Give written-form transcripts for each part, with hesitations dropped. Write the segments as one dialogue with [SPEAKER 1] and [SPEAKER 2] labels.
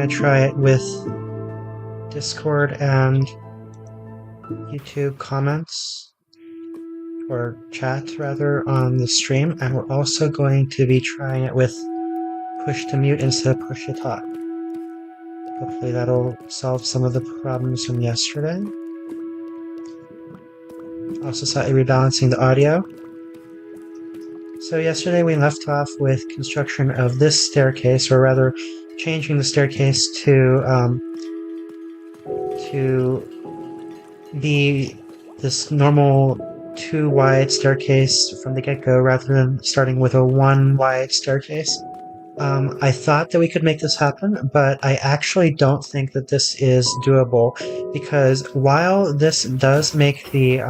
[SPEAKER 1] going to try it with Discord and YouTube comments, or chat rather, on the stream, and we're also going to be trying it with push to mute instead of push to talk. Hopefully that'll solve some of the problems from yesterday. Also slightly rebalancing the audio. So yesterday we left off with construction of this staircase, or rather changing the staircase to be this normal 2 wide staircase from the get-go rather than starting with a 1 wide staircase. I thought that we could make this happen, but I actually don't think that this is doable, because while this does make the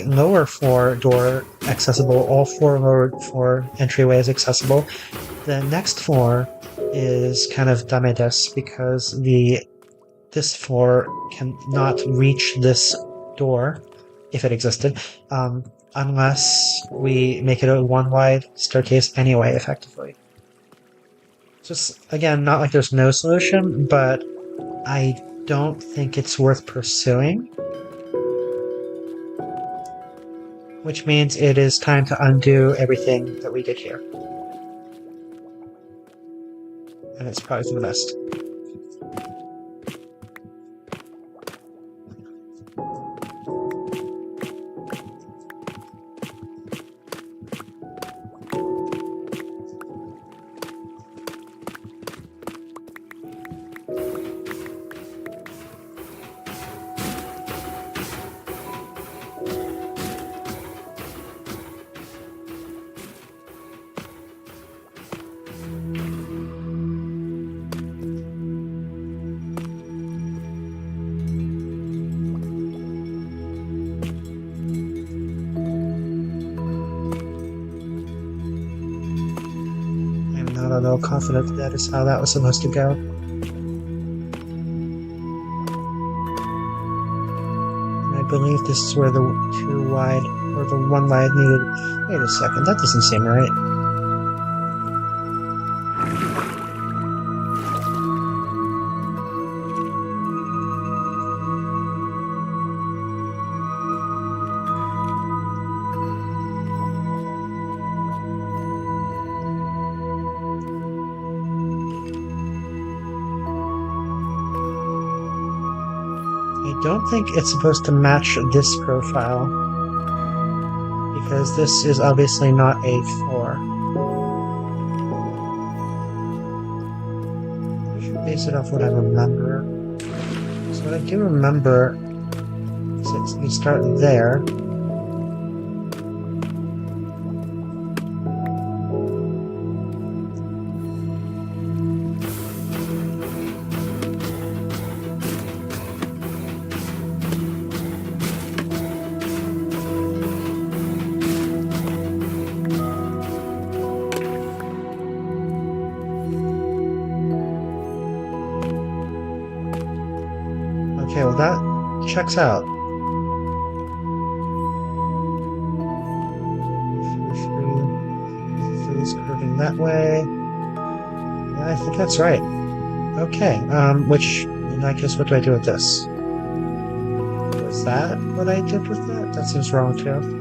[SPEAKER 1] lower floor door accessible, all 4 lower floor entryways accessible, the next floor is kind of damedes, because this floor cannot reach this door, if it existed, unless we make it a 1 wide staircase anyway, effectively. Just, again, not like there's no solution, but I don't think it's worth pursuing. Which means it is time to undo everything that we did here. And it's probably for the best. I'm not at all confident that is how that was supposed to go. And I believe this is where the 2 wide, or the 1 wide needed. Wait a second, that doesn't seem right. I don't think it's supposed to match this profile, because this is obviously not a 4. I should base it off what I remember. So what I do remember is that we start there. Okay, well that checks out. Is curving that way. Yeah, I think that's right. Okay, which, in that case, what do I do with this? Was that what I did with that? That seems wrong too.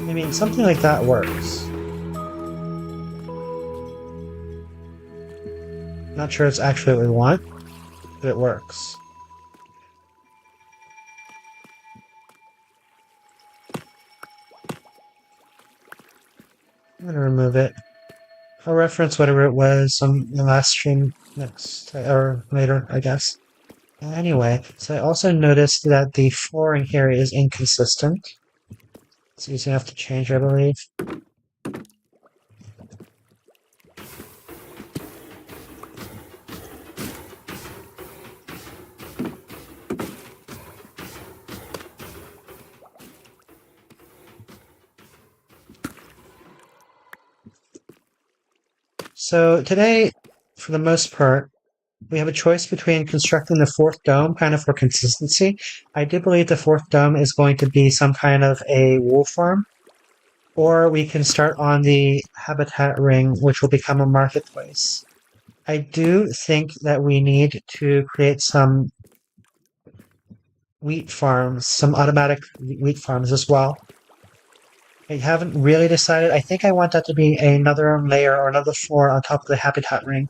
[SPEAKER 1] I mean, something like that works. Not sure it's actually what we want, but it works. I'm gonna remove it. I'll reference whatever it was on the last stream next, or later, I guess. Anyway, so I also noticed that the flooring here is inconsistent. It's easy enough to change, I believe. So today, for the most part, we have a choice between constructing the fourth dome, kind of for consistency. I do believe the fourth dome is going to be some kind of a wool farm, or we can start on the habitat ring, which will become a marketplace. I do think that we need to create some wheat farms, some automatic wheat farms as well. I haven't really decided. I think I want that to be another layer or another floor on top of the habitat ring.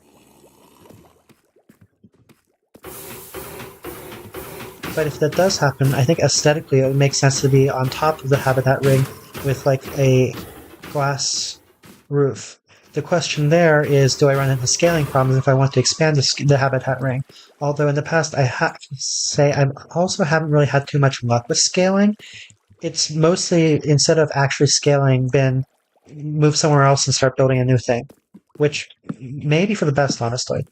[SPEAKER 1] But if that does happen, I think aesthetically it would make sense to be on top of the habitat ring with like a glass roof. The question there is, do I run into scaling problems if I want to expand the habitat ring? Although in the past I have to say I also haven't really had too much luck with scaling. It's mostly, instead of actually scaling, been move somewhere else and start building a new thing. Which may be for the best, honestly.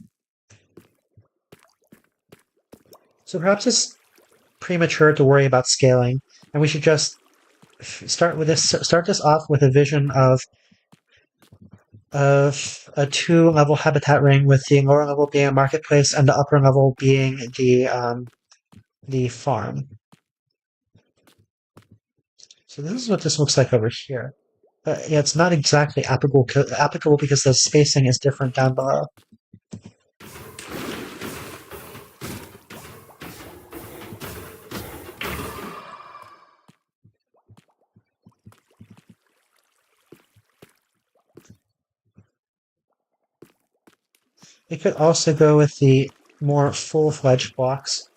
[SPEAKER 1] So perhaps it's premature to worry about scaling, and we should just start this off with a vision of a two-level habitat ring, with the lower level being a marketplace and the upper level being the farm. So this is what this looks like over here. Yeah, it's not exactly applicable because the spacing is different down below. We could also go with the more full-fledged blocks,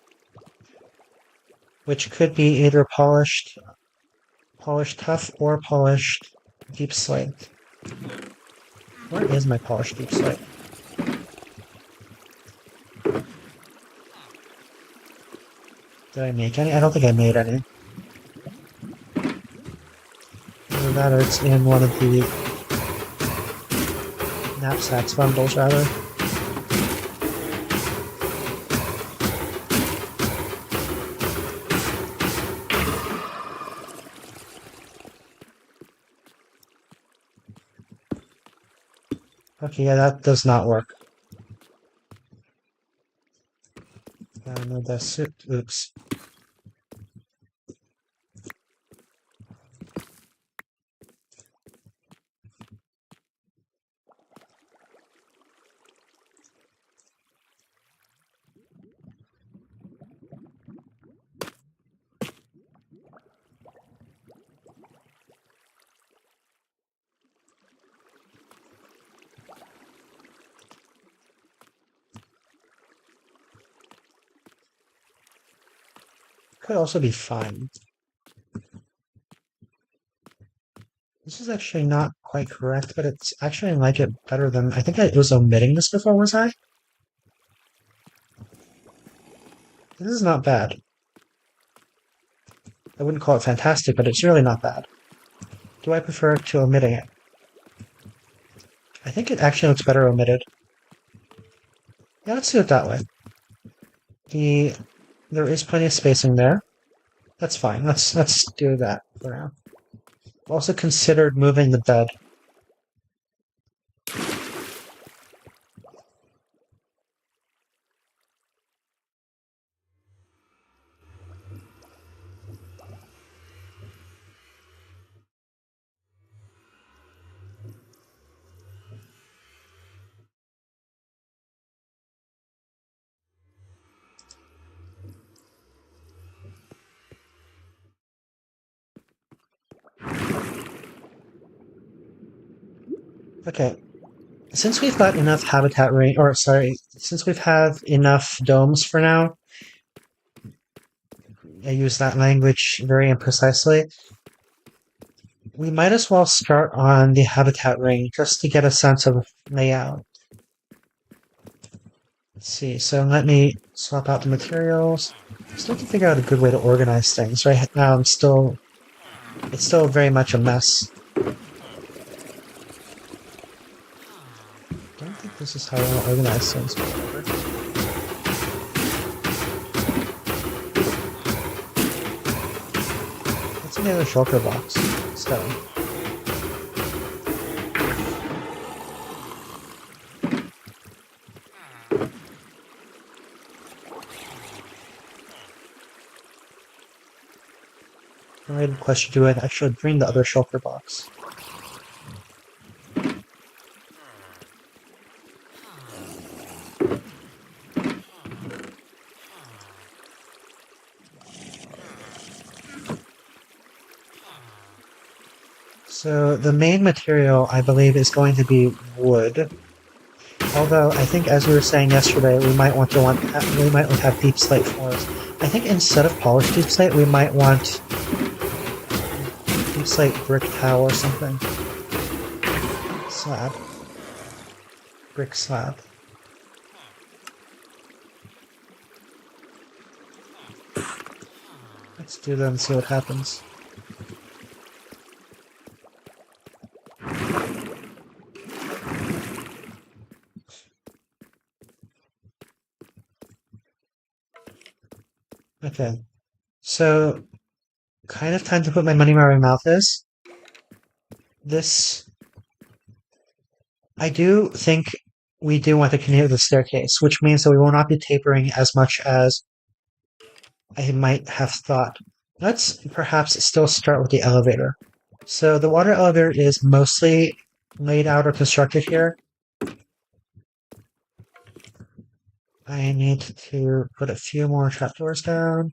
[SPEAKER 1] which could be either polished tough or polished deep slate. Where is my polished deep slate? Did I make any? I don't think I made any. Either that or it's in one of the knapsacks bundles, rather. Okay, yeah, that does not work. No, the suit. Oops. Could also be fine. This is actually not quite correct, but it's actually I like it better than... I think I was omitting this before, was I? This is not bad. I wouldn't call it fantastic, but it's really not bad. Do I prefer to omitting it? I think it actually looks better omitted. Yeah, let's do it that way. There is plenty of spacing there. That's fine. Let's do that for now. Also considered moving the bed. Okay, since we've got enough habitat range, or sorry, since we've had enough domes for now, I use that language very imprecisely, we might as well start on the habitat ring just to get a sense of layout. Let's see, so let me swap out the materials. Still have to figure out a good way to organize things. Right now it's still very much a mess. I don't think this is how I want to organize things. What's in the other shulker box? Stone. Related question to it, I should bring the other shulker box. So the main material, I believe, is going to be wood. Although I think, as we were saying yesterday, we might want to have deep slate floors. I think instead of polished deep slate, we might want deep slate brick tile or something. Slab. Brick slab. Let's do that and see what happens. Okay. So, kind of time to put my money where my mouth is. This... I do think we do want to continue the staircase, which means that we will not be tapering as much as I might have thought. Let's perhaps still start with the elevator. So the water elevator is mostly laid out or constructed here. I need to put a few more trapdoors down.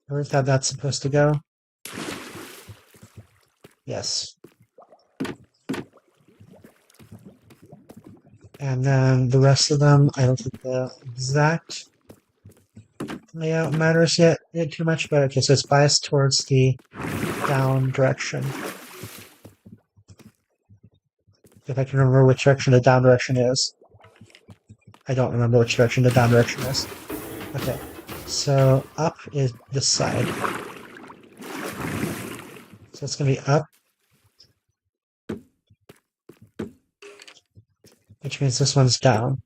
[SPEAKER 1] Where's how that's supposed to go? Yes. And then the rest of them, I don't think the exact layout matters yet too much, but okay, so it's biased towards the down direction. If I can remember which direction the down direction is. I don't remember which direction the down direction is. Okay, so up is this side. So it's going to be up, which means this one's down.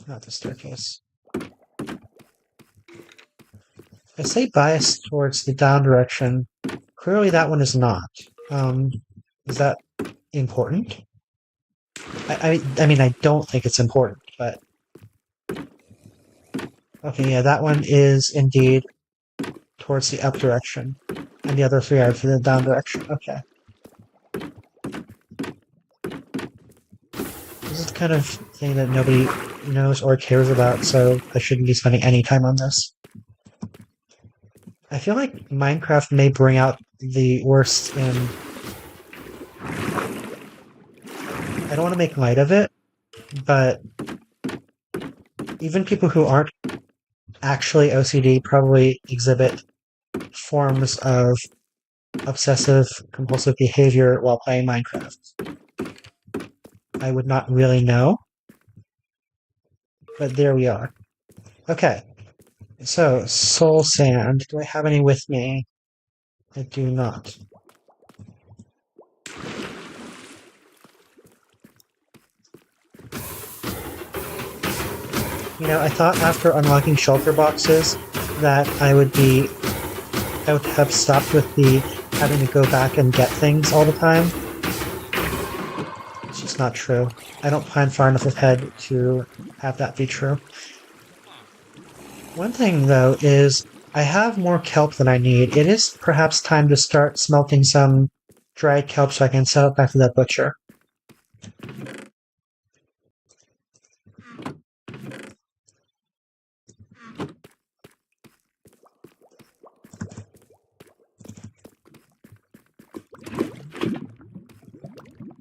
[SPEAKER 1] Not the staircase. I say biased towards the down direction. Clearly that one is not. Is that important? I mean, I don't think it's important, but... Okay, yeah, that one is indeed towards the up direction. And the other three are for the down direction. Okay. This is the kind of thing that nobody knows or cares about, so I shouldn't be spending any time on this. I feel like Minecraft may bring out the worst in... I don't want to make light of it, but even people who aren't actually OCD probably exhibit forms of obsessive compulsive behavior while playing Minecraft. I would not really know, but there we are. Okay, so soul sand. Do I have any with me? I do not. You know, I thought after unlocking shulker boxes that I would have stopped with the having to go back and get things all the time. It's just not true. I don't plan far enough ahead to have that be true. One thing, though, is I have more kelp than I need. It is perhaps time to start smelting some dried kelp so I can sell it back to that butcher.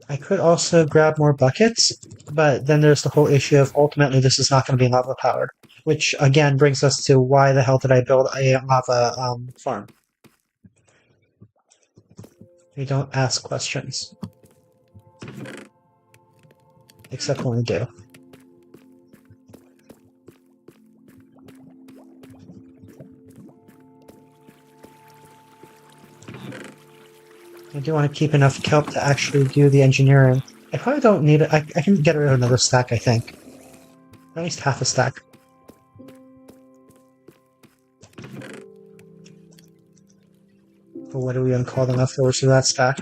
[SPEAKER 1] I could also grab more buckets, but then there's the whole issue of ultimately this is not going to be lava powered, which again brings us to why the hell did I build a lava farm? We don't ask questions. Except when we do. I do want to keep enough kelp to actually do the engineering. I probably don't need it. I can get rid of another stack, I think. At least half a stack. Or what do we even call the leftovers to that stack?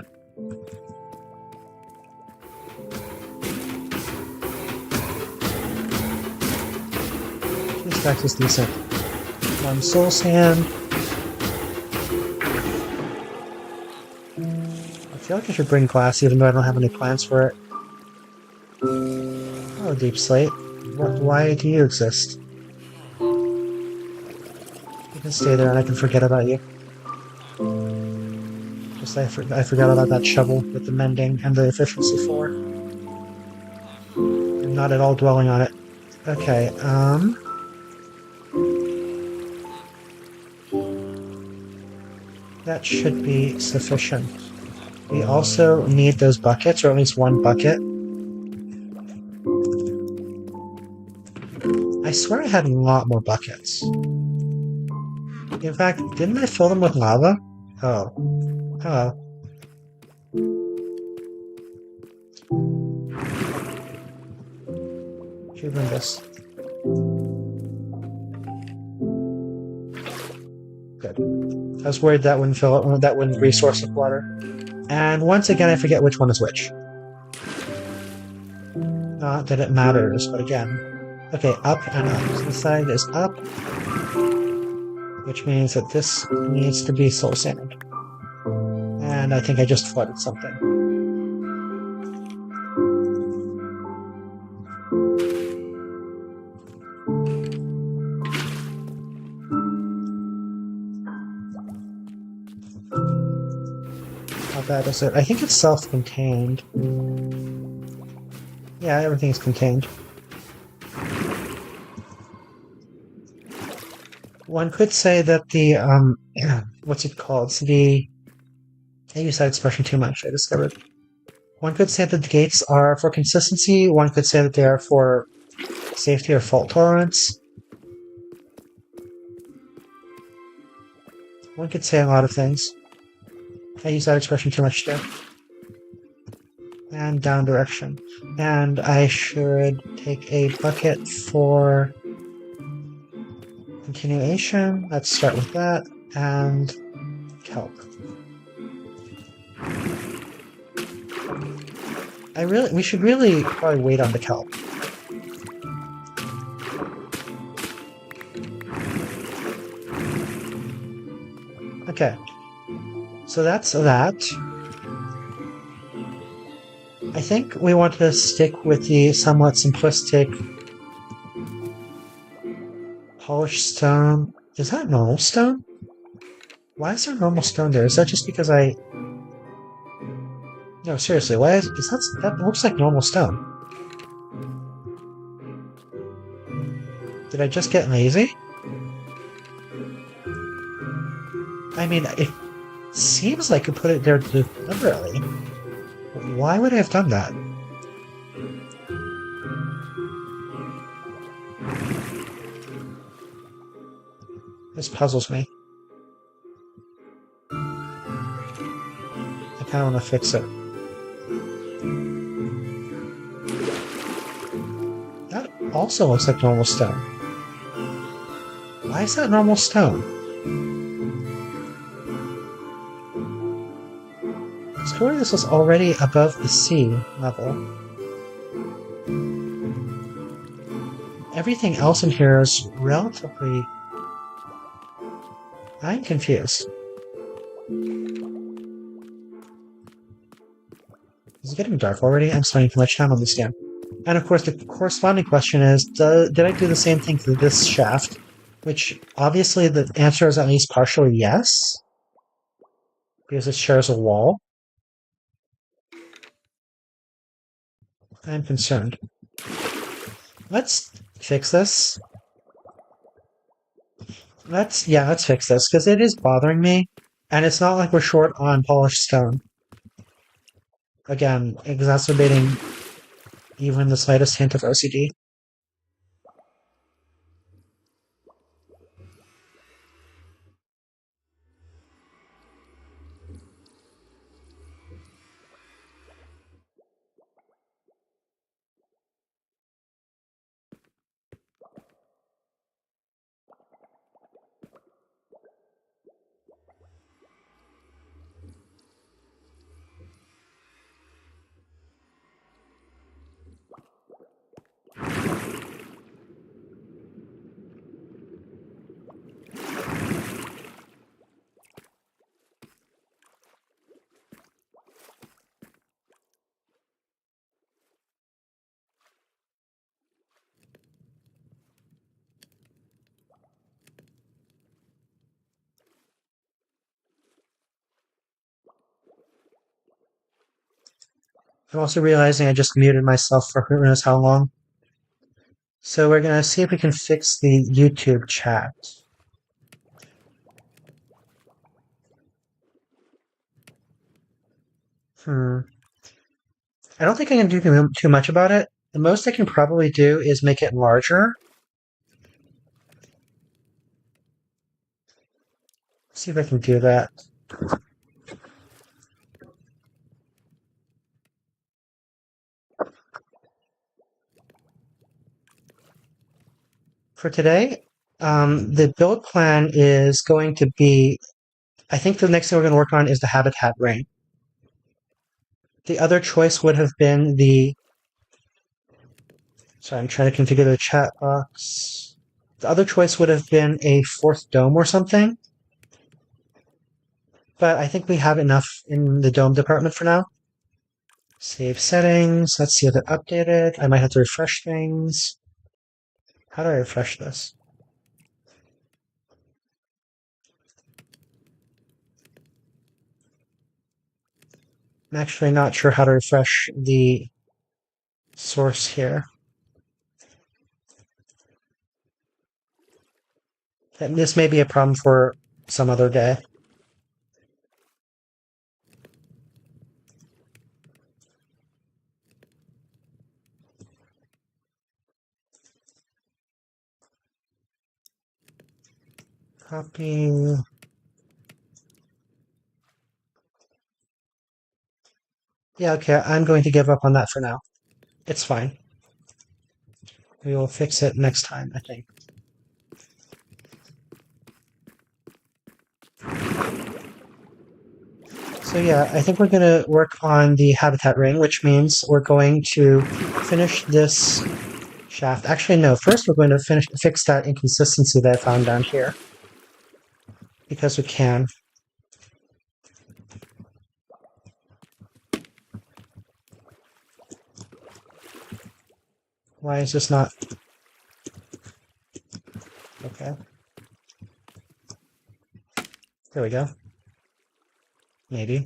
[SPEAKER 1] This stack is decent. One soul sand. I feel like I should bring glass even though I don't have any plans for it. Oh, deep slate. Why do you exist? You can stay there and I can forget about you. Just I forgot about that shovel with the mending and the efficiency 4. I'm not at all dwelling on it. Okay, that should be sufficient. We also need those buckets, or at least one bucket. I swear I had a lot more buckets. In fact, didn't I fill them with lava? Oh. Hello. Humongous. Good. I was worried that wouldn't fill it, that wouldn't resource with water. And once again, I forget which one is which. Not that it matters, but again. Okay, up and up. So this side is up, which means that this needs to be soul sand. And I think I just flooded something. How bad is it? I think it's self-contained. Yeah, everything's contained. One could say that the, what's it called? It's the, I use that expression too much, I discovered. One could say that the gates are for consistency, one could say that they are for safety or fault tolerance. One could say a lot of things. I use that expression too much too. And down direction. And I should take a bucket for continuation. Let's start with that. And kelp. We should really probably wait on the kelp. Okay. So that's that. I think we want to stick with the somewhat simplistic polished stone. Is that normal stone? Why is there normal stone there? Is that just because I... No, seriously, why is that looks like normal stone. Did I just get lazy? I mean, it seems like I put it there deliberately. Why would I have done that? This puzzles me. I kind of want to fix it. That also looks like normal stone. Why is that normal stone? Clearly this was already above the sea level. Everything else in here is relatively... I'm confused. Is it getting dark already? I'm spending too much time on this game. And of course the corresponding question is, did I do the same thing to this shaft? Which, obviously the answer is at least partially yes. Because it shares a wall. I'm concerned. Let's fix this. Let's fix this, because it is bothering me. And it's not like we're short on polished stone. Again, exacerbating even the slightest hint of OCD. I'm also realizing I just muted myself for who knows how long. So we're going to see if we can fix the YouTube chat. I don't think I can do too much about it. The most I can probably do is make it larger. See if I can do that. For today, the build plan is going to be, I think the next thing we're going to work on is the habitat ring. The other choice would have been sorry, I'm trying to configure the chat box. The other choice would have been a fourth dome or something. But I think we have enough in the dome department for now. Save settings. Let's see if they're updated. I might have to refresh things. How do I refresh this? I'm actually not sure how to refresh the source here. This may be a problem for some other day. Copy. Yeah, okay, I'm going to give up on that for now. It's fine. We will fix it next time, I think. So yeah, I think we're going to work on the habitat ring, which means we're going to finish this shaft. Actually, no, first we're going to fix that inconsistency that I found down here. Because we can. Why is this not... Okay. There we go. Maybe.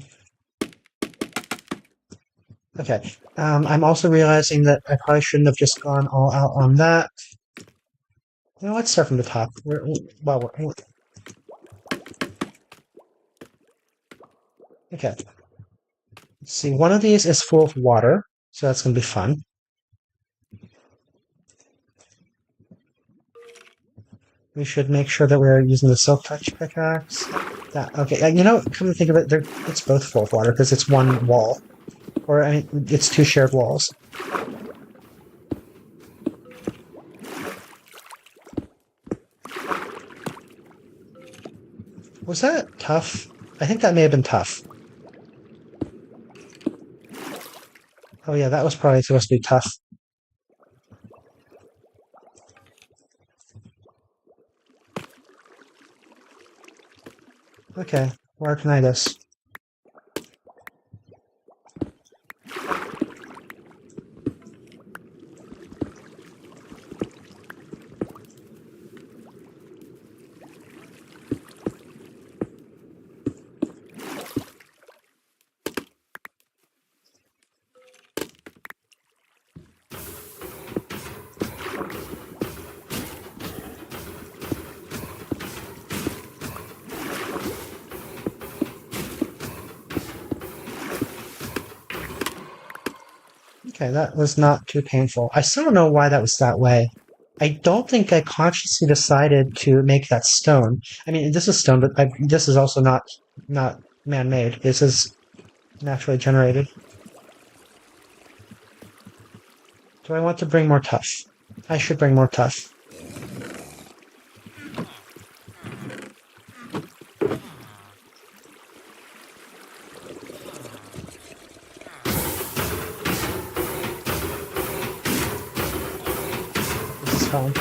[SPEAKER 1] Okay. I'm also realizing that I probably shouldn't have just gone all out on that. You know, let's start from the top. Okay. Let's see, one of these is full of water, so that's going to be fun. We should make sure that we're using the Silk Touch pickaxe. Okay, you know, come to think of it, it's both full of water because it's one wall. Or, I mean, it's two shared walls. Was that tough? I think that may have been tough. Oh yeah, that was probably supposed to be tough. Okay, Arachnitis. Okay, that was not too painful. I still don't know why that was that way. I don't think I consciously decided to make that stone. I mean, this is stone, but this is also not man-made. This is naturally generated. Do I want to bring more tough? I should bring more tough. This is fine.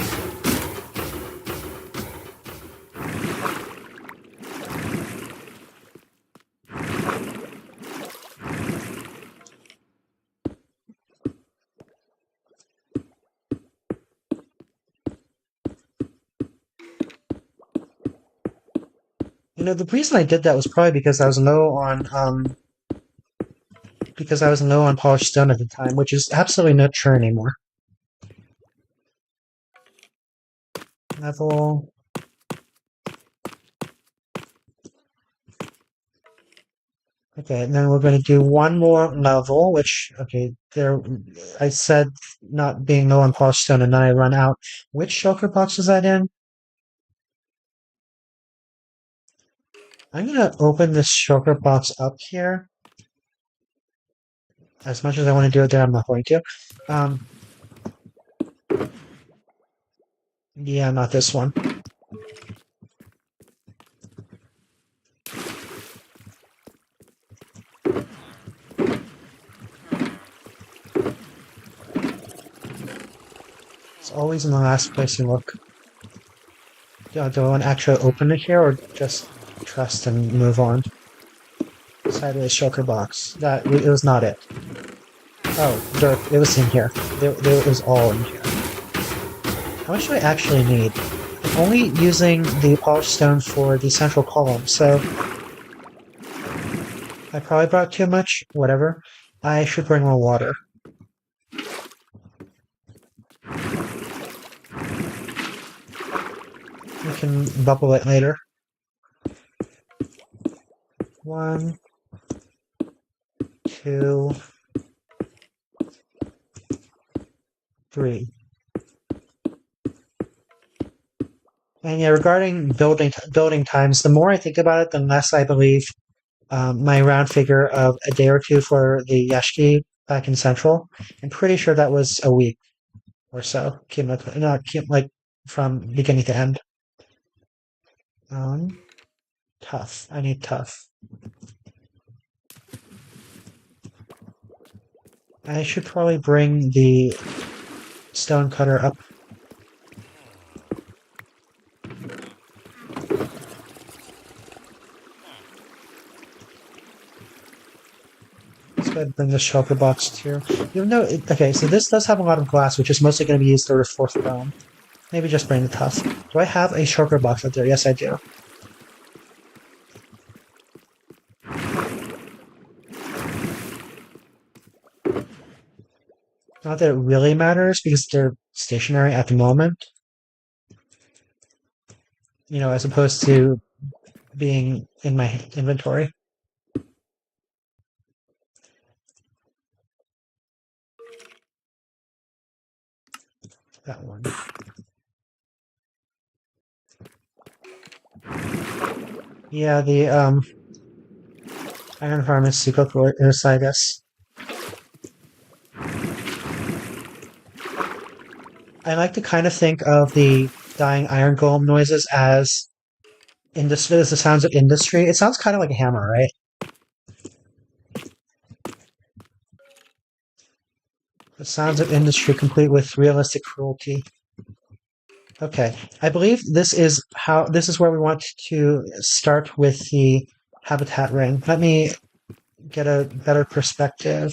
[SPEAKER 1] You know, the reason I did that was probably because I was low on because I was low on polished stone at the time, which is absolutely not true anymore. Level. Okay, and then we're going to do one more level, which, okay, there, I said not being low on polished stone, and then I run out. Which shulker box is that in? I'm going to open this shulker box up here. As much as I want to do it there, I'm not going to. Yeah, not this one. It's always in the last place you look. Do I want to actually open it here, or just trust and move on? Sideways shulker box. It was not it. Oh, dirt. It was in here. It was all in here. How much do I actually need? I'm only using the polished stone for the central column, so I probably brought too much. Whatever. I should bring more water. We can bubble it later. 1, 2, 3. And yeah, regarding building times, the more I think about it, the less I believe my round figure of a day or two for the Yashki back in Central. I'm pretty sure that was a week or so, like from beginning to end. Tough. I need tough. I should probably bring the stone cutter up. Let's go ahead and bring the shulker box too. Even though, okay, so this does have a lot of glass, which is mostly going to be used to reinforce the dome. Maybe just bring the tough. Do I have a shulker box up there? Yes, I do. Not that it really matters because they're stationary at the moment. You know, as opposed to being in my inventory. That one. Yeah, the iron farm is super cool inside us. I like to kind of think of the dying iron golem noises as industry, as the sounds of industry. It sounds kind of like a hammer, right? The sounds of industry complete with realistic cruelty. Okay, I believe this is where we want to start with the habitat ring. Let me get a better perspective.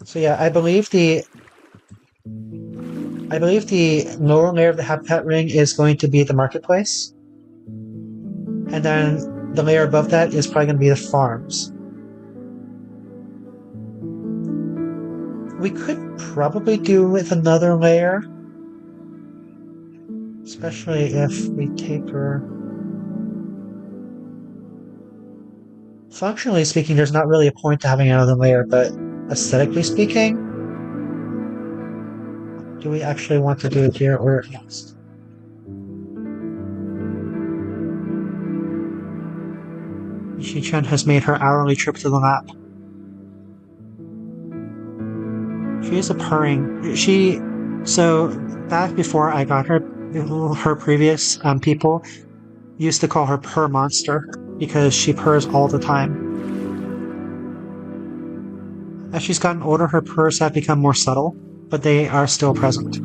[SPEAKER 1] So yeah, I believe the lower layer of the habitat ring is going to be the marketplace. And then the layer above that is probably going to be the farms. We could probably do with another layer. Especially if we taper. Functionally speaking, there's not really a point to having another layer, but aesthetically speaking, do we actually want to do it here or next? Shi-chan has made her hourly trip to the lab. She is a purring. So back before I got her previous people used to call her Purr Monster because she purrs all the time. As she's gotten older, her purrs have become more subtle, but they are still present.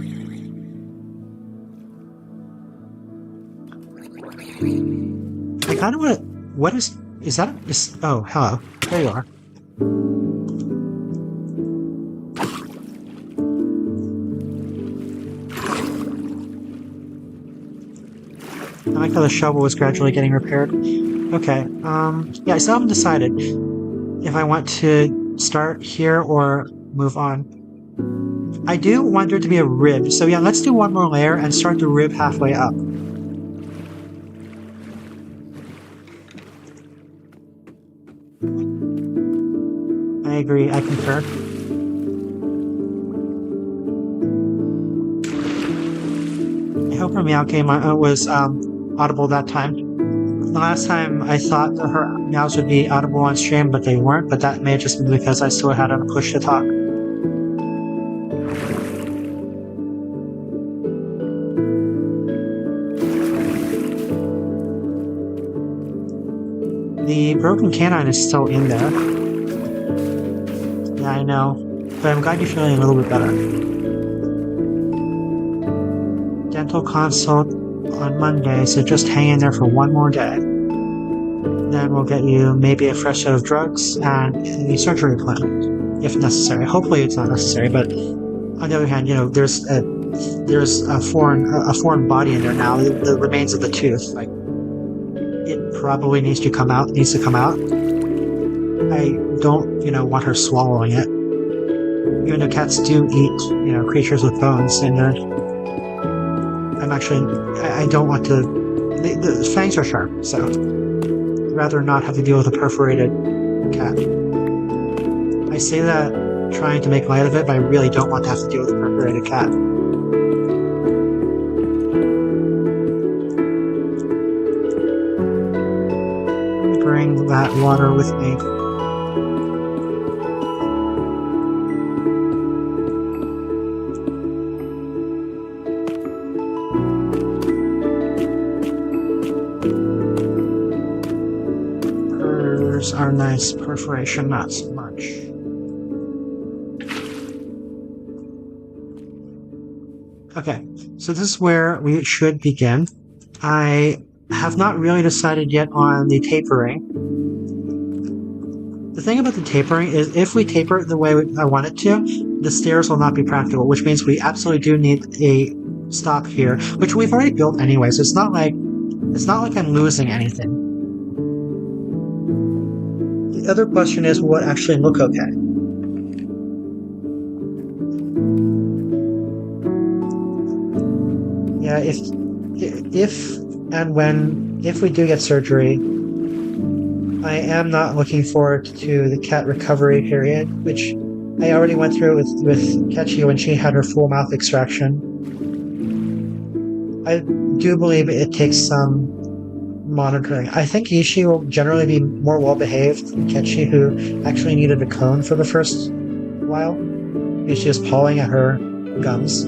[SPEAKER 1] I kind of want to. What is that? Oh, hello. There you are. I like how the shovel was gradually getting repaired. Okay, yeah, I still haven't decided if I want to start here or move on. I do want there to be a rib, so yeah, let's do one more layer and start the rib halfway up. I agree, I concur. I hope her meow was audible that time. The last time I thought that her meows would be audible on stream, but they weren't, but that may have just been because I still had on a push to talk. The broken canine is still in there. Yeah, I know, but I'm glad you're feeling a little bit better. Dental consult on Monday, so just hang in there for one more day. Then we'll get you maybe a fresh set of drugs and a surgery plan, if necessary. Hopefully it's not necessary, but on the other hand, you know, there's a foreign body in there now, the remains of the tooth. Like, it probably needs to come out. I don't, want her swallowing it. Even though cats do eat, creatures with bones, and I don't want to. The fangs are sharp, so I'd rather not have to deal with a perforated cat. I say that trying to make light of it, but I really don't want to have to deal with a perforated cat. Bring that water with me. Hers are nice perforation, not so much. Okay, so this is where we should begin. I have not really decided yet on the tapering. The thing about the tapering is if we taper it the way I want it to, the stairs will not be practical, which means we absolutely do need a stop here, which we've already built anyway, so it's not like I'm losing anything. The other question is, will it actually look okay? Yeah, if we do get surgery, I am not looking forward to the cat recovery period, which I already went through with Ketchy when she had her full mouth extraction. I do believe it takes some monitoring. I think Ishi will generally be more well-behaved than Ketchy, who actually needed a cone for the first while. Ishi was pawing at her gums.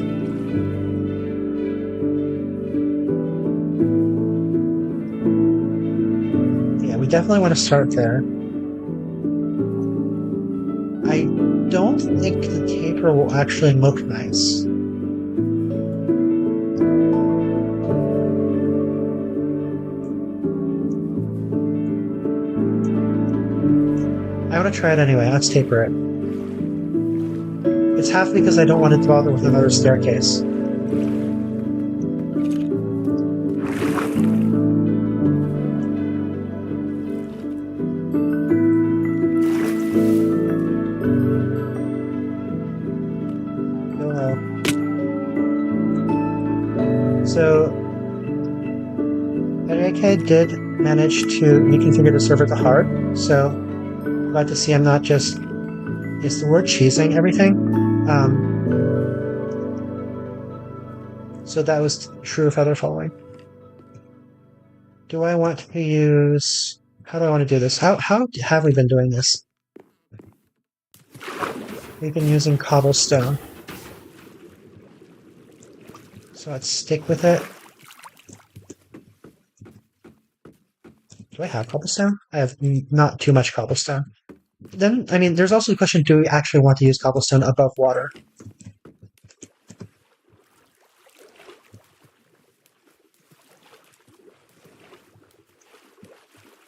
[SPEAKER 1] Definitely want to start there. I don't think the taper will actually look nice. I want to try it anyway. Let's taper it. It's half because I don't want to bother with another staircase. So, Enrique did manage to reconfigure the server to hard, so glad to see I'm not just, is the word cheesing everything? So that was true of feather following. Do I want to use, how do I want to do this? How have we been doing this? We've been using cobblestone. So let's stick with it. Do I have cobblestone? I have not too much cobblestone. Then, I mean, there's also the question, do we actually want to use cobblestone above water?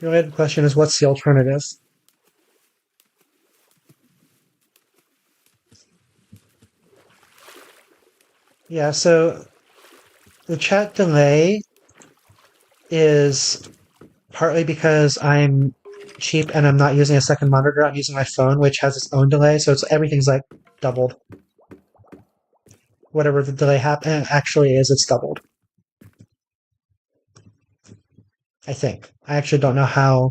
[SPEAKER 1] The related question is, what's the alternative? Yeah, so the chat delay is partly because I'm cheap and I'm not using a second monitor. I'm using my phone, which has its own delay, so everything's like doubled. Whatever the delay actually is, it's doubled. I think. I actually don't know how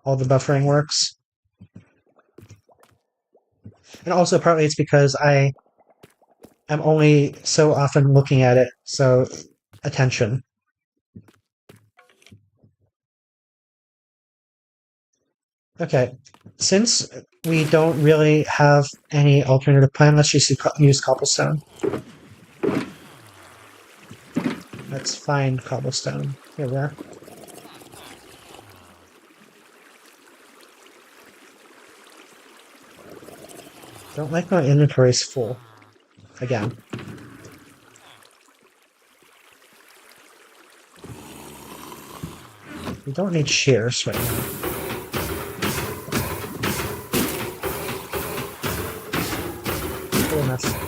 [SPEAKER 1] all the buffering works. And also partly it's because I am only so often looking at it, so attention. Okay, since we don't really have any alternative plan, let's just use cobblestone. Let's find cobblestone. Here we are. Don't like my inventory's full. Again. We don't need shears right now. Full enough.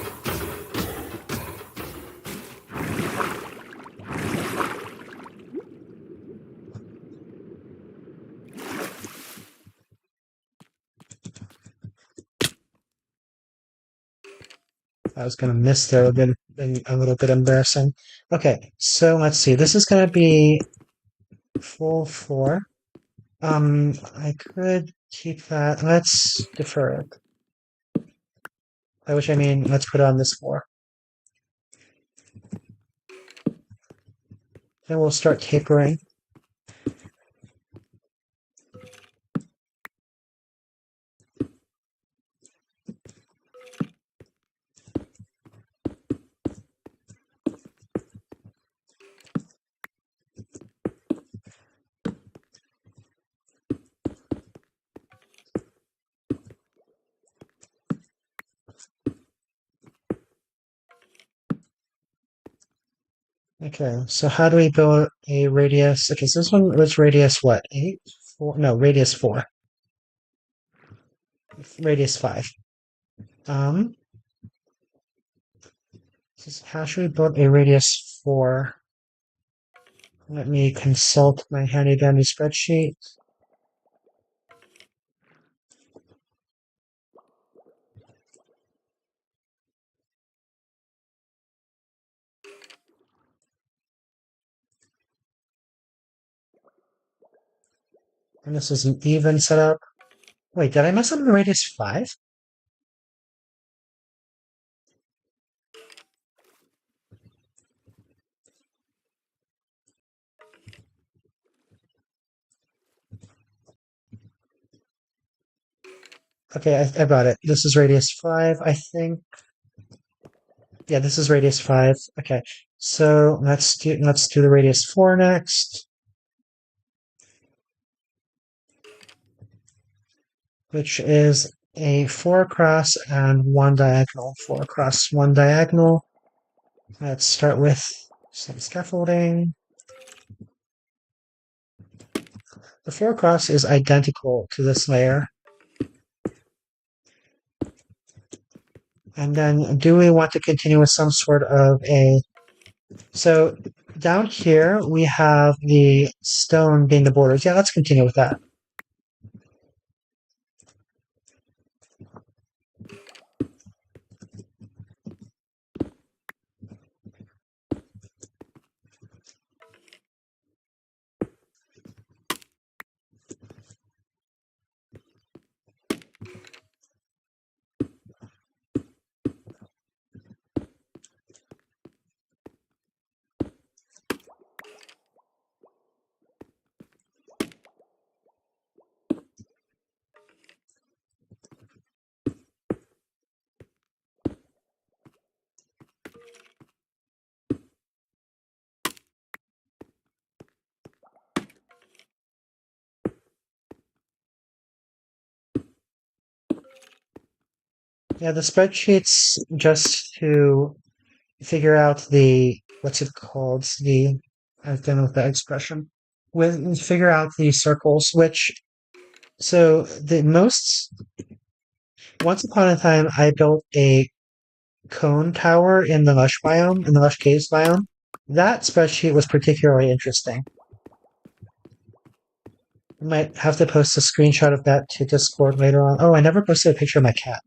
[SPEAKER 1] I was gonna miss there. It would have been a little bit embarrassing. Okay, so let's see. This is gonna be full 4. I could keep that. Let's defer it. By which I mean, let's put it on this 4. Then we'll start tapering. Okay, so how do we build a radius? Okay, so this one was radius what? 8? 4? No, radius 4. Radius 5. Um, how should we build a radius 4? Let me consult my handy dandy spreadsheet. And this is an even setup. Wait, did I mess up the radius 5? Okay, I got it. This is radius 5, I think. Yeah, this is radius 5. Okay, so let's do the radius 4 next, which is a 4 across and 1 diagonal. 4 across, 1 diagonal. Let's start with some scaffolding. The 4 across is identical to this layer. And then do we want to continue with some sort of a... So down here we have the stone being the borders. Yeah, let's continue with that. Yeah, the spreadsheet's just to figure out the, what's it called? I don't know the expression. Figure out the circles, so once upon a time, I built a cone tower in the lush biome, in the lush caves biome. That spreadsheet was particularly interesting. I might have to post a screenshot of that to Discord later on. Oh, I never posted a picture of my cat.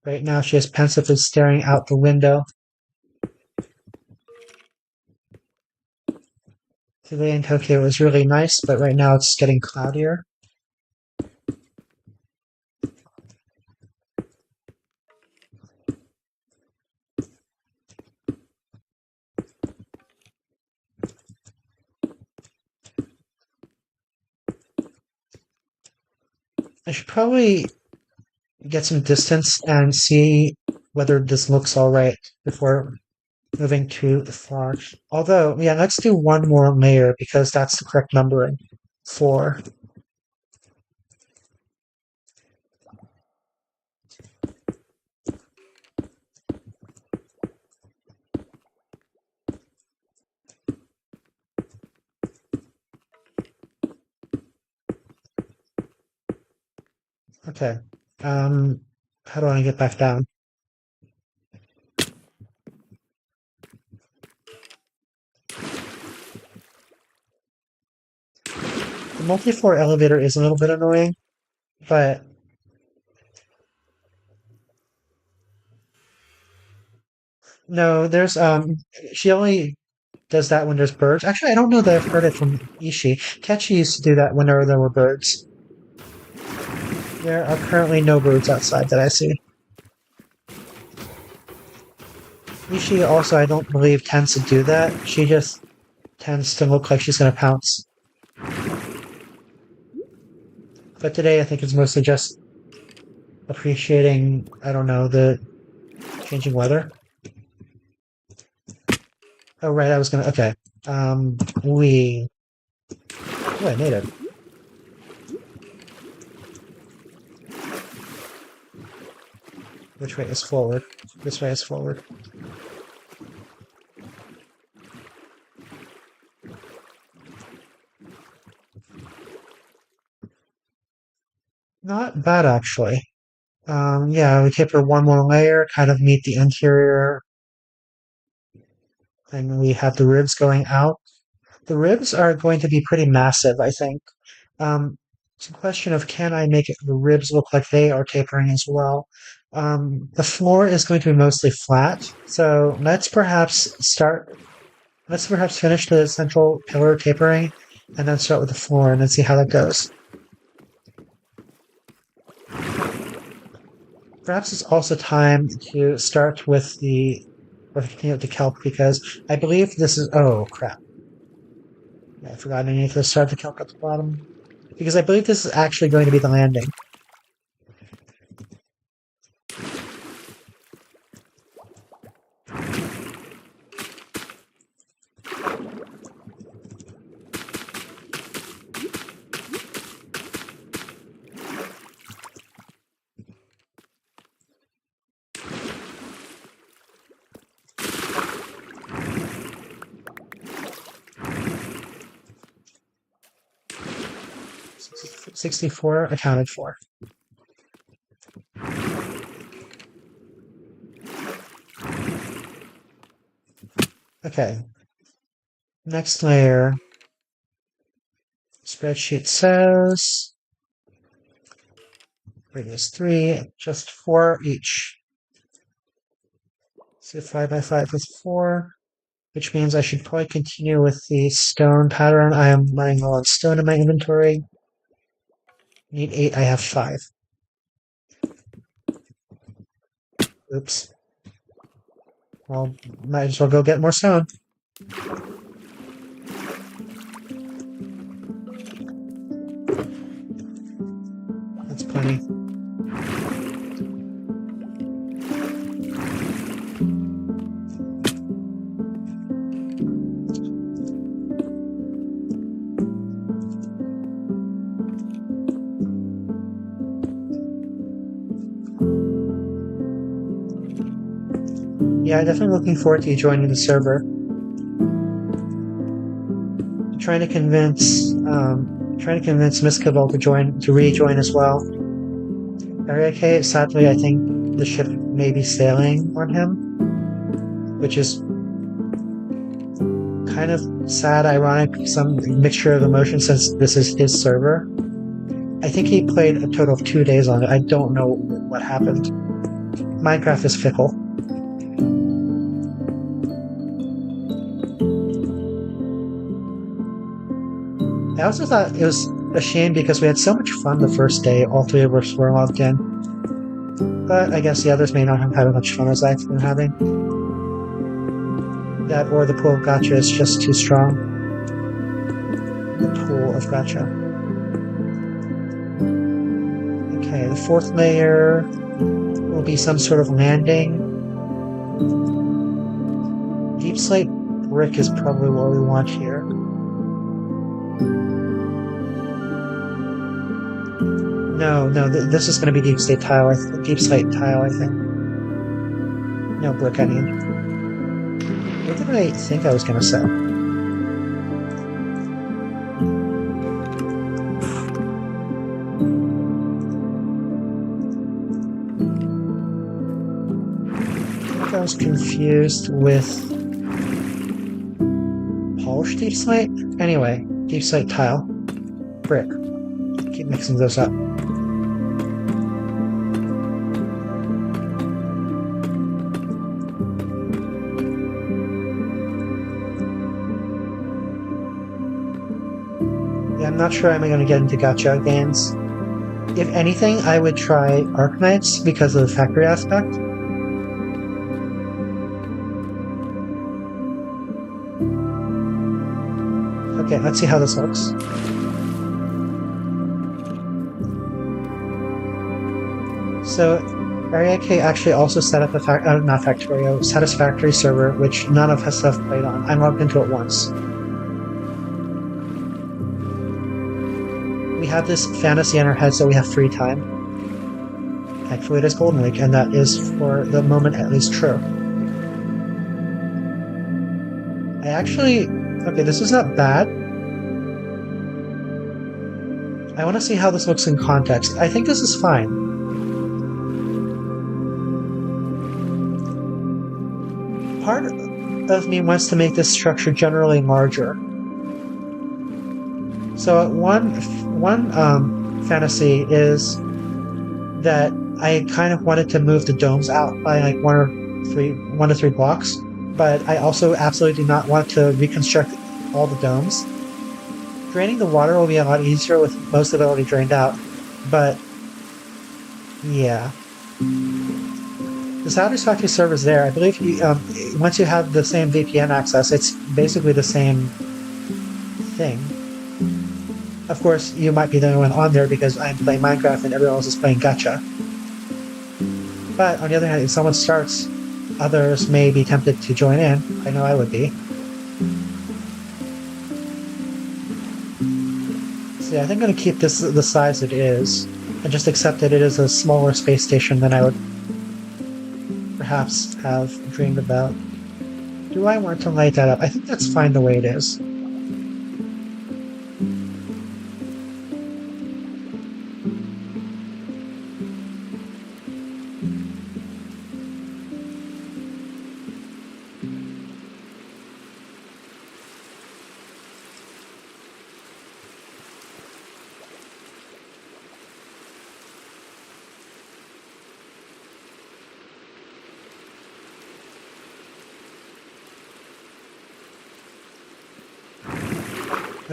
[SPEAKER 1] Right now, she is pensively staring out the window. Today in Tokyo was really nice, but right now it's getting cloudier. I should probably get some distance and see whether this looks alright before moving too far. Although, yeah, let's do one more layer because that's the correct numbering. 4. Okay. How do I get back down? The multi-floor elevator is a little bit annoying, but no, there's she only does that when there's birds. Actually, I don't know that I've heard it from Ishii. Kechi used to do that whenever there were birds. There are currently no birds outside that I see. Ishii also, I don't believe, tends to do that. She just tends to look like she's gonna pounce. But today I think it's mostly just appreciating, I don't know, the changing weather. Oh, right, I was gonna, okay. We... Oh, I made it. Which way is forward? This way is forward. Not bad, actually. Yeah, we taper one more layer, kind of meet the interior, and we have the ribs going out. The ribs are going to be pretty massive, I think. It's a question of can I make the ribs look like they are tapering as well? The floor is going to be mostly flat, so let's perhaps finish the central pillar tapering, and then start with the floor, and then see how that goes. Perhaps it's also time to start with continue with the kelp, because I believe this is, oh crap. I forgot I need to start the kelp at the bottom. Because I believe this is actually going to be the landing. $64 accounted for. Okay. Next layer. Spreadsheet says radius 3, just 4 each. So 5 by 5 with 4, which means I should probably continue with the stone pattern. I am running low on stone in my inventory. Need 8, I have 5. Oops. Well, might as well go get more stone. That's plenty. Yeah, definitely looking forward to you joining the server. I'm trying to convince Miss Cabal to rejoin as well. Area K, sadly, I think the ship may be sailing on him, which is kind of sad, ironic, some mixture of emotion since this is his server. I think he played a total of 2 days on it. I don't know what happened. Minecraft is fickle. I also thought it was a shame because we had so much fun the first day, all three of us were logged in. But I guess the others may not have had as much fun as I've been having. That or the pool of gacha is just too strong. The pool of gacha. Okay, the fourth layer will be some sort of landing. Deep slate brick is probably what we want here. No, this is going to be deep slate tile. Deep slate tile, I think. No brick, I mean. What did I think I was going to say? I was confused with polished deep slate? Anyway, deep slate tile. Brick. Keep mixing those up. Yeah, I'm not sure I'm going to get into gacha games. If anything, I would try Arknights because of the factory aspect. Okay, let's see how this looks. So, Area K actually also set up a Satisfactory server, which none of us have played on. I logged into it once. We have this fantasy in our heads that we have free time. Thankfully it is Golden Week, and that is, for the moment, at least true. Okay, this is not bad. I want to see how this looks in context. I think this is fine. Part of me wants to make this structure generally larger. So one fantasy is that I kind of wanted to move the domes out by like 1 to 3 blocks, but I also absolutely do not want to reconstruct all the domes. Draining the water will be a lot easier with most of it already drained out, but yeah. The Satisfactory server is there. I believe once you have the same VPN access, it's basically the same thing. Of course, you might be the only one on there because I'm playing Minecraft and everyone else is playing gacha. But on the other hand, if someone starts, others may be tempted to join in. I know I would be. So yeah, I think I'm going to keep this the size it is, and just accept that it is a smaller space station than I would perhaps have dreamed about. Do I want to light that up? I think that's fine the way it is.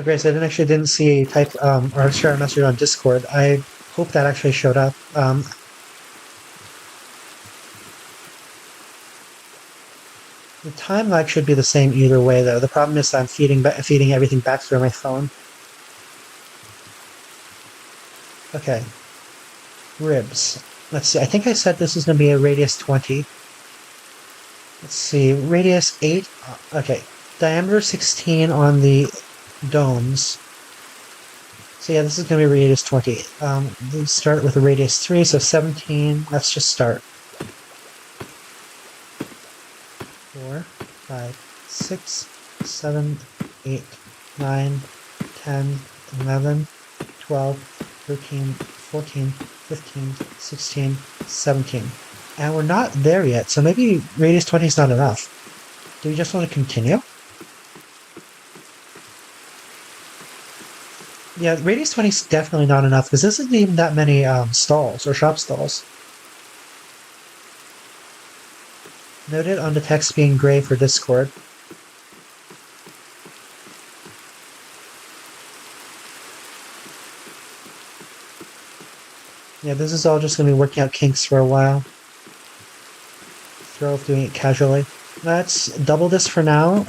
[SPEAKER 1] Grace, I didn't see type or share a message on Discord. I hope that actually showed up. The time lag should be the same either way, though. The problem is that I'm feeding everything back through my phone. Okay. Ribs. Let's see. I think I said this is going to be a radius 20. Let's see. Radius 8. Okay. Diameter 16 on the domes. So yeah, this is going to be radius 20. Let's start with a radius 3, so 17. Let's just start. 4, 5, 6, 7, 8, 9, 10, 11, 12, 13, 14, 15, 16, 17. And we're not there yet, so maybe radius 20 is not enough. Do we just want to continue? Yeah, radius 20 is definitely not enough because this isn't even that many stalls or shop stalls. Noted on the text being gray for Discord. Yeah, this is all just going to be working out kinks for a while. Throw doing it casually. Let's double this for now.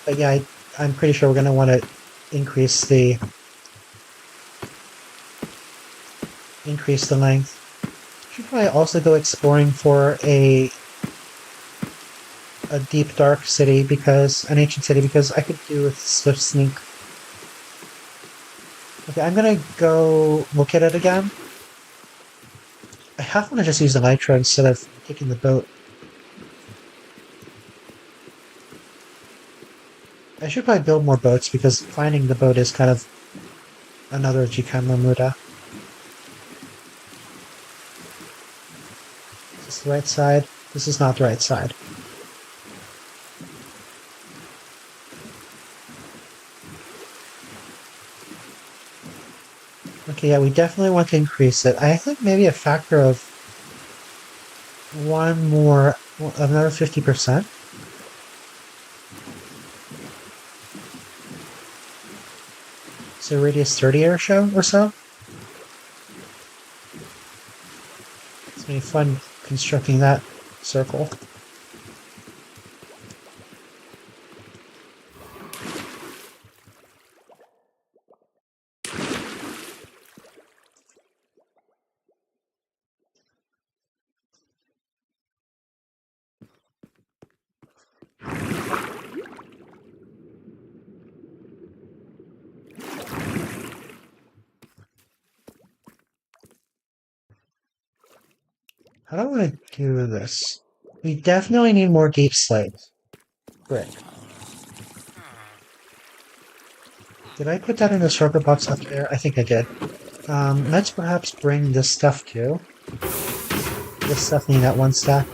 [SPEAKER 1] But yeah, I'm pretty sure we're going to want to increase the length. Should probably also go exploring for a deep dark city because an ancient city because I could do with swift sneak. Okay, I'm gonna go look at it again. I half want to just use the nitro instead of taking the boat. I should probably build more boats because finding the boat is kind of another Jikan Muda. Is this the right side? This is not the right side. Okay, yeah, we definitely want to increase it. I think maybe a factor of one more, another 50%. So radius 30 or so. It's gonna be fun constructing that circle. How do I want to do this? We definitely need more deep slate. Brick. Did I put that in the shulker box up there? I think I did. Let's perhaps bring this stuff too. This stuff need that one stack.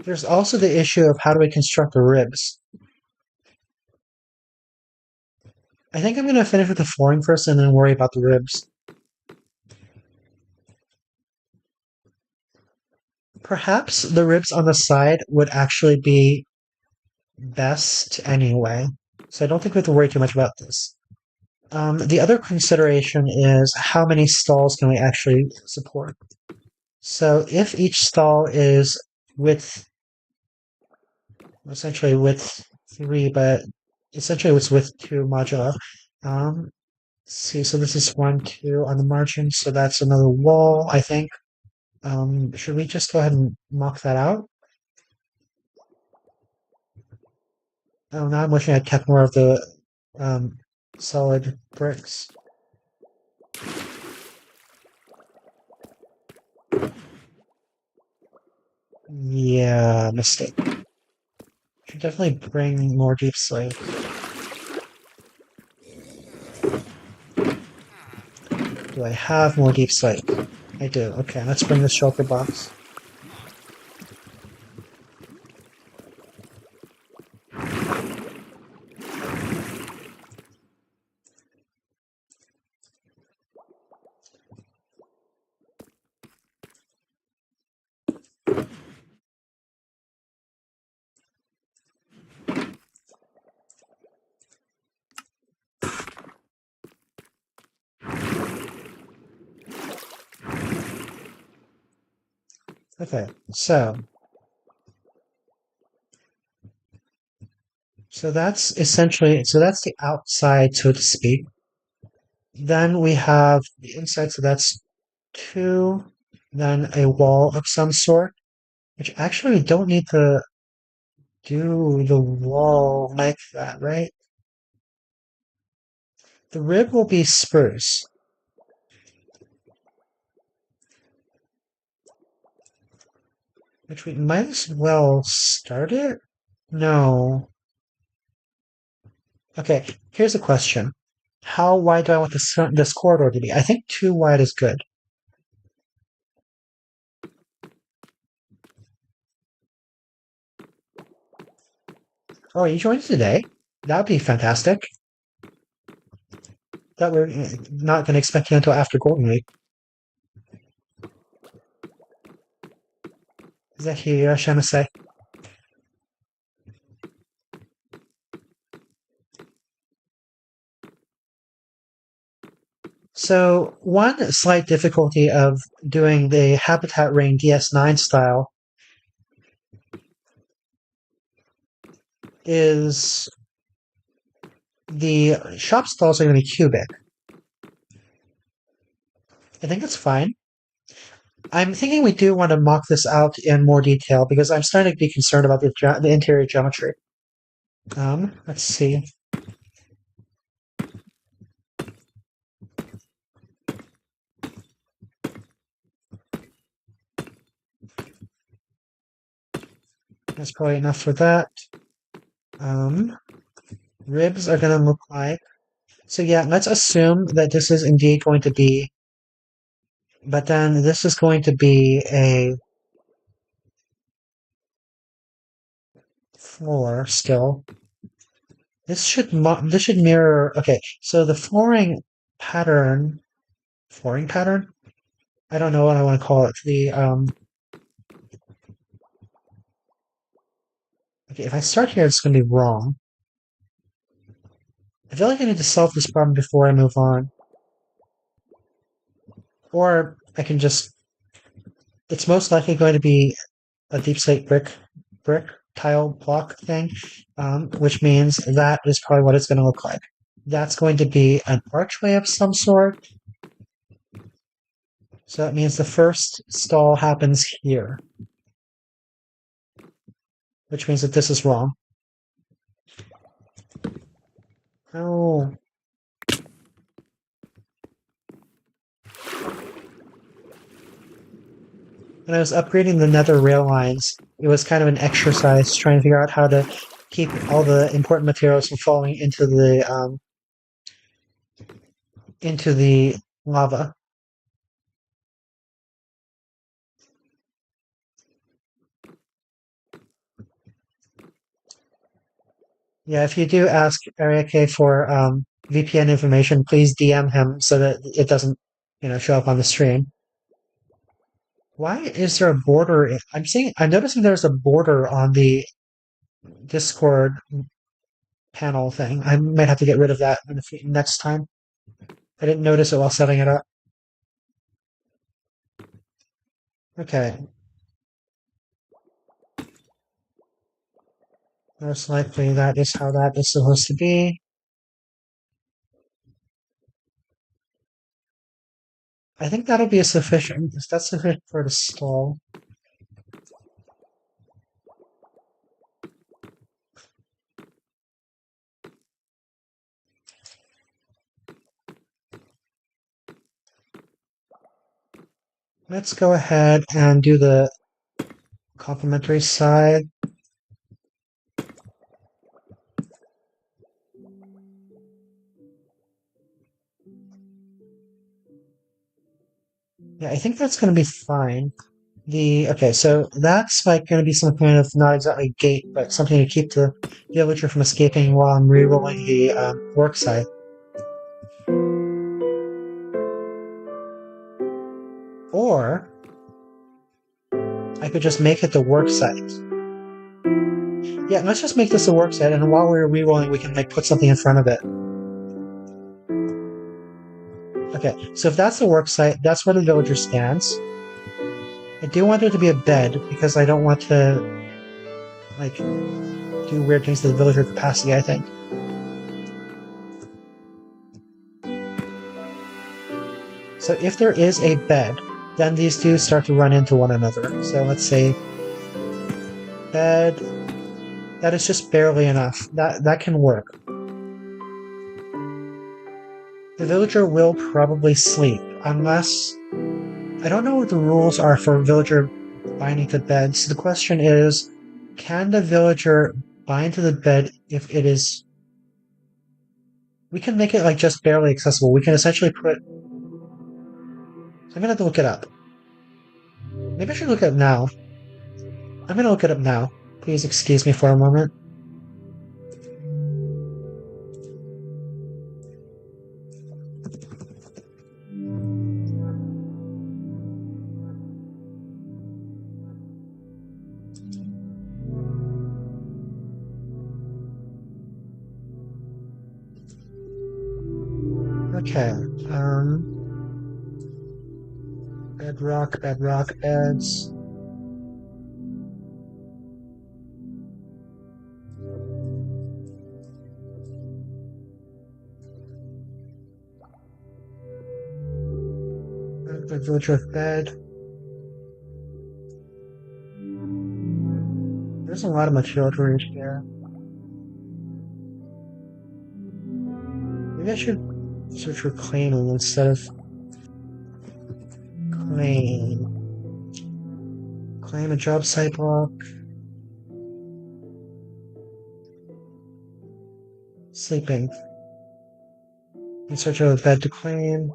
[SPEAKER 1] There's also the issue of how do we construct the ribs. I think I'm going to finish with the flooring first and then worry about the ribs. Perhaps the ribs on the side would actually be best anyway. So I don't think we have to worry too much about this. The other consideration is how many stalls can we actually support? So if each stall is essentially width 3, but essentially it's width 2 modular. See, so this is 1, 2 on the margin, so that's another wall, I think. Should we just go ahead and mock that out? Oh, now I'm wishing I'd kept more of the solid bricks. Yeah, mistake. Should definitely bring more deep slate. Do I have more deep slate? I do. Okay, let's bring this shulker box. Okay, so that's essentially that's the outside, so to speak. Then we have the inside, so that's 2, then a wall of some sort, which actually we don't need to do the wall like that, right? The rib will be spruce. Which we might as well start it? No. Okay, here's a question. How wide do I want this corridor to be? I think too wide is good. Oh, are you joining today? That would be fantastic. That we're not going to expect you until after Golden Week. Zehi Irashimasei. So, one slight difficulty of doing the Habitat Ring DS9 style is the shop stalls are going to be cubic. I think it's fine. I'm thinking we do want to mock this out in more detail because I'm starting to be concerned about the interior geometry. Let's see. That's probably enough for that. Ribs are going to look like. So yeah, let's assume that this is indeed going to be, but then this is going to be a floor still. This should mirror. Okay, so the pattern, flooring pattern. I don't know what I want to call it. Okay, if I start here, it's going to be wrong. I feel like I need to solve this problem before I move on. Or I can just... It's most likely going to be a deep slate brick tile block thing, which means that is probably what it's going to look like. That's going to be an archway of some sort. So that means the first stall happens here. Which means that this is wrong. Oh. When I was upgrading the nether rail lines, it was kind of an exercise trying to figure out how to keep all the important materials from falling into the lava. Yeah, if you do ask Area K for VPN information, please DM him so that it doesn't, show up on the stream. Why is there a border? I'm noticing there's a border on the Discord panel thing. I might have to get rid of that next time. I didn't notice it while setting it up. Okay. Most likely that is how that is supposed to be. I think that'll be sufficient. That's sufficient for the stall. Let's go ahead and do the complementary side. Yeah, I think that's going to be fine. Okay, so that's like going to be some kind of not exactly gate, but something to keep the villager from escaping while I'm rerolling the work site. Or I could just make it the work site. Yeah, let's just make this a work site, and while we're rerolling, we can put something in front of it. Okay, so if that's the work site, that's where the villager stands. I do want there to be a bed, because I don't want to, do weird things to the villager capacity, I think. So if there is a bed, then these two start to run into one another. So let's say bed. That is just barely enough. That can work. the villager will probably sleep, unless... I don't know what the rules are for villager binding to beds. The question is, can the villager bind to the bed if it is... We can make it like just barely accessible. We can essentially put... I'm gonna have to look it up. Maybe I should look it up now. I'm gonna look it up now. Please excuse me for a moment. Okay, bedrock, beds. The villager bed. There's a lot of material to reach here. Maybe I should search for claiming instead of claim. Claim a job site block. Sleeping. In search of a bed to claim.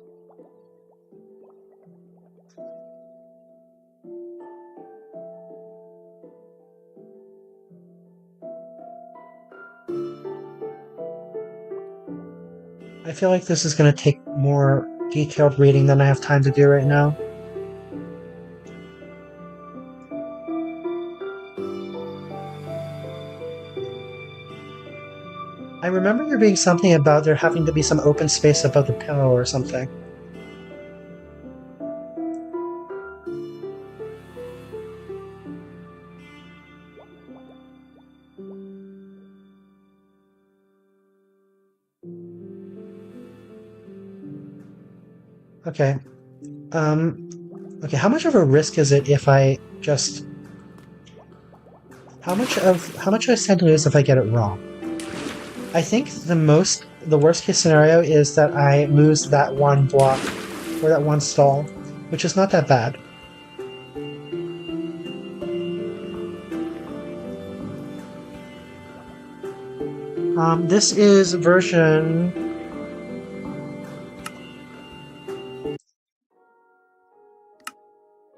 [SPEAKER 1] I feel like this is going to take more detailed reading than I have time to do right now. I remember there being something about there having to be some open space above the pillow or something. Okay. Okay, how much of a risk is it if I just... How much do I stand to lose if I get it wrong? I think the worst case scenario is that I lose that one block, or that one stall, which is not that bad. This is version...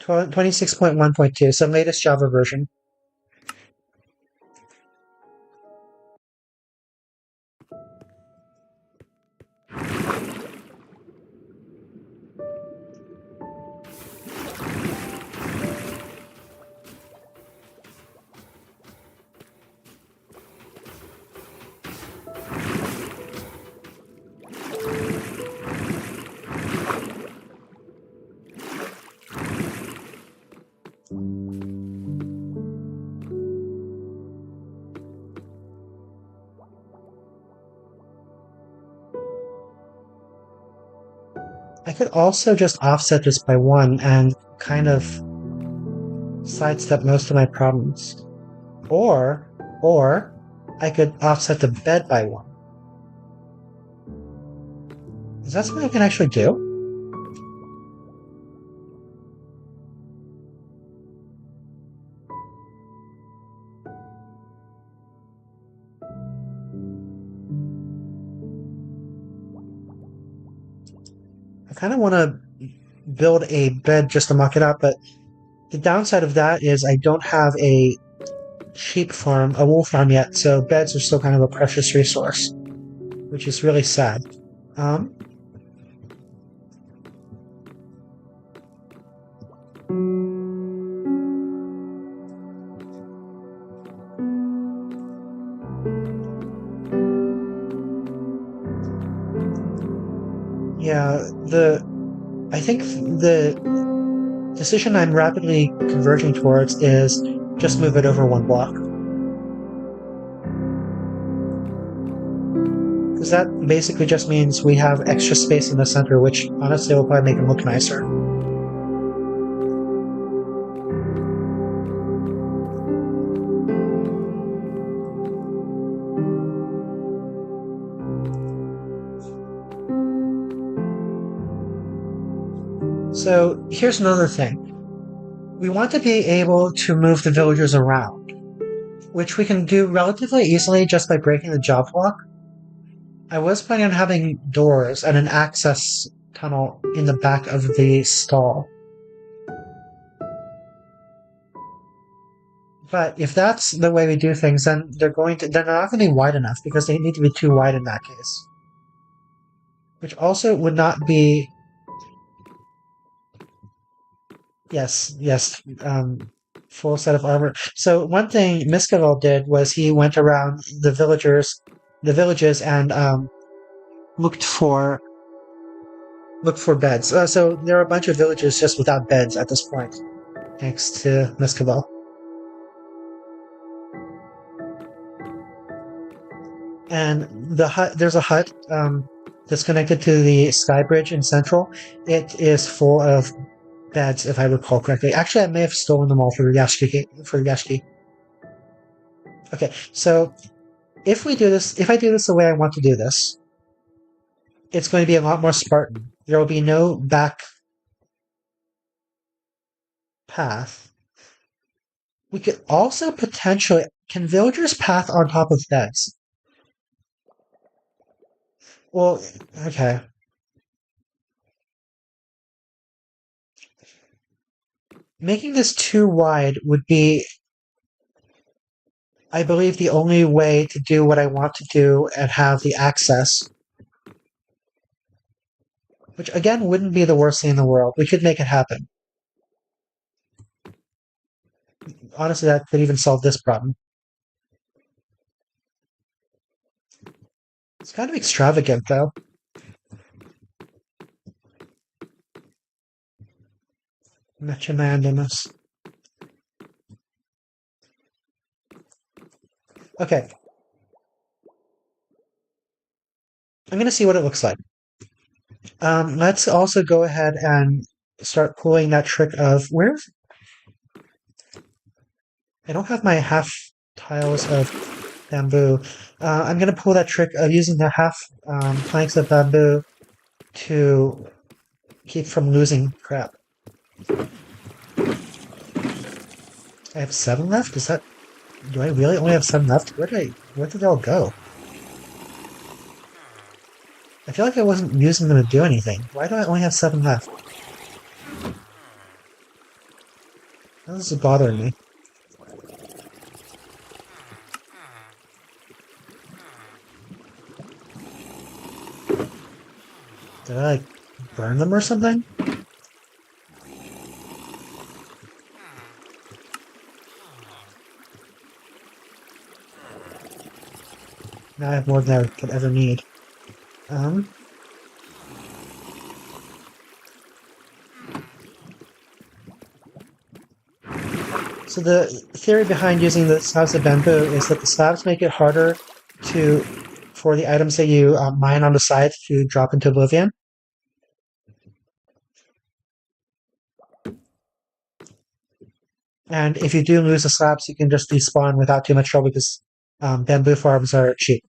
[SPEAKER 1] 26.1.2, so latest Java version. I could also just offset this by 1 and kind of sidestep most of my problems. Or I could offset the bed by 1. Is that something I can actually do? I kind of want to build a bed just to muck it up, but the downside of that is I don't have a sheep farm, a wool farm yet, so beds are still kind of a precious resource, which is really sad. Yeah, I think the decision I'm rapidly converging towards is just move it over 1 block. Because that basically just means we have extra space in the center, which honestly will probably make it look nicer. So here's another thing. We want to be able to move the villagers around, which we can do relatively easily just by breaking the job block. I was planning on having doors and an access tunnel in the back of the stall. But if that's the way we do things, then they're not going to be wide enough because they need to be too wide in that case. Which also would not be. Yes, full set of armor. So one thing Miskavel did was he went around the villages, and looked for beds. So there are a bunch of villages just without beds at this point, thanks to Miskavel. And there's a hut that's connected to the sky bridge in Central. It is full of beds, if I recall correctly. Actually, I may have stolen them all for Yashki. Okay, so if I do this the way I want to do this, it's going to be a lot more Spartan. There will be no back path. We could also potentially... Can villagers path on top of beds? Well, okay. Making this too wide would be, I believe, the only way to do what I want to do and have the access. Which, again, wouldn't be the worst thing in the world. We could make it happen. Honestly, that could even solve this problem. It's kind of extravagant, though. Metromandamus. Okay. I'm gonna see what it looks like. Let's also go ahead and start pulling that trick of where... I don't have my half tiles of bamboo. I'm gonna pull that trick of using the half planks of bamboo to keep from losing crap. I have 7 left? Do I really only have 7 left? Where did they all go? I feel like I wasn't using them to do anything. Why do I only have 7 left? This is bothering me. Did I, like, burn them or something? Now I have more than I could ever need. So the theory behind using the slabs of bamboo is that the slabs make it harder for the items that you mine on the side to drop into oblivion. And if you do lose the slabs, you can just despawn without too much trouble because bamboo farms are cheap.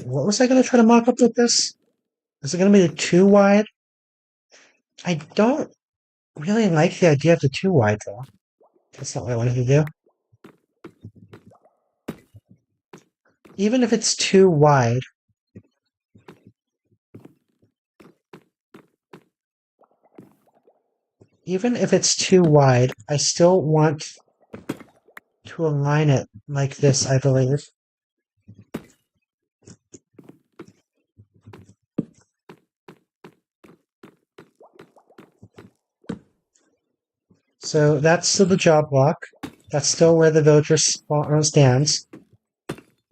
[SPEAKER 1] What was I going to try to mock up with this? Is it going to be too wide? I don't really like the idea of the too wide, though. That's not what I wanted to do. Even if it's too wide, I still want to align it like this, I believe. So that's still the job block. That's still where the villager stands.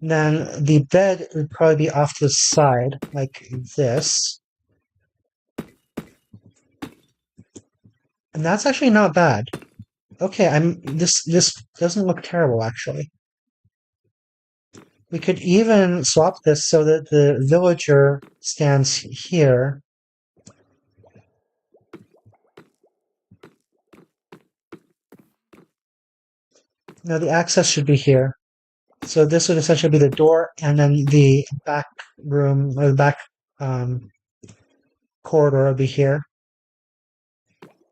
[SPEAKER 1] Then the bed would probably be off to the side, like this. And that's actually not bad. Okay, this doesn't look terrible actually. We could even swap this so that the villager stands here. Now the access should be here. So this would essentially be the door, and then the back room, or the back corridor would be here.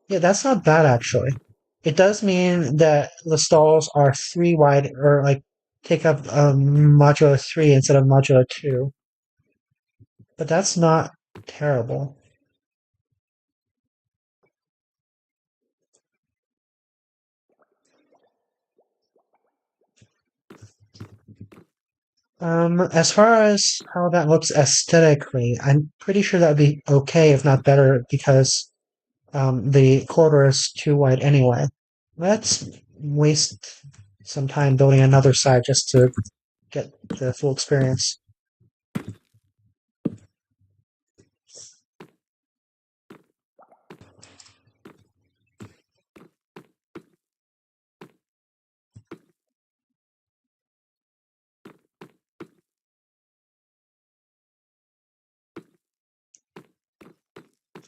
[SPEAKER 1] Yeah, that's not bad actually. It does mean that the stalls are 3 wide, or like take up modulo 3 instead of modulo 2. But that's not terrible. As far as how that looks aesthetically, I'm pretty sure that would be okay, if not better, because the corridor is too wide anyway. Let's waste some time building another side just to get the full experience.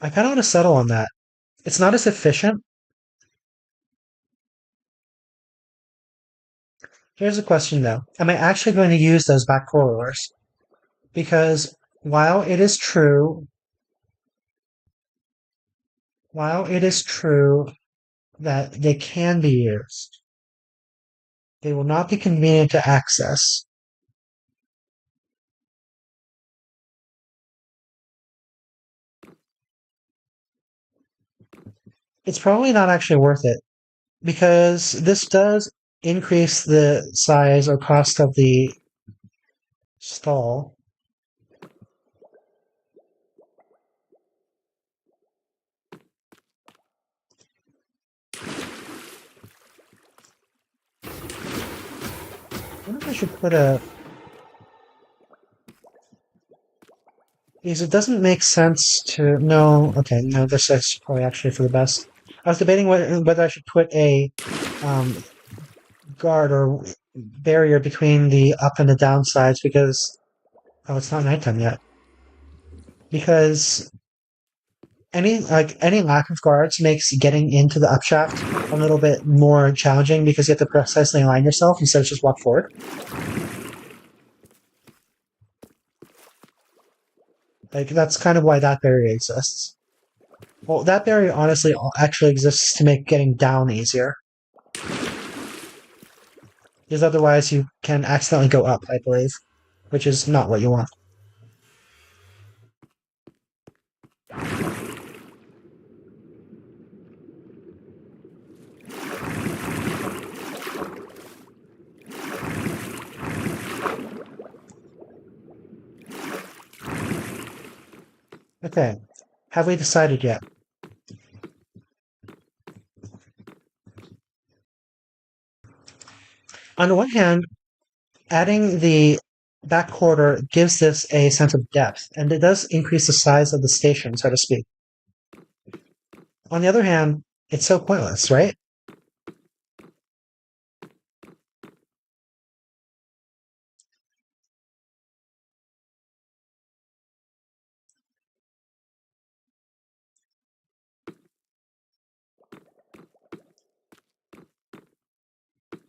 [SPEAKER 1] I kind of want to settle on that. It's not as efficient. Here's a question though. Am I actually going to use those back corridors? Because while it is true, while it is true that they can be used, they will not be convenient to access. It's probably not actually worth it because this does increase the size or cost of the stall. I wonder if I should put a... Because it doesn't make sense to... No, okay, no, this is probably actually for the best. I was debating whether I should put a um, guard or barrier between the up and the down sides because... Oh, it's not nighttime yet. Because any lack of guards makes getting into the upshaft a little bit more challenging because you have to precisely align yourself instead of just walk forward. Like that's kind of why that barrier exists. Well, that barrier honestly actually exists to make getting down easier. Because otherwise you can accidentally go up, I believe, which is not what you want. Okay, have we decided yet? On the one hand, adding the back quarter gives this a sense of depth, and it does increase the size of the station, so to speak. On the other hand, it's so pointless, right?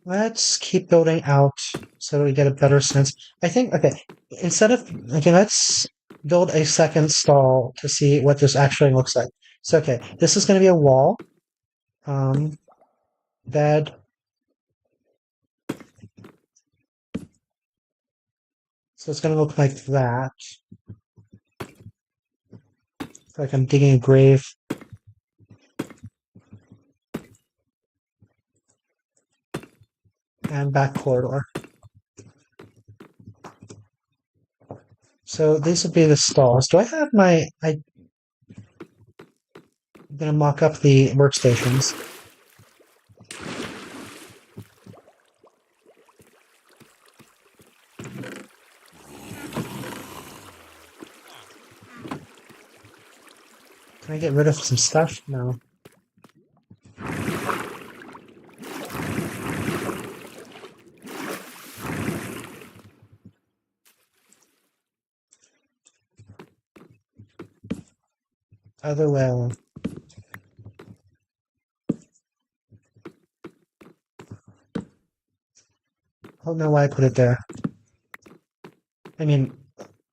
[SPEAKER 1] Let's keep building out so that we get a better sense. I think, okay, let's build a second stall to see what this actually looks like. So, okay, this is going to be a wall, bed. So it's going to look like that. Like I'm digging a grave. And back corridor. So these would be the stalls. Do I have I'm gonna mock up the workstations. Can I get rid of some stuff? No. Other way. I don't know why I put it there. I mean,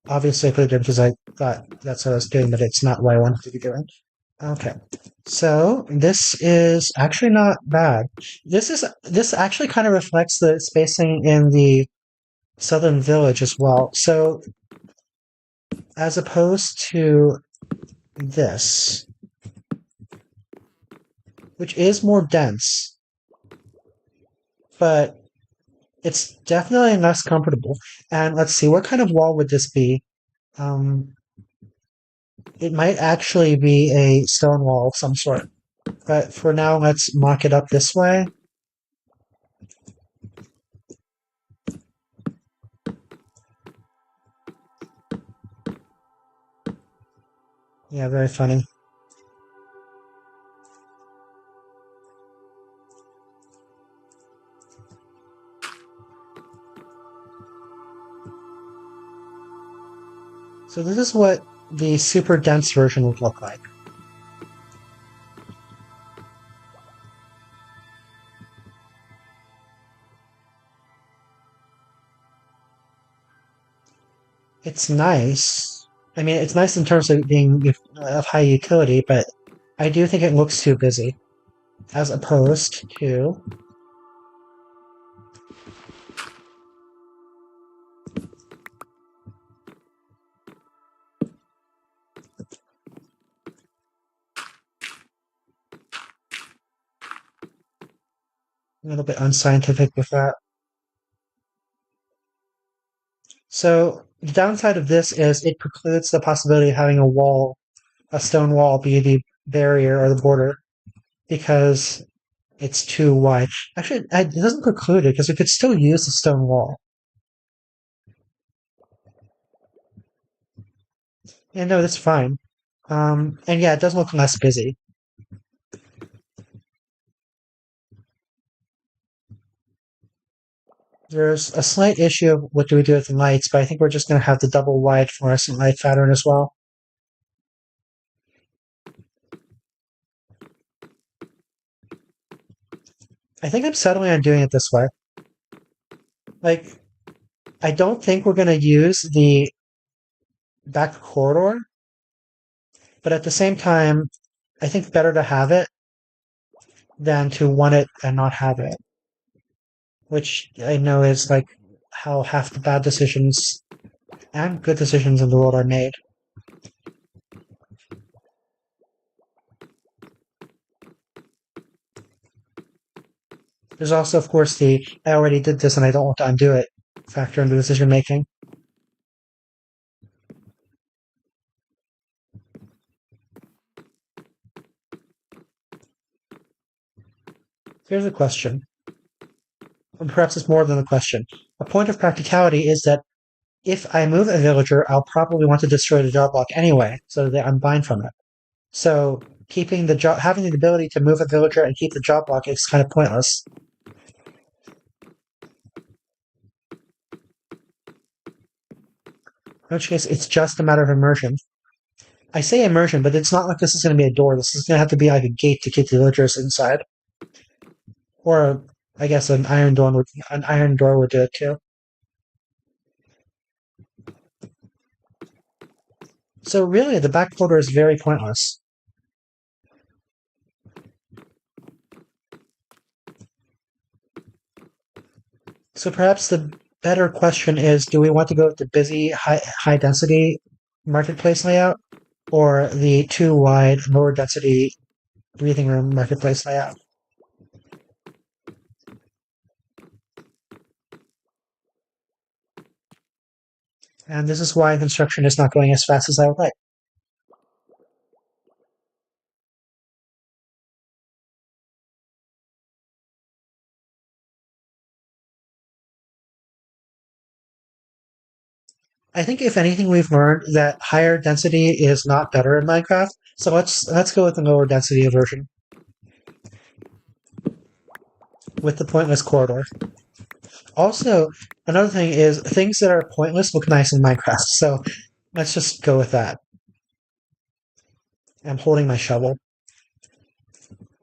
[SPEAKER 1] obviously I put it there because I thought that's what I was doing, but it's not what I wanted to be doing. Okay. So this is actually not bad. This actually kind of reflects the spacing in the southern village as well. So as opposed to this, which is more dense, but it's definitely less comfortable. And let's see, what kind of wall would this be? Um, it might actually be a stone wall of some sort. But for now, let's mock it up this way. Yeah, very funny. So this is what the super dense version would look like. It's nice. I mean, it's nice in terms of being of high utility, but I do think it looks too busy. As opposed to a little bit unscientific with that. So the downside of this is it precludes the possibility of having a stone wall, be the barrier or the border, because it's too wide. Actually, it doesn't preclude it because we could still use the stone wall. And no, that's fine. And yeah, it does look less busy. There's a slight issue of what do we do with the lights, but I think we're just going to have the double wide fluorescent light pattern as well. I think I'm settling on doing it this way. Like, I don't think we're going to use the back corridor, but at the same time, I think better to have it than to want it and not have it, which I know is like how half the bad decisions and good decisions in the world are made. There's also, of course, the I already did this and I don't want to undo it factor into decision making. Here's a question, or perhaps it's more than a question. A point of practicality is that if I move a villager, I'll probably want to destroy the job block anyway, so that I'm fine from it. So keeping the job, having the ability to move a villager and keep the job block is kind of pointless. In which case, it's just a matter of immersion. I say immersion, but it's not like this is going to be a door. This is going to have to be like a gate to keep the villagers inside, or I guess an iron door would do it too. So really, the back border is very pointless. So perhaps the better question is: do we want to go with the busy, high density marketplace layout, or the too wide, lower density breathing room marketplace layout? And this is why construction is not going as fast as I would like. I think if anything, we've learned that higher density is not better in Minecraft. So let's go with the lower density version with the pointless corridor. Also, another thing is things that are pointless look nice in Minecraft. So let's just go with that. I'm holding my shovel.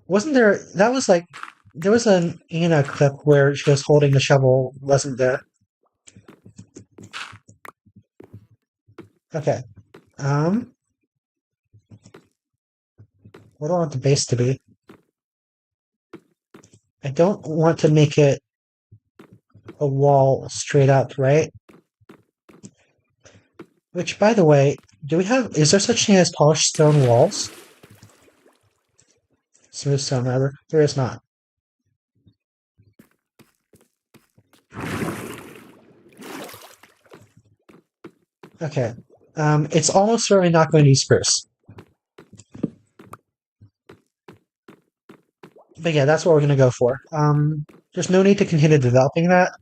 [SPEAKER 1] Wasn't there? That was like there was an Ina clip where she was holding the shovel. Wasn't there? Okay. Um, what do I want the base to be? I don't want to make it a wall straight up, right? Which, by the way, is there such thing as polished stone walls? Smooth stone, rather. There is not. Okay. It's almost certainly not going to be spruce. But yeah, that's what we're going to go for. There's no need to continue developing that.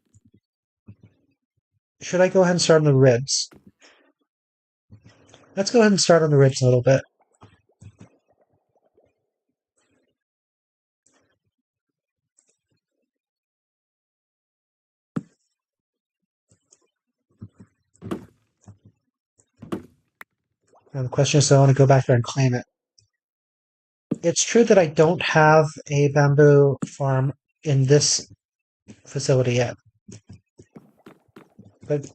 [SPEAKER 1] Should I go ahead and start on the ribs? Let's go ahead and start on the ribs a little bit. And the question is, do I want to go back there and claim it? It's true that I don't have a bamboo farm in this facility yet. But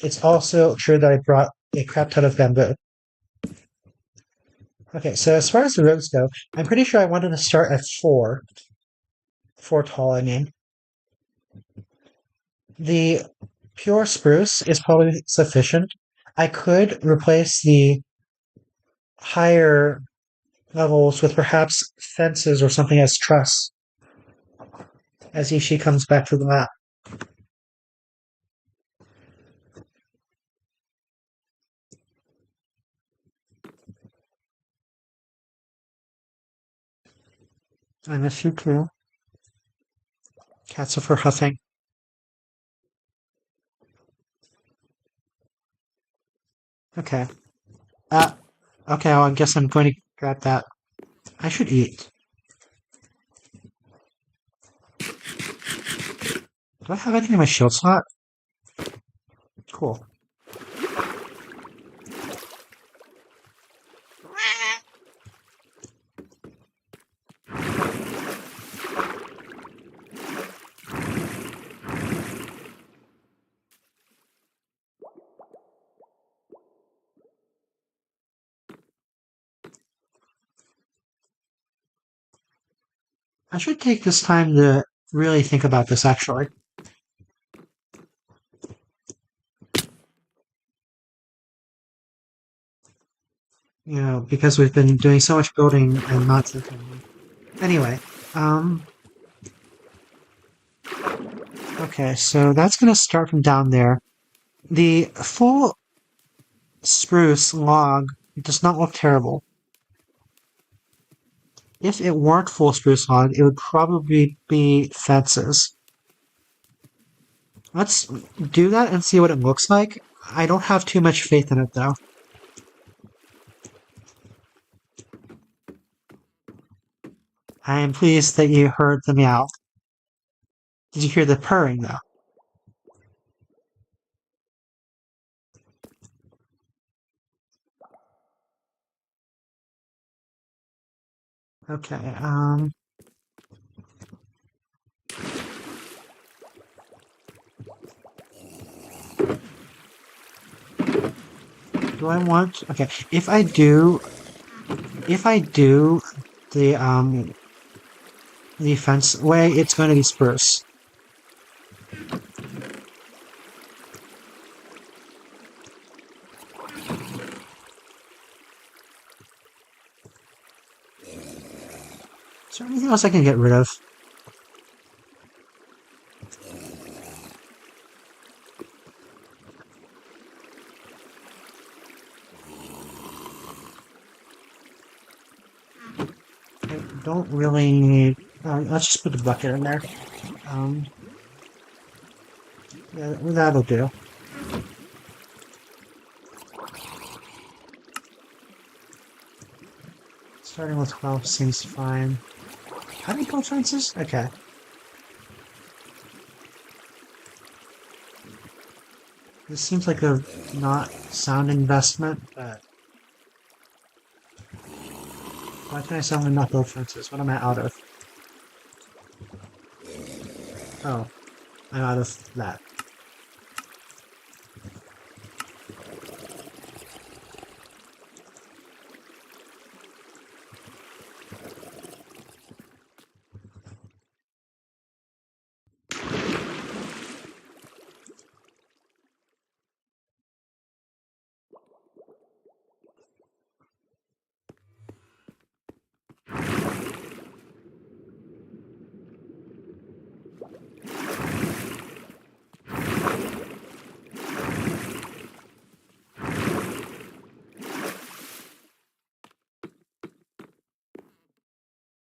[SPEAKER 1] it's also true that I brought a crap ton of bamboo. Okay, so as far as the roads go, I'm pretty sure I wanted to start at 4. 4 tall, I mean. The pure spruce is probably sufficient. I could replace the higher levels with perhaps fences or something as truss as Ishi comes back to the map. I miss you too. Cats are for huffing. Okay. Uh, okay, well, I guess I'm going to grab that. I should eat. Do I have anything in my shield slot? Cool. I should take this time to really think about this, actually. You know, because we've been doing so much building and not thinking. Anyway, okay, so that's going to start from down there. The full spruce log does not look terrible. If it weren't full spruce log, it would probably be fences. Let's do that and see what it looks like. I don't have too much faith in it, though. I am pleased that you heard the meow. Did you hear the purring, though? Okay, do I want... Okay, if I do the fence way, it's going to be spruce. Is there anything else I can get rid of? I don't really need... let's just put the bucket in there. Yeah, that'll do. Starting with 12 seems fine. How do you build fences? Okay. This seems like a not sound investment, but why can I suddenly not build fences? What am I out of? Oh, I'm out of that.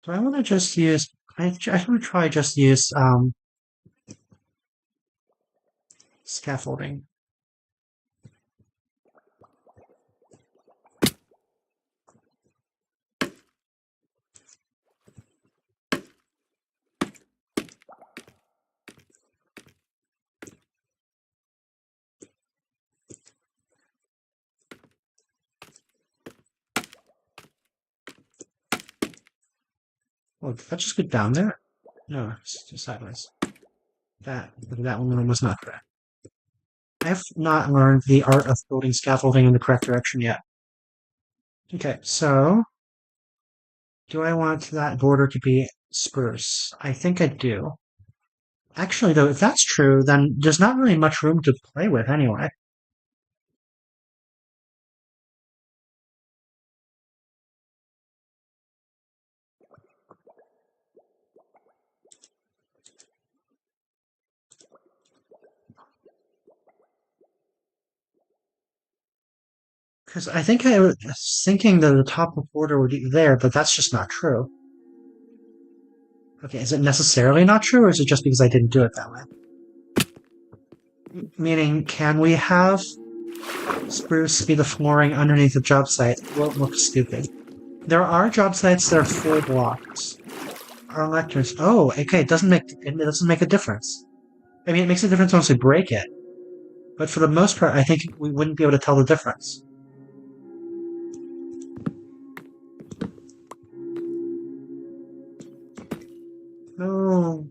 [SPEAKER 1] So I want to just use. I would try just use scaffolding. Oh, did that just go down there? No, it's just sideways. That one was not correct. I have not learned the art of building scaffolding in the correct direction yet. Okay, so do I want that border to be spruce? I think I do. Actually, though, if that's true, then there's not really much room to play with anyway. Because I think I was thinking that the top of border would be there, but that's just not true. Okay, is it necessarily not true, or is it just because I didn't do it that way? Meaning, can we have spruce be the flooring underneath the job site? It won't look stupid. There are job sites that are full blocks. Our electors. Oh, okay. It doesn't make a difference. I mean, it makes a difference once we break it, but for the most part, I think we wouldn't be able to tell the difference. Oh.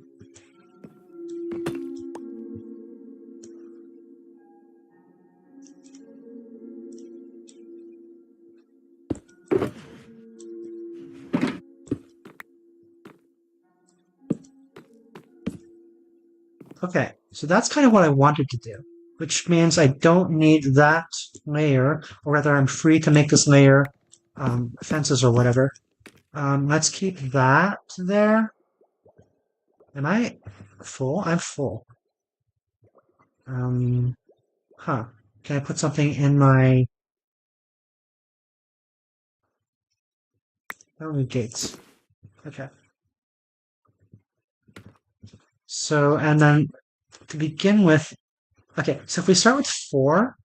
[SPEAKER 1] Okay, so that's kind of what I wanted to do, which means I don't need that layer, or rather, I'm free to make this layer fences or whatever. Let's keep that there. Am I full? I'm full. Huh. Can I put something in my... Oh, gates. Okay. So, and then to begin with, okay, so if we start with 4,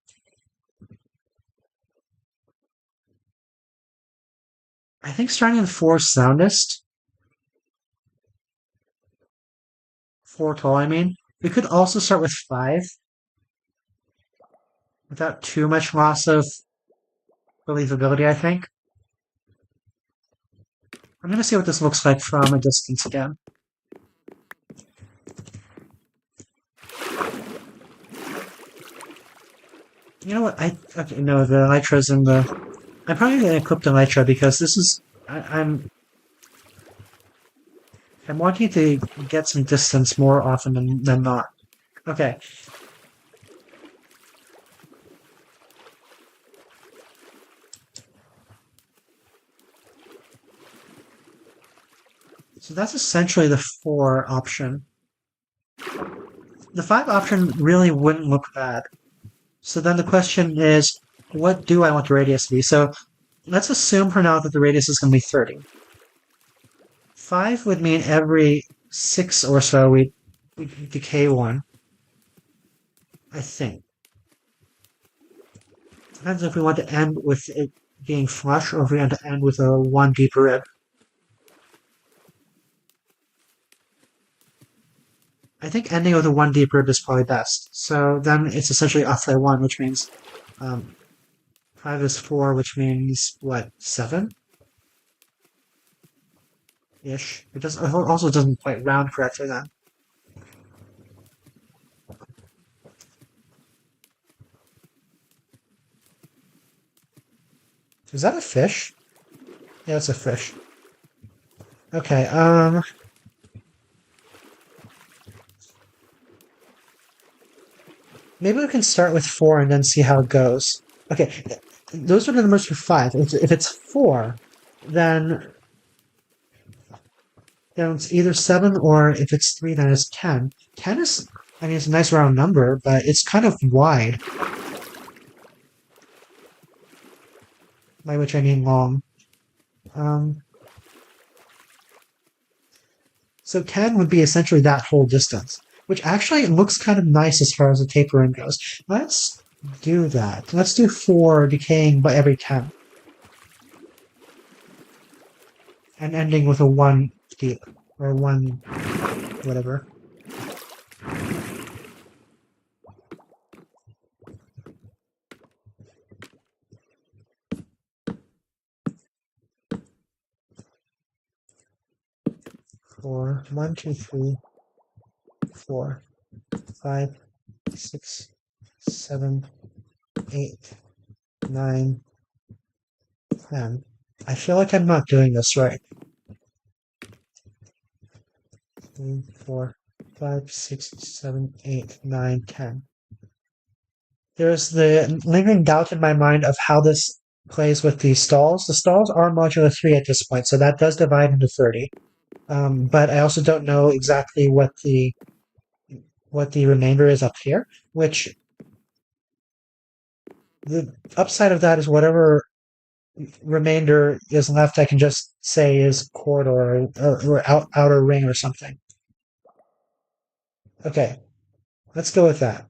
[SPEAKER 1] I think starting with 4 is soundest. 4 tall, I mean. We could also start with 5 without too much loss of believability, I think. I'm gonna see what this looks like from a distance again. You know what? Okay, no, the Elytra's in the... I'm probably gonna equip the Elytra because this is... I'm wanting to get some distance more often than not. Okay. So that's essentially the 4 option. The 5 option really wouldn't look bad. So then the question is, what do I want the radius to be? So let's assume for now that the radius is going to be 30. 5 would mean every 6 or so we decay 1. I think. Depends if we want to end with it being flush, or if we want to end with a 1 deep rib. I think ending with a 1 deep rib is probably best. So then it's essentially offlay 1, which means 5 is 4, which means what, 7? Ish. It also doesn't quite round correctly then. Is that a fish? Yeah, it's a fish. Okay, maybe we can start with 4 and then see how it goes. Okay, those are the numbers for 5. If it's 4, then it's either 7, or if it's 3, then it's 10. 10 is, I mean, it's a nice round number, but it's kind of wide. By which I mean long. Um, so 10 would be essentially that whole distance, which actually looks kind of nice as far as the tapering goes. Let's do that. Let's do 4 decaying by every 10. And ending with a 1 deep, or 1 whatever. Four, 1, 2, 3, 4, 5, 6, 7, 8, 9, 10. I feel like I'm not doing this right. 3, 4, 5, 6, 7, 8, 9, 10. There's the lingering doubt in my mind of how this plays with the stalls. The stalls are modulo 3 at this point, so that does divide into 30. But I also don't know exactly what the remainder is up here, which the upside of that is whatever remainder is left, I can just say is corridor, or outer ring or something. Okay, let's go with that.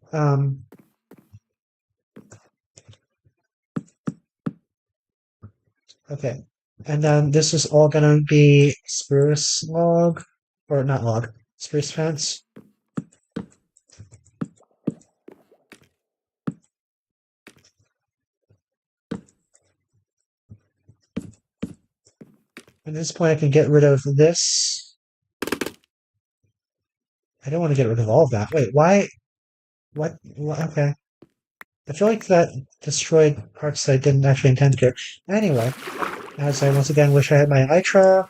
[SPEAKER 1] Okay, and then this is all gonna be spruce log, or not log, spruce fence. At this point, I can get rid of this. I don't want to get rid of all of that. Wait, why? What? Okay. I feel like that destroyed parts that I didn't actually intend to. Anyway, as I once again wish I had my Elytra.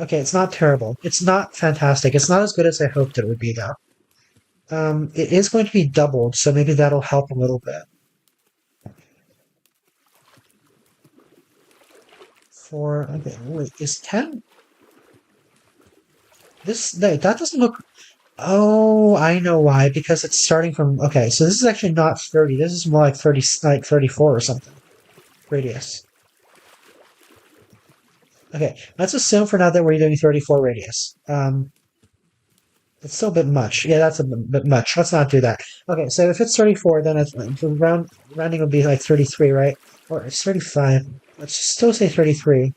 [SPEAKER 1] Okay, it's not terrible. It's not fantastic. It's not as good as I hoped it would be, though. It is going to be doubled, so maybe that'll help a little bit. Okay, wait, is 10? That doesn't look. Oh, I know why. Because it's starting from. Okay, so this is actually not 30. This is more like 30, like 34 or something. Radius. Okay, let's assume for now that we're doing 34 radius. It's still a bit much. Yeah, that's a bit much. Let's not do that. Okay, so if it's 34, then the rounding would be like 33, right? Or it's 35. Let's still say 33.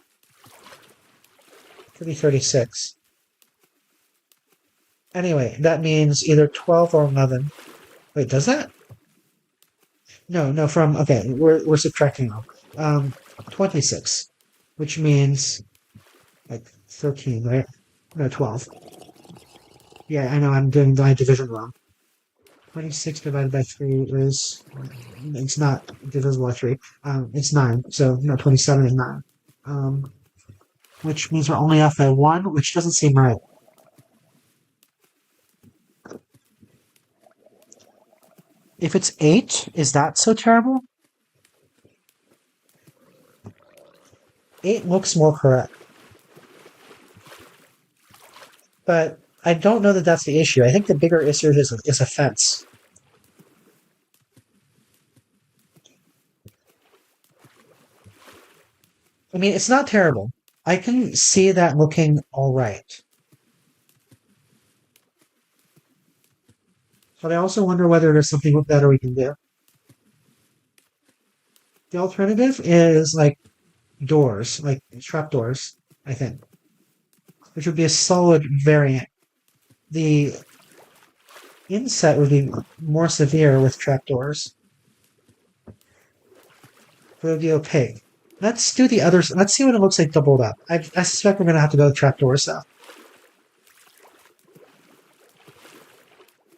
[SPEAKER 1] Could be 36. Anyway, that means either 12 or 11. Wait, does that? No, no, okay, we're subtracting now. 26, which means like 13, right? No, 12. Yeah, I know I'm doing my division wrong. 26 divided by 3 is, it's not divisible by 3. It's 9, so no, 27 is 9. Which means we're only off by 1, which doesn't seem right. If it's 8, is that so terrible? 8 looks more correct. But I don't know that that's the issue. I think the bigger issue is a fence. I mean, it's not terrible. I can see that looking alright. But I also wonder whether there's something better we can do. The alternative is like doors, like trap doors, I think, which would be a solid variant. The inset would be more severe with trapdoors, but it would be opaque. Let's do the others. Let's see what it looks like doubled up. I suspect we're going to have to go with trapdoors, though.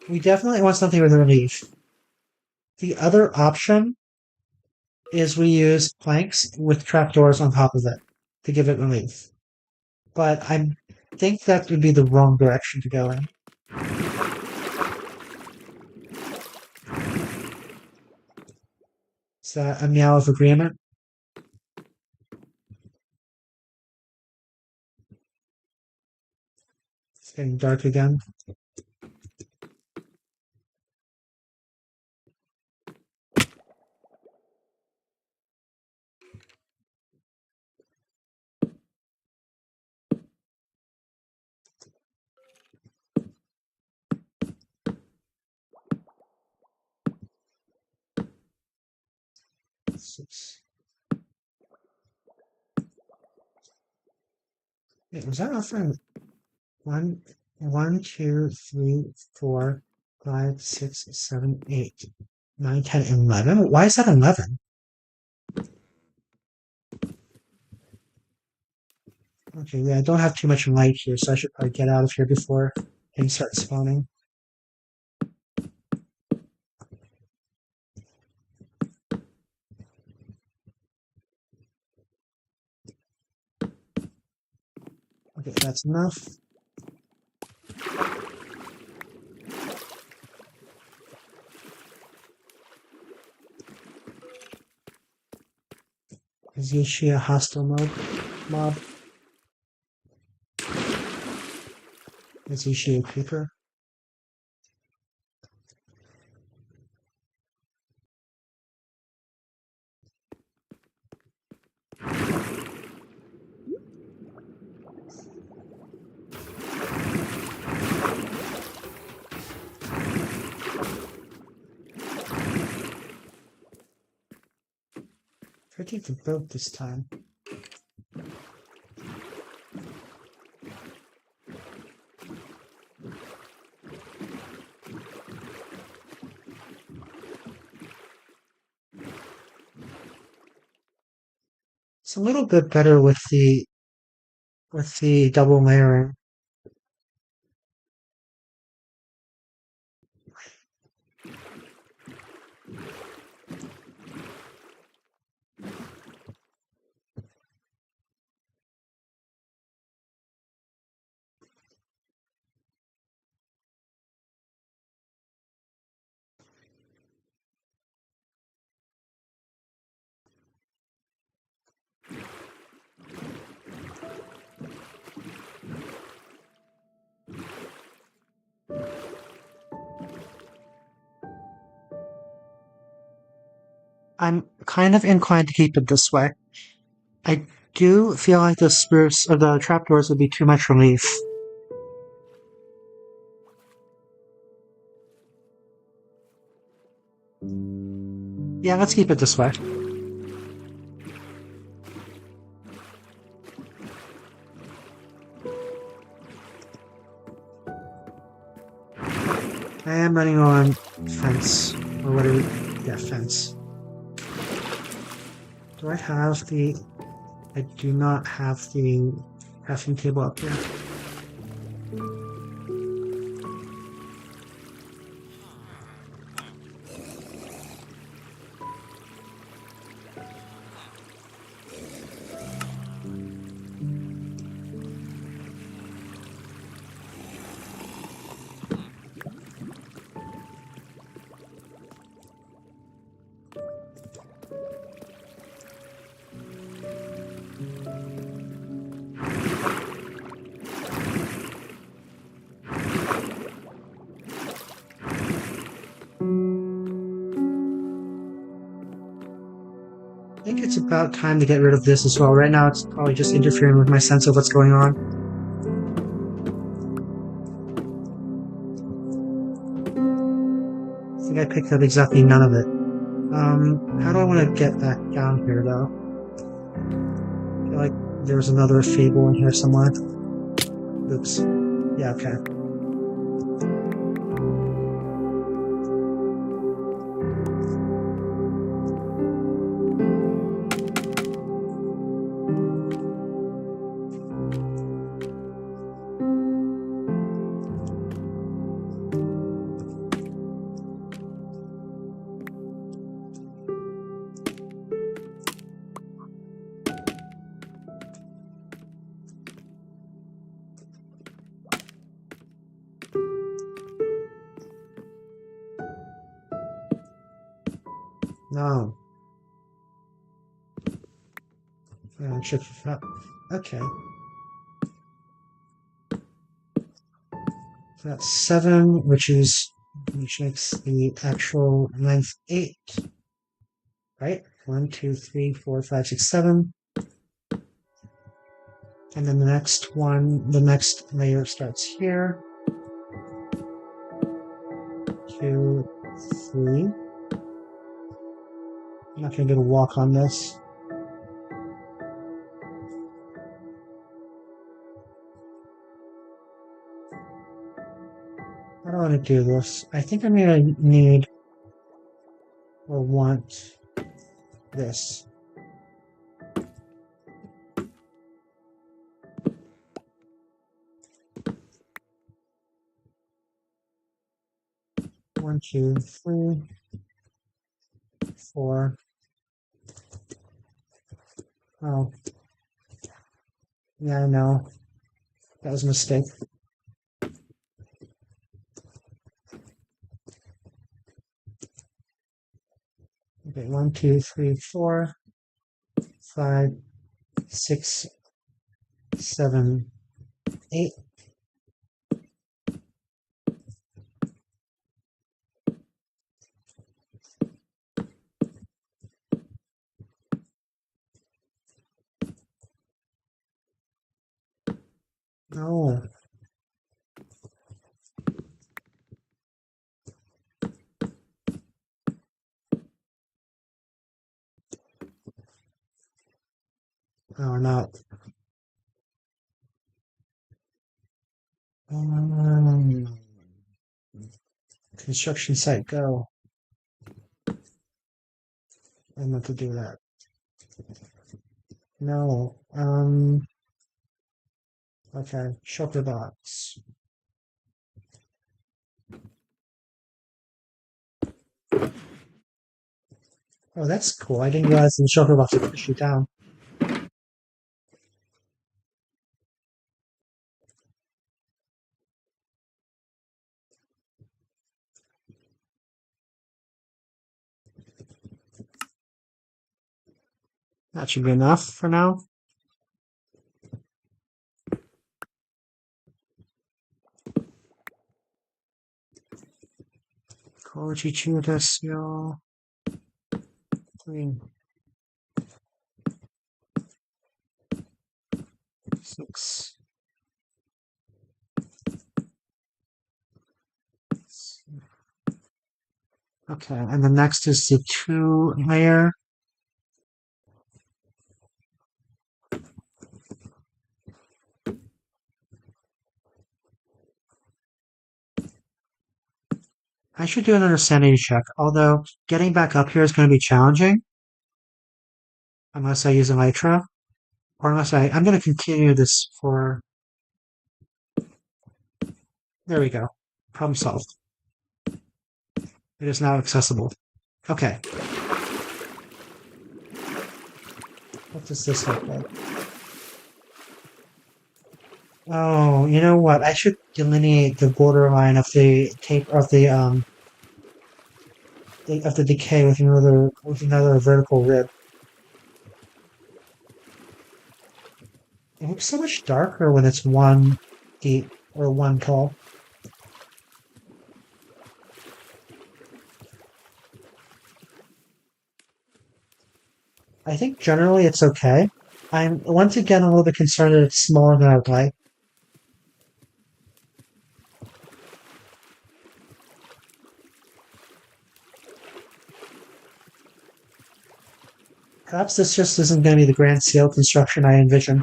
[SPEAKER 1] We definitely want something with relief. The other option is we use planks with trapdoors on top of it to give it relief. But I think that would be the wrong direction to go in. Is that a meow of agreement? It's getting dark again. Wait, was that offering 1, 2, 3, 4, 5, 6, 7, 8, 9, 10, 11? Why is that 11? Okay, yeah, I don't have too much light here, so I should probably get out of here before things start spawning. Okay, that's enough. Is Yoshi a hostile mob? Is Yoshi a creeper? Pretty the boat this time. It's a little bit better with the double layering. I'm kind of inclined to keep it this way. I do feel like the spruce or the trapdoors would be too much relief. Yeah, let's keep it this way. I am running on fence, or whatever. Yeah, fence. Do I have the... I do not have the crafting table up here. I think it's about time to get rid of this as well. Right now it's probably just interfering with my sense of what's going on. I think I picked up exactly none of it. How do I want to get back down here, though? I feel like there's another Fable in here somewhere. Oops. Yeah, okay. No. Yeah, I should. Okay. So that's 7, which makes the actual length 8. Right? 1, 2, 3, 4, 5, 6, 7. And then the next layer starts here. 2, 3. I'm not gonna get a walk on this. I don't want to do this. I think I'm gonna need or want this. One, two, three, 4. Oh. Yeah, I know. That was a mistake. Okay, 1, 2, 3, 4, 5, 6, 7, 8. No. Oh, not. Construction site, go. I meant to do that. No. Okay. Shulker box. Oh, that's cool. I didn't realize the shulker box would push you down. That should be enough for now. Koichi desu yo. 3, 6. Okay, and the next is the 2 layer. I should do another sanity check, although getting back up here is going to be challenging. Unless I use a nitro. Or unless I'm going to continue this for... There we go. Problem solved. It is now accessible. Okay. What does this look like? Oh, you know what? I should delineate the borderline of the tape of the decay with another vertical rib. It looks so much darker when it's 1 deep or 1 tall. I think generally it's okay. I'm once again a little bit concerned that it's smaller than I would like. Perhaps this just isn't going to be the grand scale construction I envision.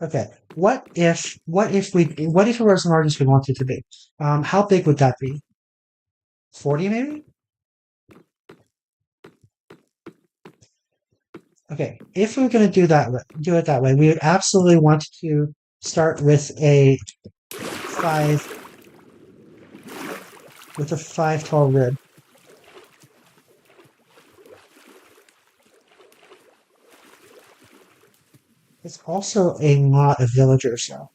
[SPEAKER 1] Okay, what if it was as large as we want it to be? How big would that be? 40 maybe? Okay, if we we're going to do it that way, we would absolutely want to start five with a 5 tall rib. It's also a lot of villagers, though.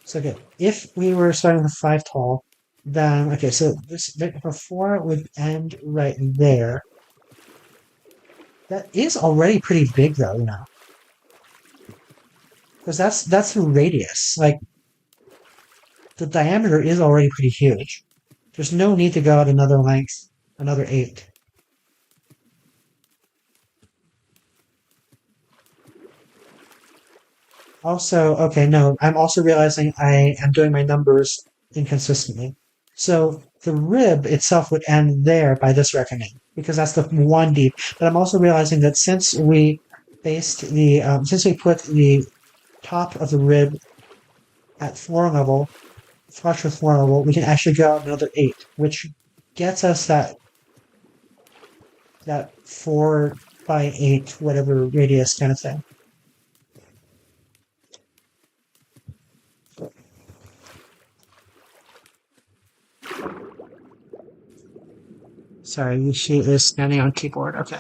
[SPEAKER 1] So okay, if we were starting with 5 tall, then okay, so this before would end right there. That is already pretty big, though, because that's the radius. Like the diameter is already pretty huge. There's no need to go out another length, another 8. Also, okay, no, I'm also realizing I am doing my numbers inconsistently. So the rib itself would end there by this reckoning, because that's the one deep. But I'm also realizing that since we put the top of the rib at floor level, flush with floor level, we can actually go out another 8, which gets us that 4 by 8 whatever radius kind of thing. Sorry, she is standing on keyboard. Okay.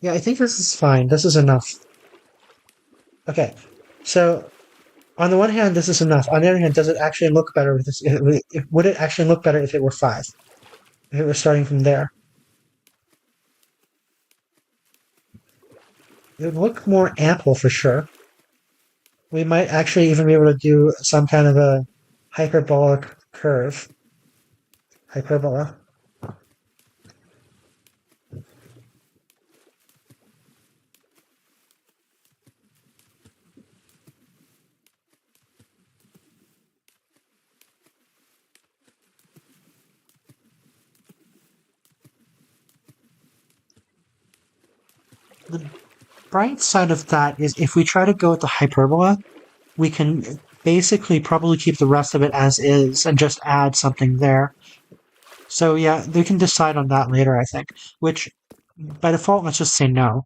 [SPEAKER 1] Yeah, I think this is fine. This is enough. Okay. So on the one hand, this is enough. On the other hand, does it actually look better with this? Would it actually look better if it were 5? If it were starting from there? It would look more ample for sure. We might actually even be able to do some kind of a hyperbolic curve. Hyperbola. The bright side of that is if we try to go with the hyperbola, we can basically probably keep the rest of it as is and just add something there. So yeah, they can decide on that later, I think. Which, by default, let's just say no.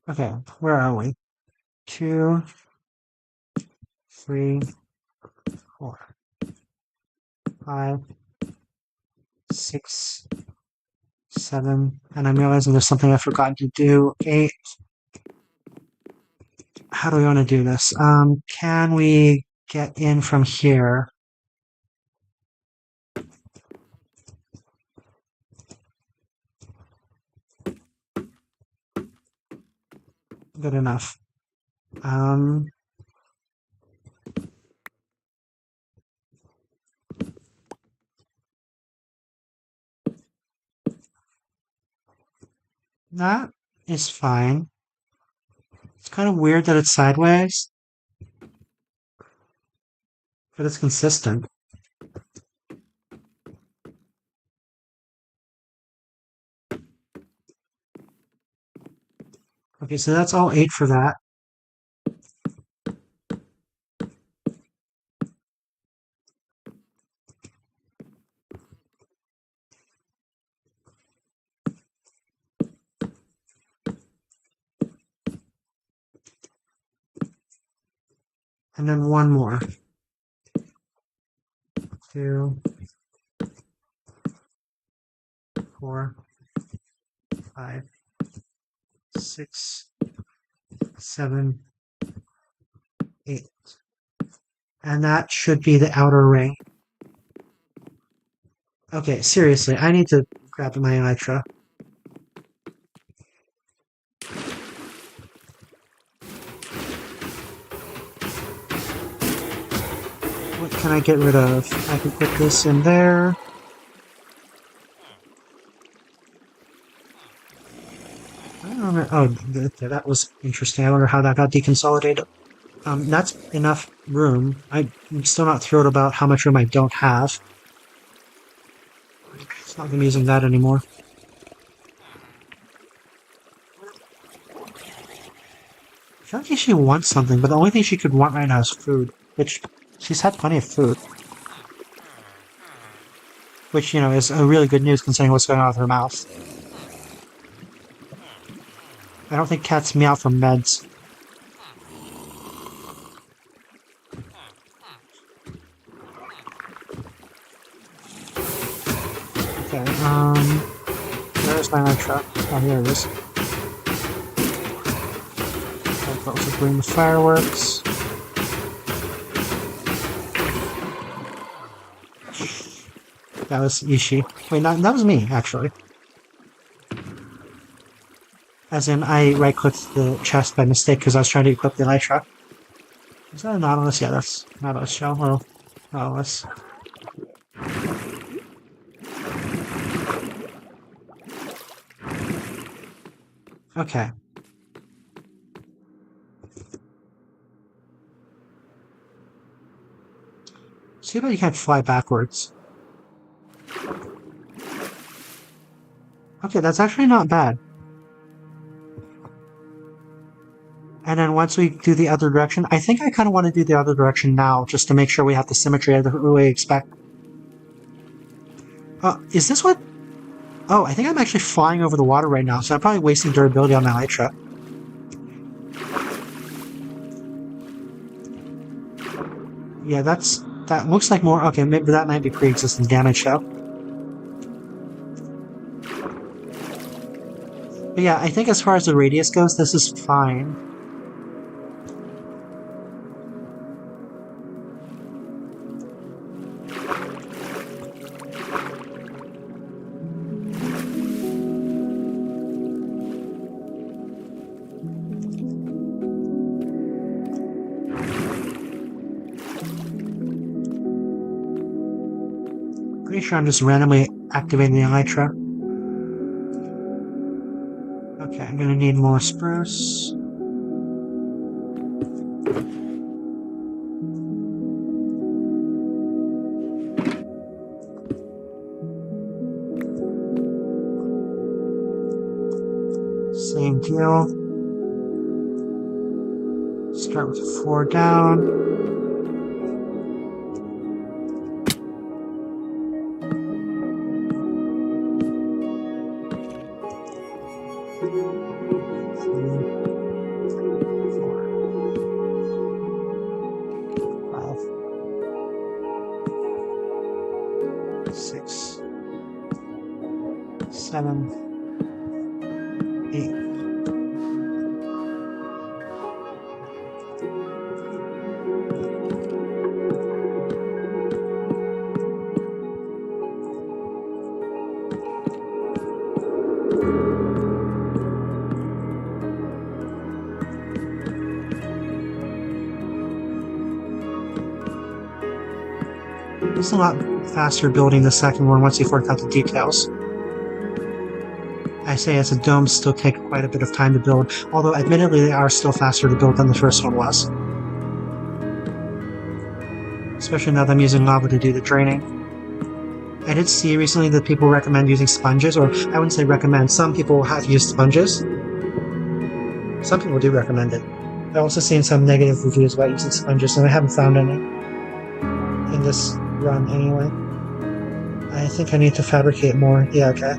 [SPEAKER 1] Okay, where are we? 2, 3, 4, 5, 6, 7, and I'm realizing there's something I've forgotten to do. 8. How do we want to do this? Can we get in from here? Good enough. That is fine. It's kind of weird that it's sideways, but it's consistent. Okay, so that's all 8 for that. And then one more. 2, 4, 5, 6, 7, 8. And that should be the outer ring. Okay, seriously, I need to grab my elytra. What can I get rid of? I can put this in there. I don't remember. Oh, that was interesting. I wonder how that got deconsolidated. That's enough room. I'm still not thrilled about how much room I don't have. It's not going to be using that anymore. I feel like she wants something, but the only thing she could want right now is food, which she's had plenty of food. Which, you know, is a really good news considering what's going on with her mouth. I don't think cats meow for meds. Okay, where's my elytra? Oh, here it is. I've also bring the fireworks. That was Ishi. Wait, that was me, actually. As in, I right-clicked the chest by mistake because I was trying to equip the elytra. Is that a Nautilus? Yeah, that's Nautilus shell. Well, Nautilus. Okay. See if you can't fly backwards. Okay, that's actually not bad. And then once we do the other direction, I think I kind of want to do the other direction now, just to make sure we have the symmetry that we expect. Is this what... Oh, I think I'm actually flying over the water right now, so I'm probably wasting durability on my elytra. Yeah, that looks like more... Okay, maybe that might be pre-existing damage, though. But yeah, I think as far as the radius goes, this is fine. Pretty sure I'm just randomly activating the elytra. Okay, I'm gonna need more spruce. Same deal. Start with 4 down. Six, 7, 8. It's a lot faster building the second one once you work out the details. I say as a dome still take quite a bit of time to build, although admittedly they are still faster to build than the first one was. Especially now that I'm using lava to do the draining. I did see recently that people recommend using sponges, or I wouldn't say recommend, some people have used sponges. Some people do recommend it. I've also seen some negative reviews about using sponges, and I haven't found any in this run anyway. I think I need to fabricate more. Yeah, okay.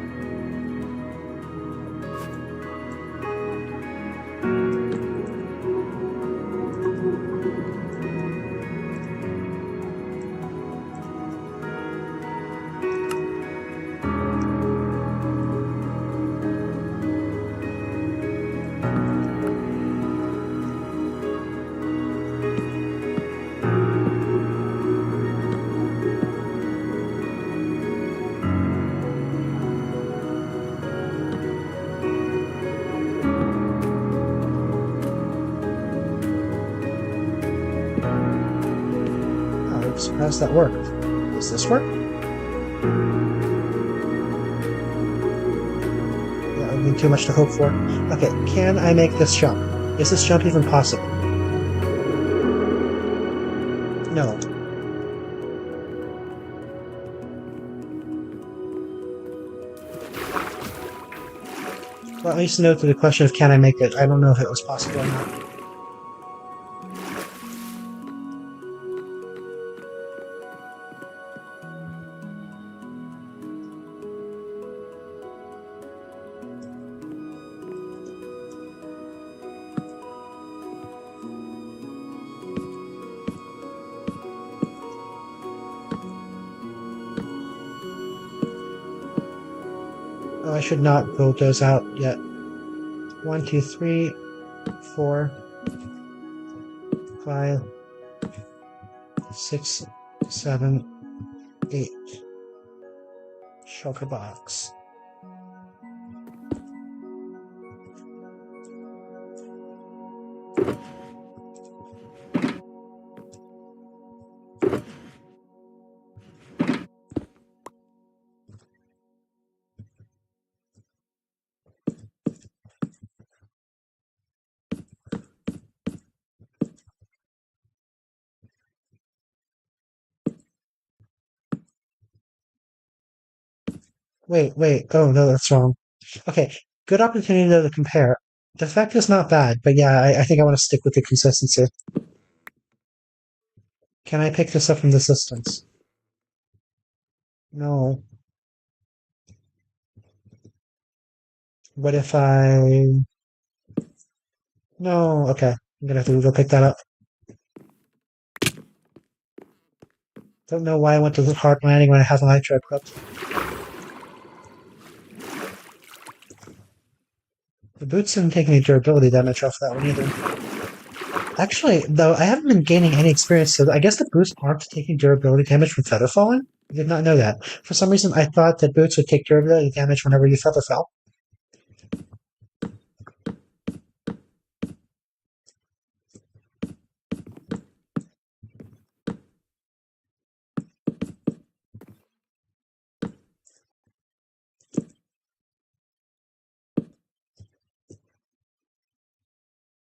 [SPEAKER 1] I'm surprised that worked. Does this work? That would be too much to hope for. Okay, can I make this jump? Is this jump even possible? No. Well, I used to note to the question of can I make it. I don't know if it was possible or not. Oh, I should not build those out yet. 1, 2, 3, 4, 5, 6, 7, 8. Shulker box. Wait. Oh, no, that's wrong. Okay, good opportunity though to compare. The effect is not bad, but yeah, I think I want to stick with the consistency. Can I pick this up from the distance? No. What if I... No, okay. I'm gonna have to go pick that up. Don't know why I went to the hard landing when I have an nitro equipped. The boots didn't take any durability damage off that one either. Actually, though, I haven't been gaining any experience, so I guess the boots aren't taking durability damage from feather falling? I did not know that. For some reason, I thought that boots would take durability damage whenever you feather fell.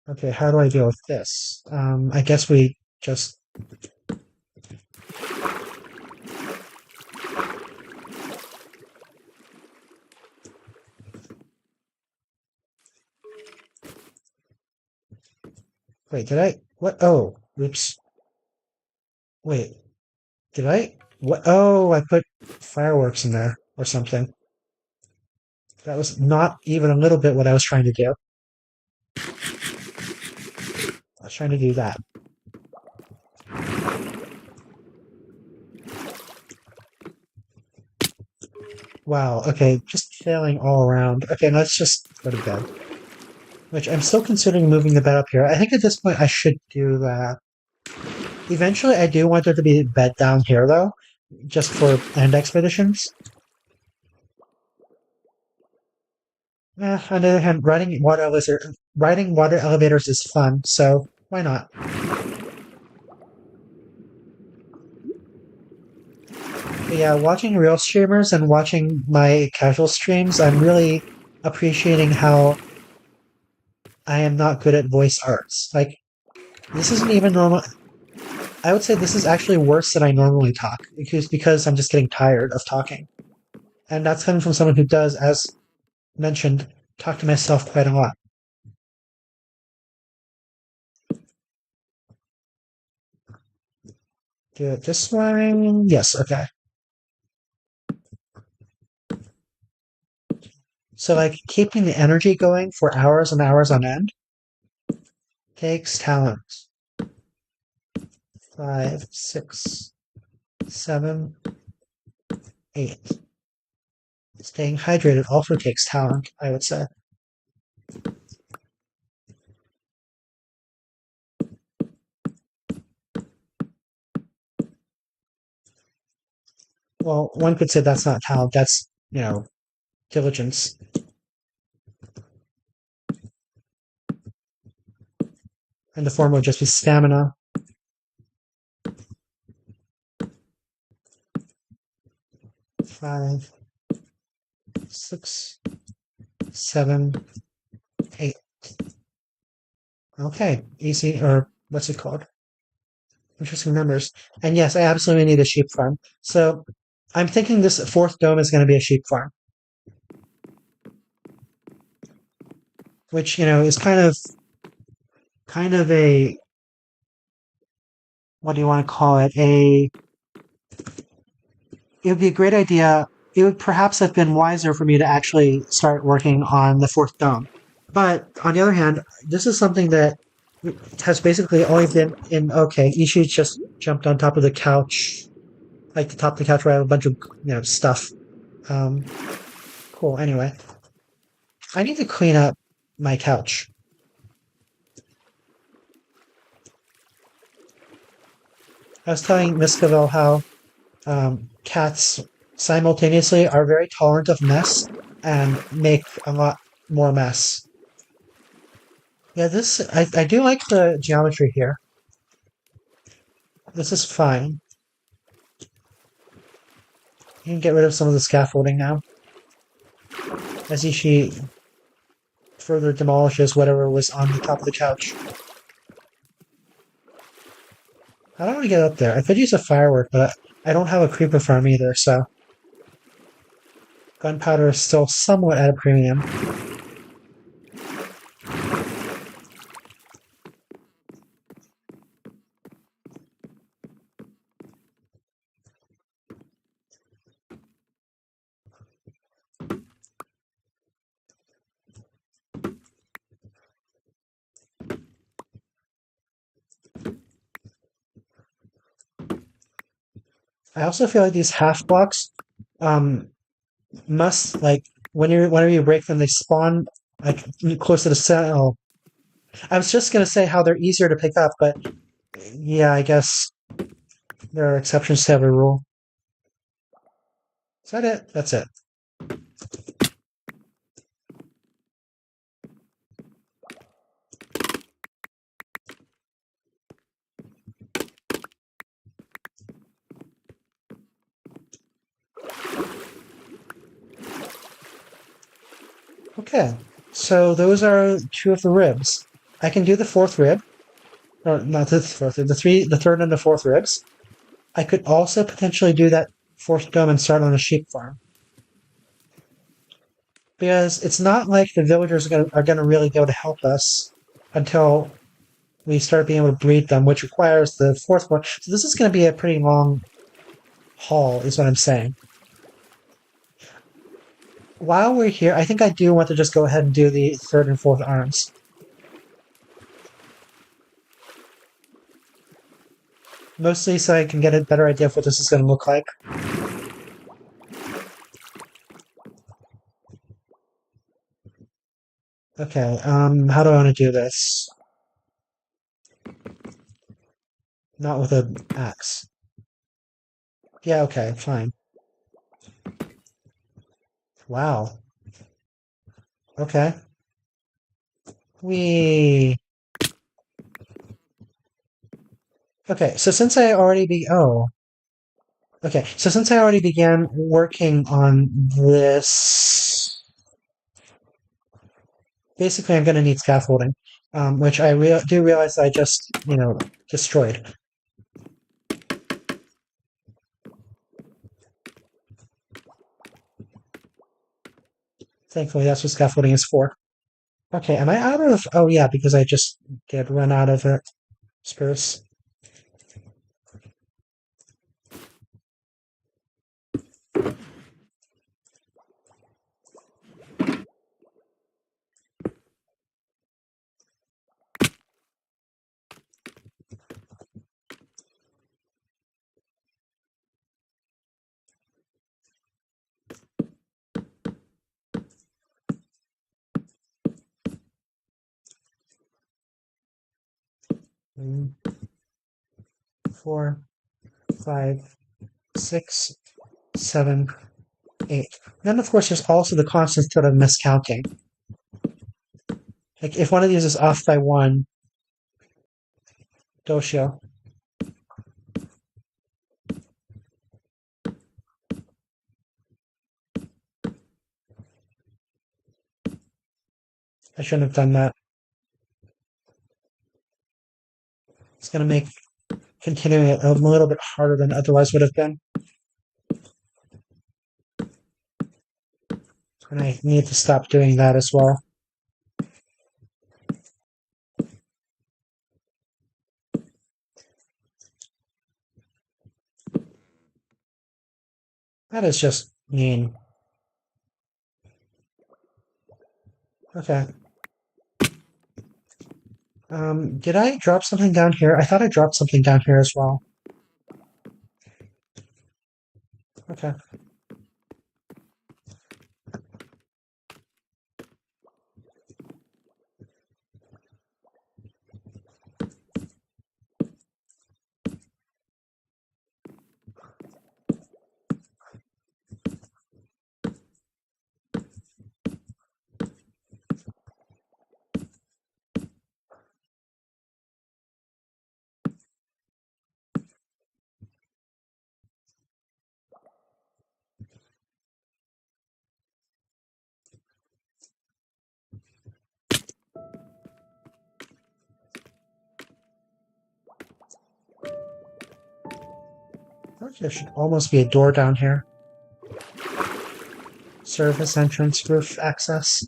[SPEAKER 1] Okay, how do I deal with this? I guess we just... Wait, did I... What? Oh, oops. Wait, did I? What? Oh, I put fireworks in there or something. That was not even a little bit what I was trying to do. I was trying to do that. Wow, okay, just failing all around. Okay, let's just go to bed. Which I'm still considering moving the bed up here. I think at this point I should do that. Eventually I do want there to be a bed down here though, just for end expeditions. On the other hand, riding water elevators is fun, so why not? But yeah, watching real streamers and watching my casual streams, I'm really appreciating how I am not good at voice arts. Like, this isn't even normal. I would say this is actually worse than I normally talk, because I'm just getting tired of talking. And that's coming from someone who does, as mentioned, talk to myself quite a lot. Do it this way. Yes, okay. So, like, keeping the energy going for hours and hours on end takes talent. 5, 6, 7, 8. Staying hydrated also takes talent, I would say. Well, one could say that's not talent, that's, diligence. And the form would just be stamina. 5, 6, 7, 8. Okay, easy, or what's it called? Interesting numbers. And yes, I absolutely need a sheep farm. So I'm thinking this fourth dome is going to be a sheep farm, which is kind of a, what do you want to call it? It would be a great idea. It would perhaps have been wiser for me to actually start working on the fourth dome. But on the other hand, this is something that has basically only been in. Okay, Ishi just jumped on top of the couch, like the top of the couch where I have a bunch of stuff. Um, cool. Anyway, I need to clean up my couch. I was telling Miss Cavell how cats simultaneously are very tolerant of mess and make a lot more mess. Yeah, I do like the geometry here. This is fine. You can get rid of some of the scaffolding now. As she further demolishes whatever was on the top of the couch. I don't want to get up there. I could use a firework, but I don't have a creeper farm either, so gunpowder is still somewhat at a premium. I also feel like these half blocks um, must whenever you break them, they spawn like close to the center. Oh, I was just gonna say how they're easier to pick up, but yeah, I guess there are exceptions to every rule. Is that it? That's it. Okay, so those are two of the ribs. I can do the fourth rib, or not the fourth rib, the third and the fourth ribs. I could also potentially do that fourth dome and start on a sheep farm. Because it's not like the villagers are going to really be able to help us until we start being able to breed them, which requires the fourth one. So this is going to be a pretty long haul, is what I'm saying. While we're here, I think I do want to just go ahead and do the third and fourth arms. Mostly so I can get a better idea of what this is going to look like. Okay, how do I want to do this? Not with an axe. Yeah, okay, fine. Wow. Okay. We. Okay, so since I already okay, so since I already began working on this, basically I'm going to need scaffolding, which I do realize I just, destroyed. Thankfully, that's what scaffolding is for. Okay, am I out of? Oh yeah, because I just did run out of it. Spruce. Mm, 4, 5, 6, 7, 8. Then of course there's also the constant sort of miscounting. Like if one of these is off by 1, Doshio. shouldn't have done that. It's gonna make continuing it a little bit harder than it otherwise would have been. And I need to stop doing that as well. That is just mean. Okay. Did I drop something down here? I thought I dropped something down here as well. Okay. There should almost be a door down here. Service entrance, roof access.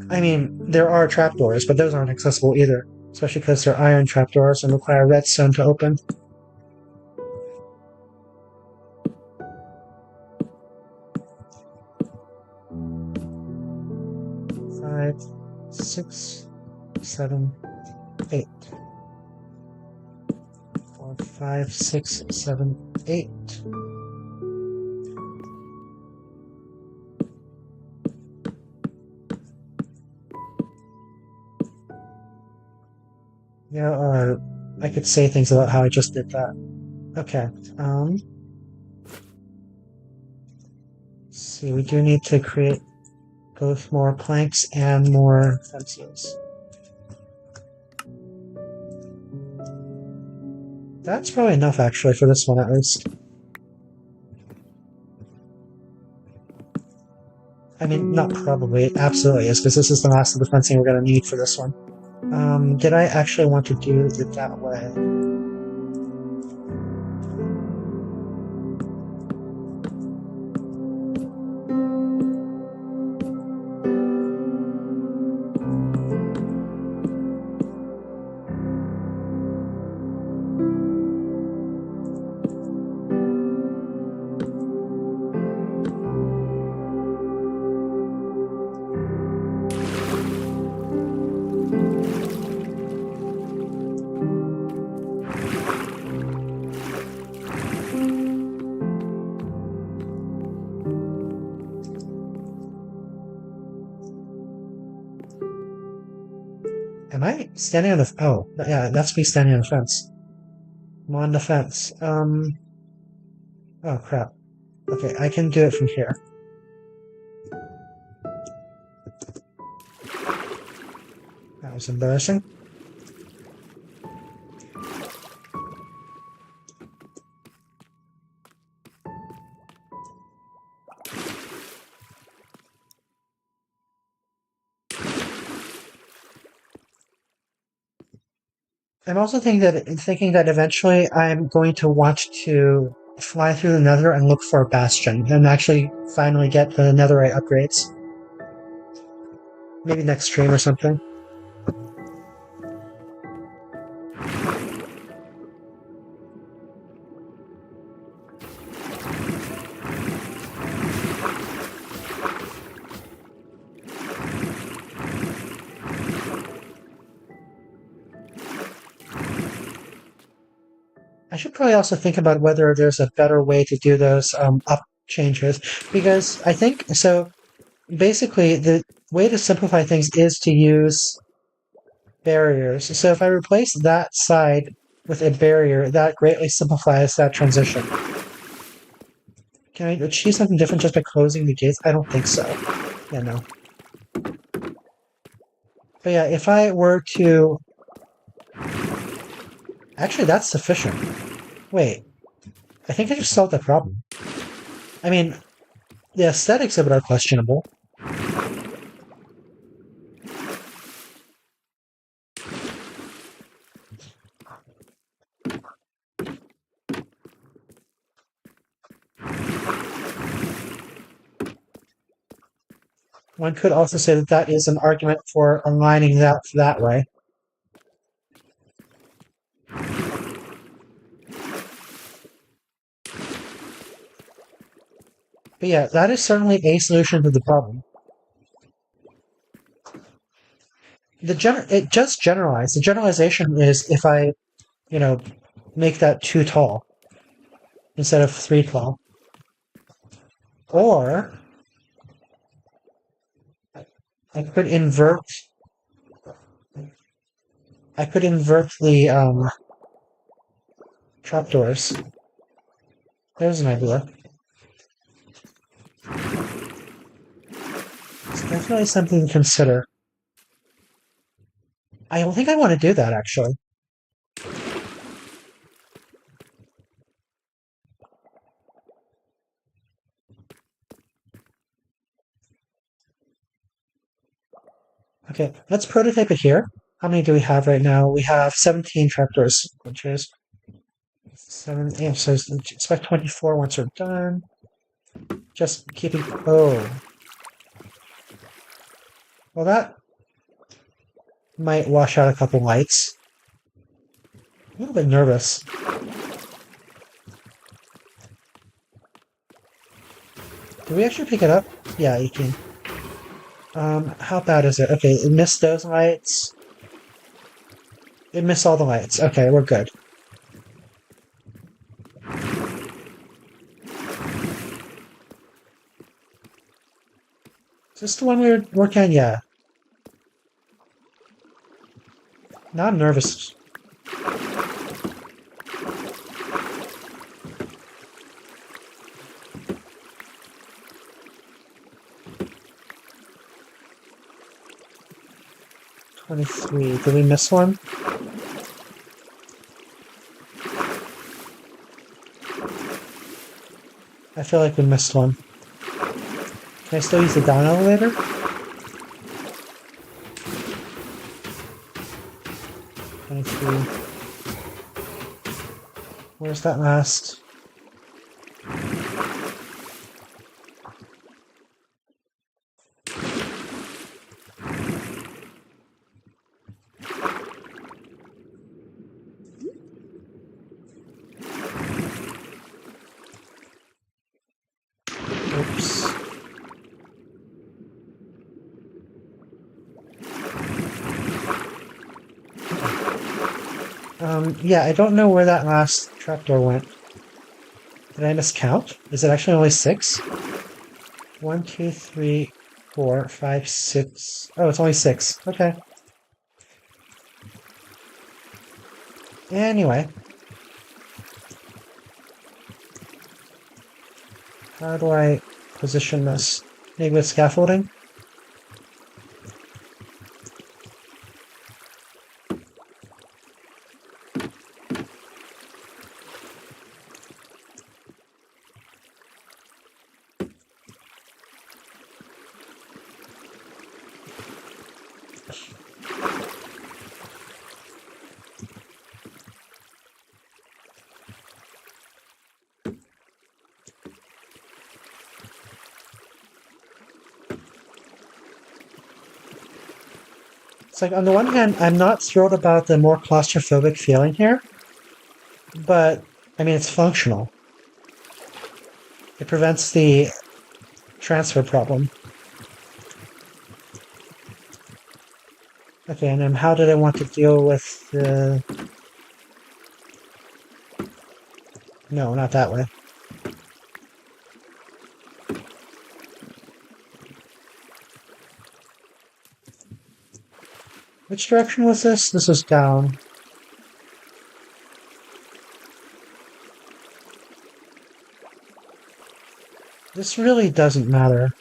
[SPEAKER 1] I mean, there are trapdoors, but those aren't accessible either, especially because they're iron trapdoors and require redstone to open. Five, 6, 7, 8. 4, 5, 6, 7, 8. Yeah, I could say things about how I just did that. Okay, let's see, we do need to create both more planks and more fences. That's probably enough, actually, for this one at least. I mean, not probably, it absolutely is, because this is the last of the fencing we're going to need for this one. Did I actually want to do it that way? Am I standing on the... Oh, yeah, that's me standing on the fence. I'm on the fence. Oh, crap. Okay, I can do it from here. That was embarrassing. I'm also thinking that eventually I'm going to want to fly through the Nether and look for a bastion and actually finally get the Netherite upgrades. Maybe next stream or something. I should probably also think about whether there's a better way to do those up changes, because I think so. Basically, the way to simplify things is to use barriers. So if I replace that side with a barrier, that greatly simplifies that transition. Can I achieve something different just by closing the gates? I don't think so. Yeah, no. But yeah, if I were to Actually, that's sufficient. Wait, I think I just solved the problem. I mean, the aesthetics of it are questionable. One could also say that that is an argument for aligning that way. But yeah, that is certainly a solution to the problem. It just generalized. The generalization is if I, you know, make that 2 tall instead of 3 tall. Or I could invert the trapdoors. There's an idea. It's definitely something to consider. I don't think I want to do that actually. Okay, let's prototype it here. How many do we have right now? We have 17 trapdoors, which is 7, 8, so expect 24 once we're done. Just keeping, oh. Well, that might wash out a couple lights. A little bit nervous. Did we actually pick it up? Yeah, you can. How bad is it? Okay, it missed those lights. It missed all the lights. Okay, we're good. Is this the one we were working on? Yeah. Now I'm nervous. $23. Did we miss one? I feel like we missed one. Can I still use the down elevator? Where's that last? Oops. Yeah, I don't know where that last trapdoor went. Did I miscount? Is it actually only 6? 1, 2, 3, 4, 5, 6. Oh, it's only 6. Okay. Anyway. How do I position this? Maybe with scaffolding? It's like, on the one hand, I'm not thrilled about the more claustrophobic feeling here, but, I mean, it's functional. It prevents the transfer problem. Okay, and then how did I want to deal with the... No, not that way. Which direction was this? This was down. This really doesn't matter.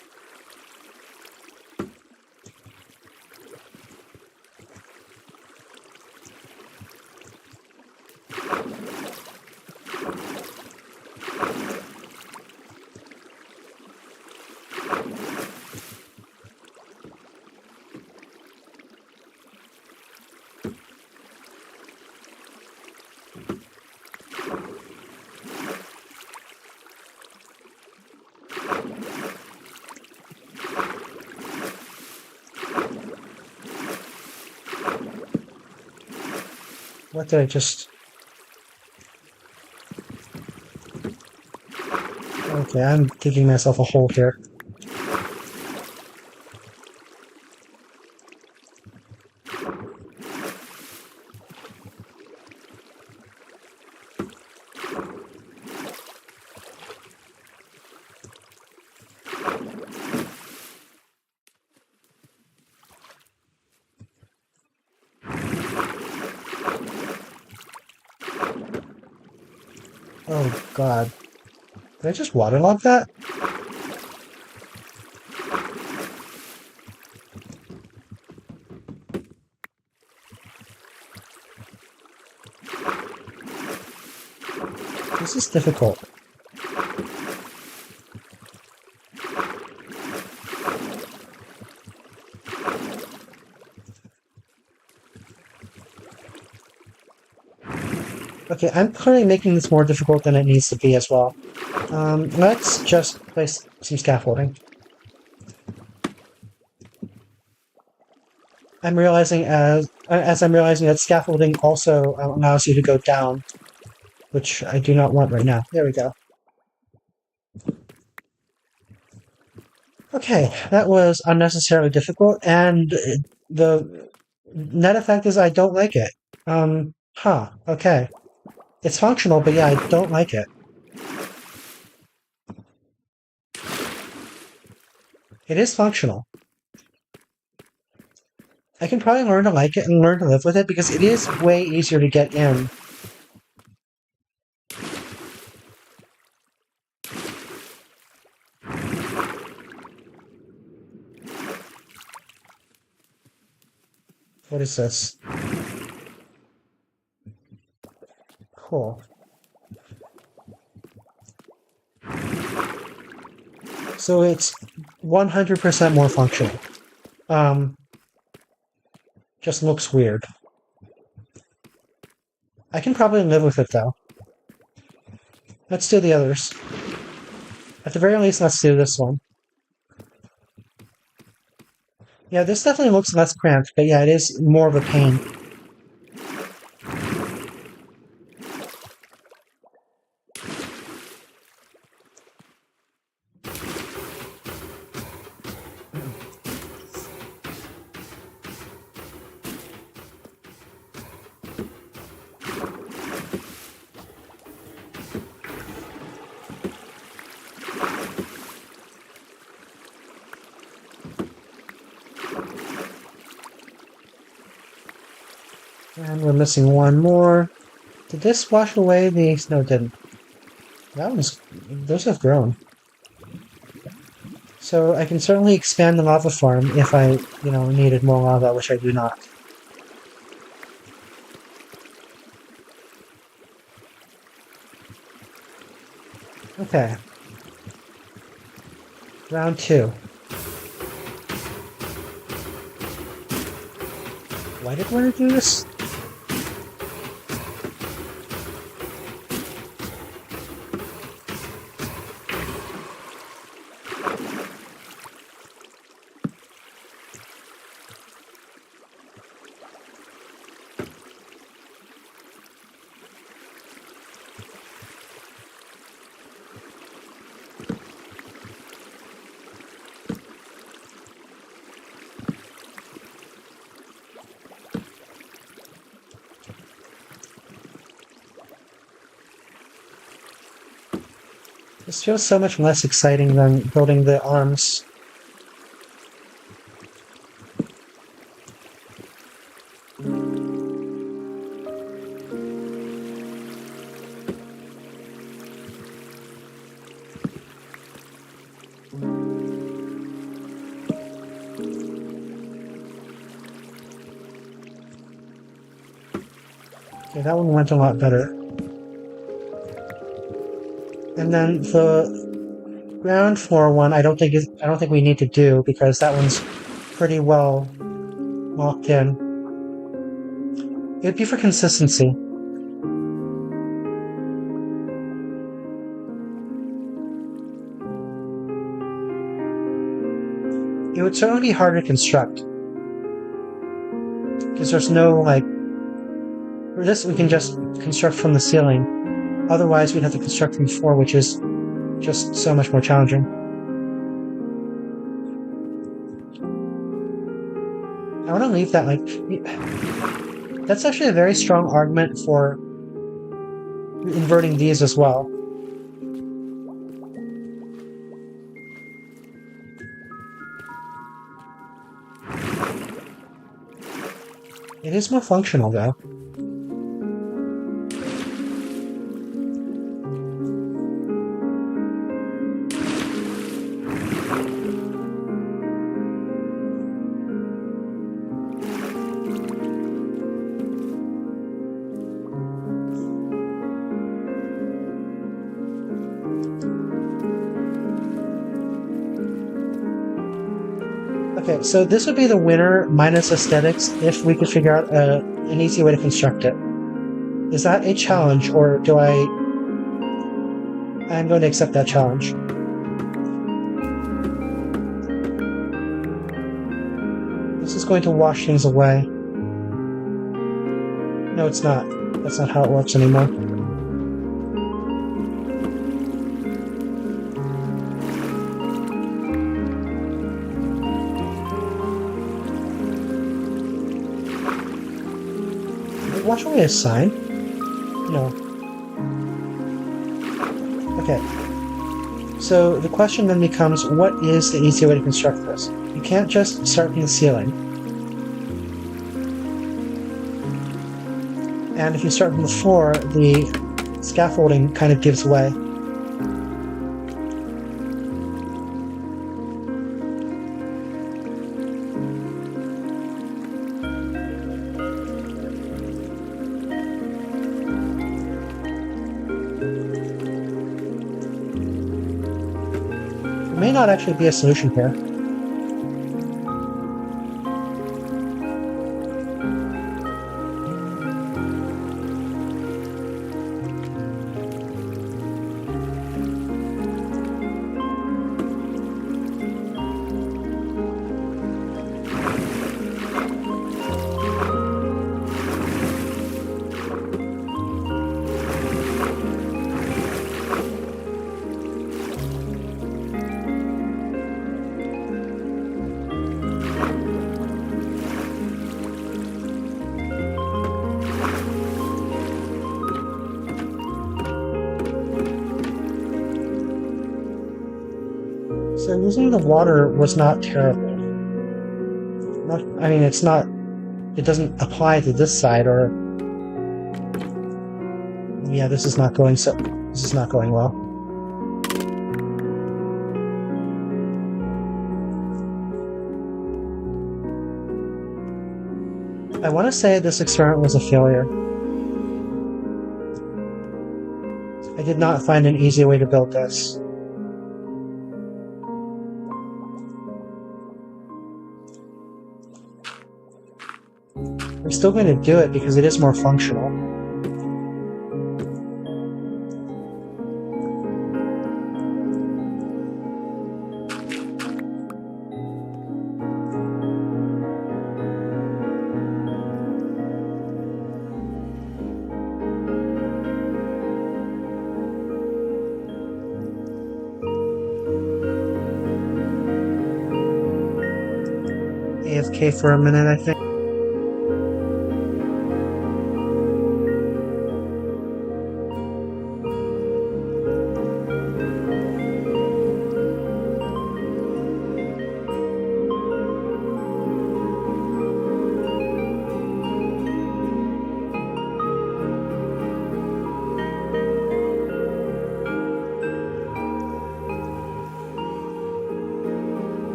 [SPEAKER 1] What did I just... Okay, I'm digging myself a hole here. Oh god. Did I just waterlog that? This is difficult. Okay, I'm clearly making this more difficult than it needs to be as well. Let's just place some scaffolding. I'm realizing as I'm realizing that scaffolding also allows you to go down, which I do not want right now. There we go. Okay, that was unnecessarily difficult, and the net effect is I don't like it. Okay. It's functional, but yeah, I don't like it. It is functional. I can probably learn to like it and learn to live with it because it is way easier to get in. What is this? Cool. So it's 100% more functional. Just looks weird. I can probably live with it though. Let's do the others. At the very least, let's do this one. Yeah, this definitely looks less cramped, but yeah, it is more of a pain. And we're missing one more. Did this wash away the... No, it didn't. Those have grown. So I can certainly expand the lava farm if I, needed more lava, which I do not. Okay. Round 2. Why did I want to do this? This feels so much less exciting than building the arms. Okay, that one went a lot better. And then the ground floor one, I don't think we need to do because that one's pretty well locked in. It would be for consistency. It would certainly be hard to construct because there's no For this, we can just construct from the ceiling. Otherwise, we'd have to construct from the floor, which is just so much more challenging. I want to leave that like... That's actually a very strong argument for inverting these as well. It is more functional, though. Okay, so this would be the winner minus aesthetics if we could figure out an easy way to construct it. Is that a challenge, or do I... I'm going to accept that challenge. This is going to wash things away. No, it's not. That's not how it works anymore. Wash away a sign? No. Okay. So the question then becomes, what is the easy way to construct this? You can't just start from the ceiling. And if you start from the floor, the scaffolding kind of gives way. There may not actually be a solution here. So using the water was not terrible. I mean, it's not... It doesn't apply to this side, or... Yeah, this is not going well. I want to say this experiment was a failure. I did not find an easy way to build this. We're still going to do it because it is more functional. AFK for a minute, I think.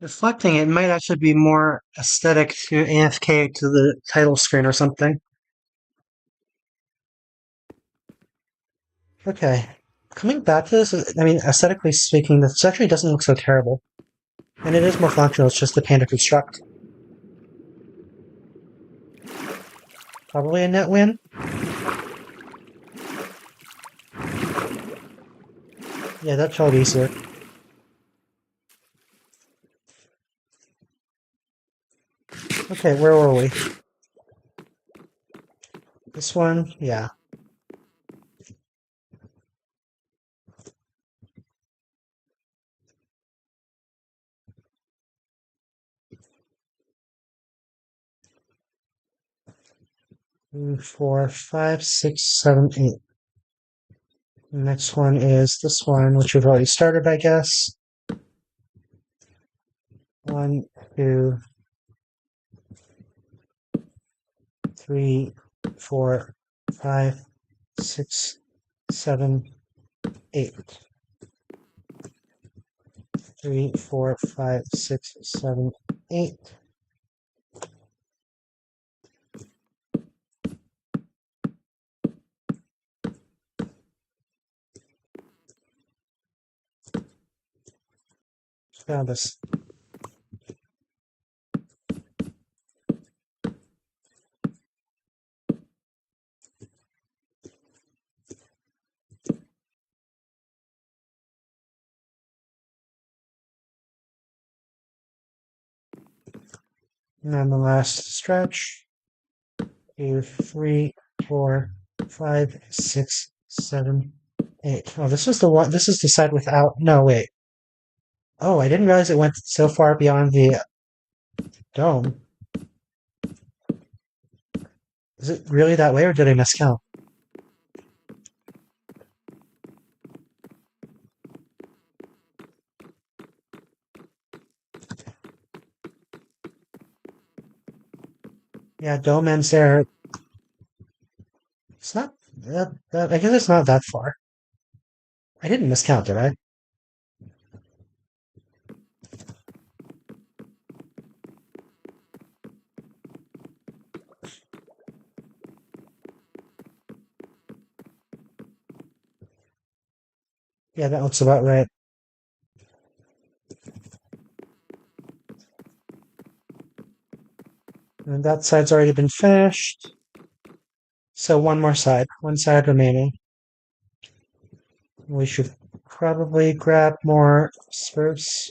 [SPEAKER 1] Reflecting it might actually be more aesthetic to AFK to the title screen or something. Okay. Coming back to this, I mean, aesthetically speaking, this actually doesn't look so terrible. And it is more functional, it's just a pain to construct. Probably a net win. Yeah, that felt easier. Okay, where were we? This one? Yeah. Three, 4, 5, 6, 7, 8. Next one is this one, which we've already started, I guess. 1, 2, 3, 4, 5, 6, 7, 8. 3, 4, 5, 6, 7, 8. Found this. And then the last stretch. 2, 3, 4, 5, 6, 7, 8. Oh, this is the one. This is the side without. No, wait. Oh, I didn't realize it went so far beyond the dome. Is it really that way, or did I miscount? Yeah, dome ends there. It's not I guess it's not that far. I didn't miscount, did I? Yeah, that looks about right. And that side's already been finished. So one more side. One side remaining. We should probably grab more spurs.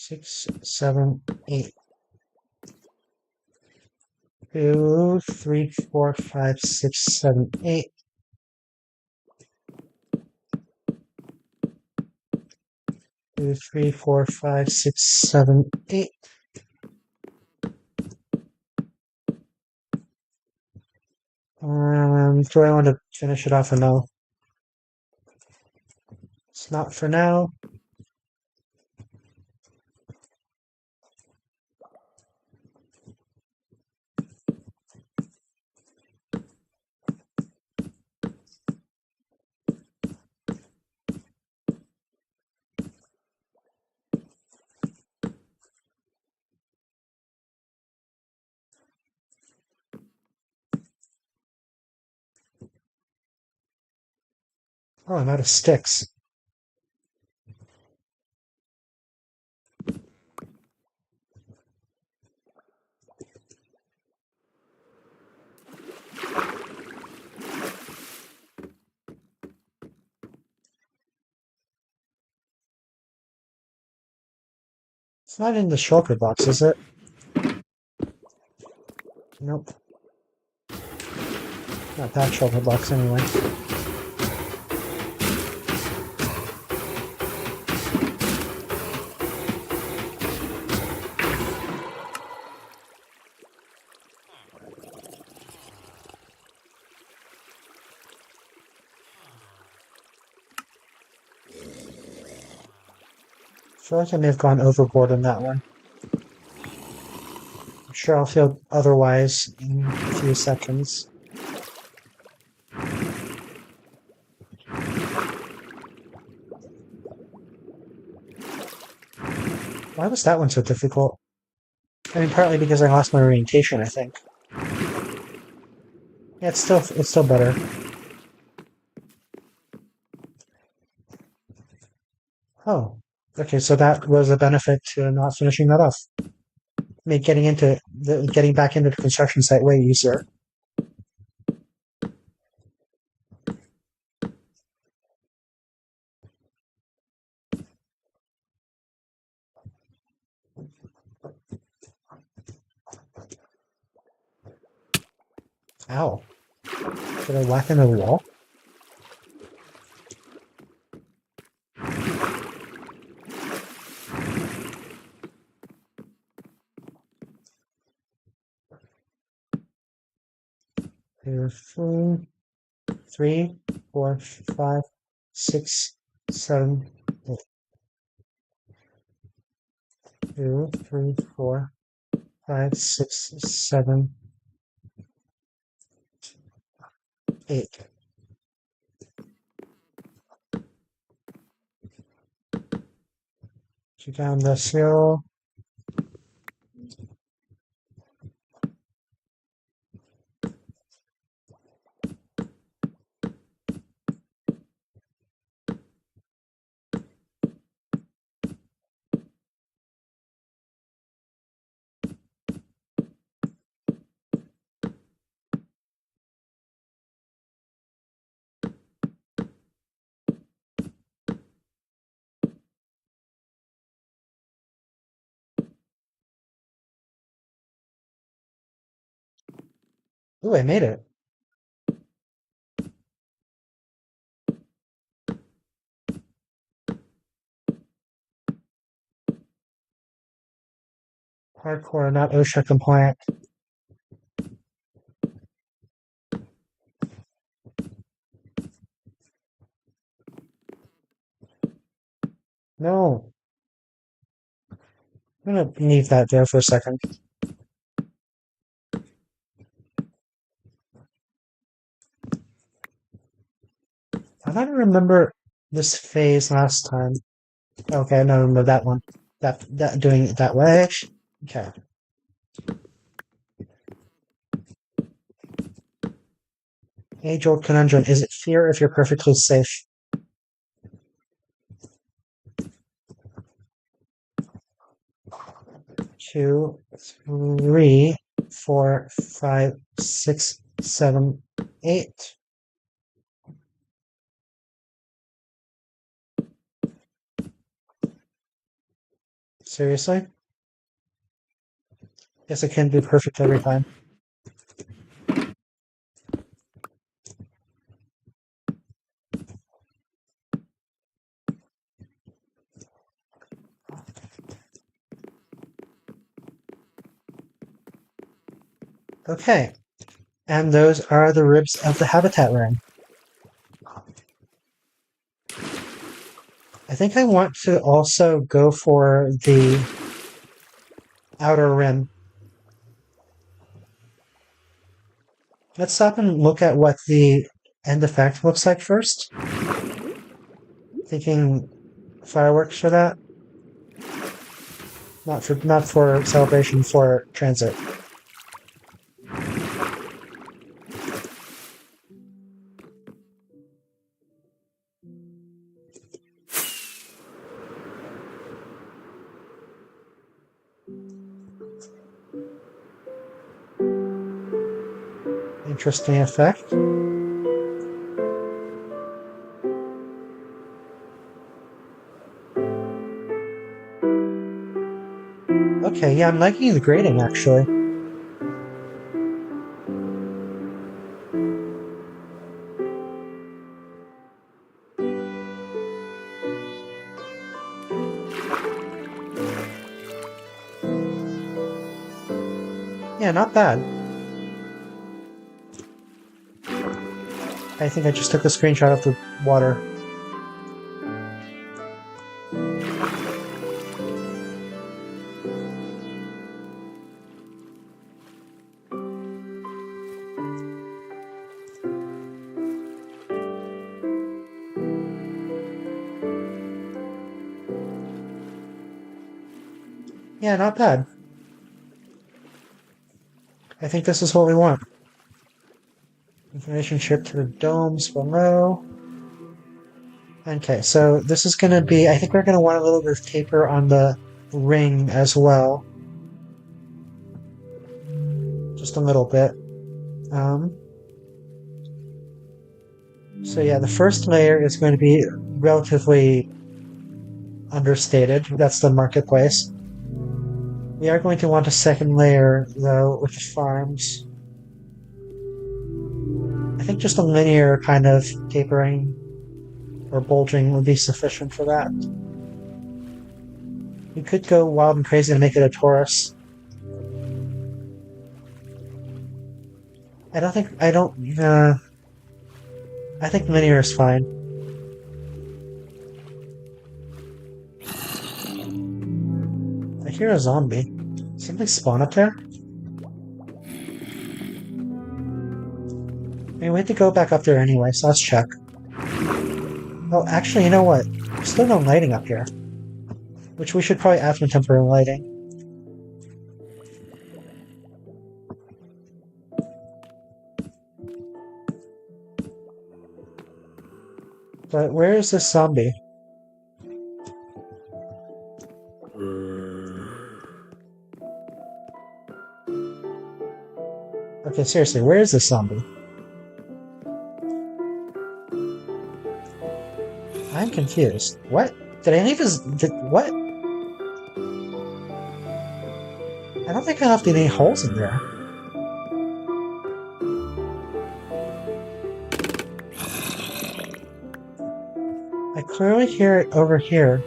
[SPEAKER 1] Six, 7, 8. 2, 3, 4, 5, 6, 7, 8. 2, 3, 4, 5, 6, 7, 8. Do I want to finish it off or no? It's not for now. Oh, I'm out of sticks. It's not in the shulker box, is it? Nope. Not that shulker box anyway. feel like I may have gone overboard on that one. I'm sure I'll feel otherwise in a few seconds. Why was that one so difficult? I mean, partly because I lost my orientation, I think. Yeah, it's still better. Oh, okay. So that was a benefit to not finishing that off. Made getting back into the construction site way easier. Ow! Did I whack into the wall? 2, 3, 4, 5, 6, 7, 8. 2, 3, 4, 5, 6, 7, 8. Go down this hill. Ooh, I made it. Hardcore, not OSHA compliant. No. I'm gonna leave that there for a second. I don't remember this phase last time. Okay, no, remember that one. That doing it that way. Okay. Age-old conundrum. Is it fear if you're perfectly safe? Two, 3, 4, 5, 6, 7, 8. Seriously? Guess it can't be perfect every time. Okay. And those are the ribs of the habitat ring. I think I want to also go for the outer rim. Let's stop and look at what the end effect looks like first. Thinking fireworks for that. Not for celebration, for transit. Interesting effect. Okay, yeah, I'm liking the grading actually. Yeah, not bad. I think I just took a screenshot of the water. Yeah, not bad. I think this is what we want. Information chip to the domes below. Okay, so this is going to be, I think we're going to want a little bit of taper on the ring as well. Just a little bit. So yeah, the first layer is going to be relatively understated. That's the marketplace. We are going to want a second layer, though, with the farms. I think just a linear kind of tapering or bulging would be sufficient for that. You could go wild and crazy and make it a torus. I think linear is fine. I hear a zombie. Something spawn up there? I mean, we have to go back up there anyway, so let's check. Oh, actually, you know what? There's still no lighting up here. Which we should probably add some temporary lighting. But where is this zombie? Okay, seriously, where is this zombie? I'm confused. What? Did I leave his... what? I don't think I left any holes in there. I clearly hear it over here.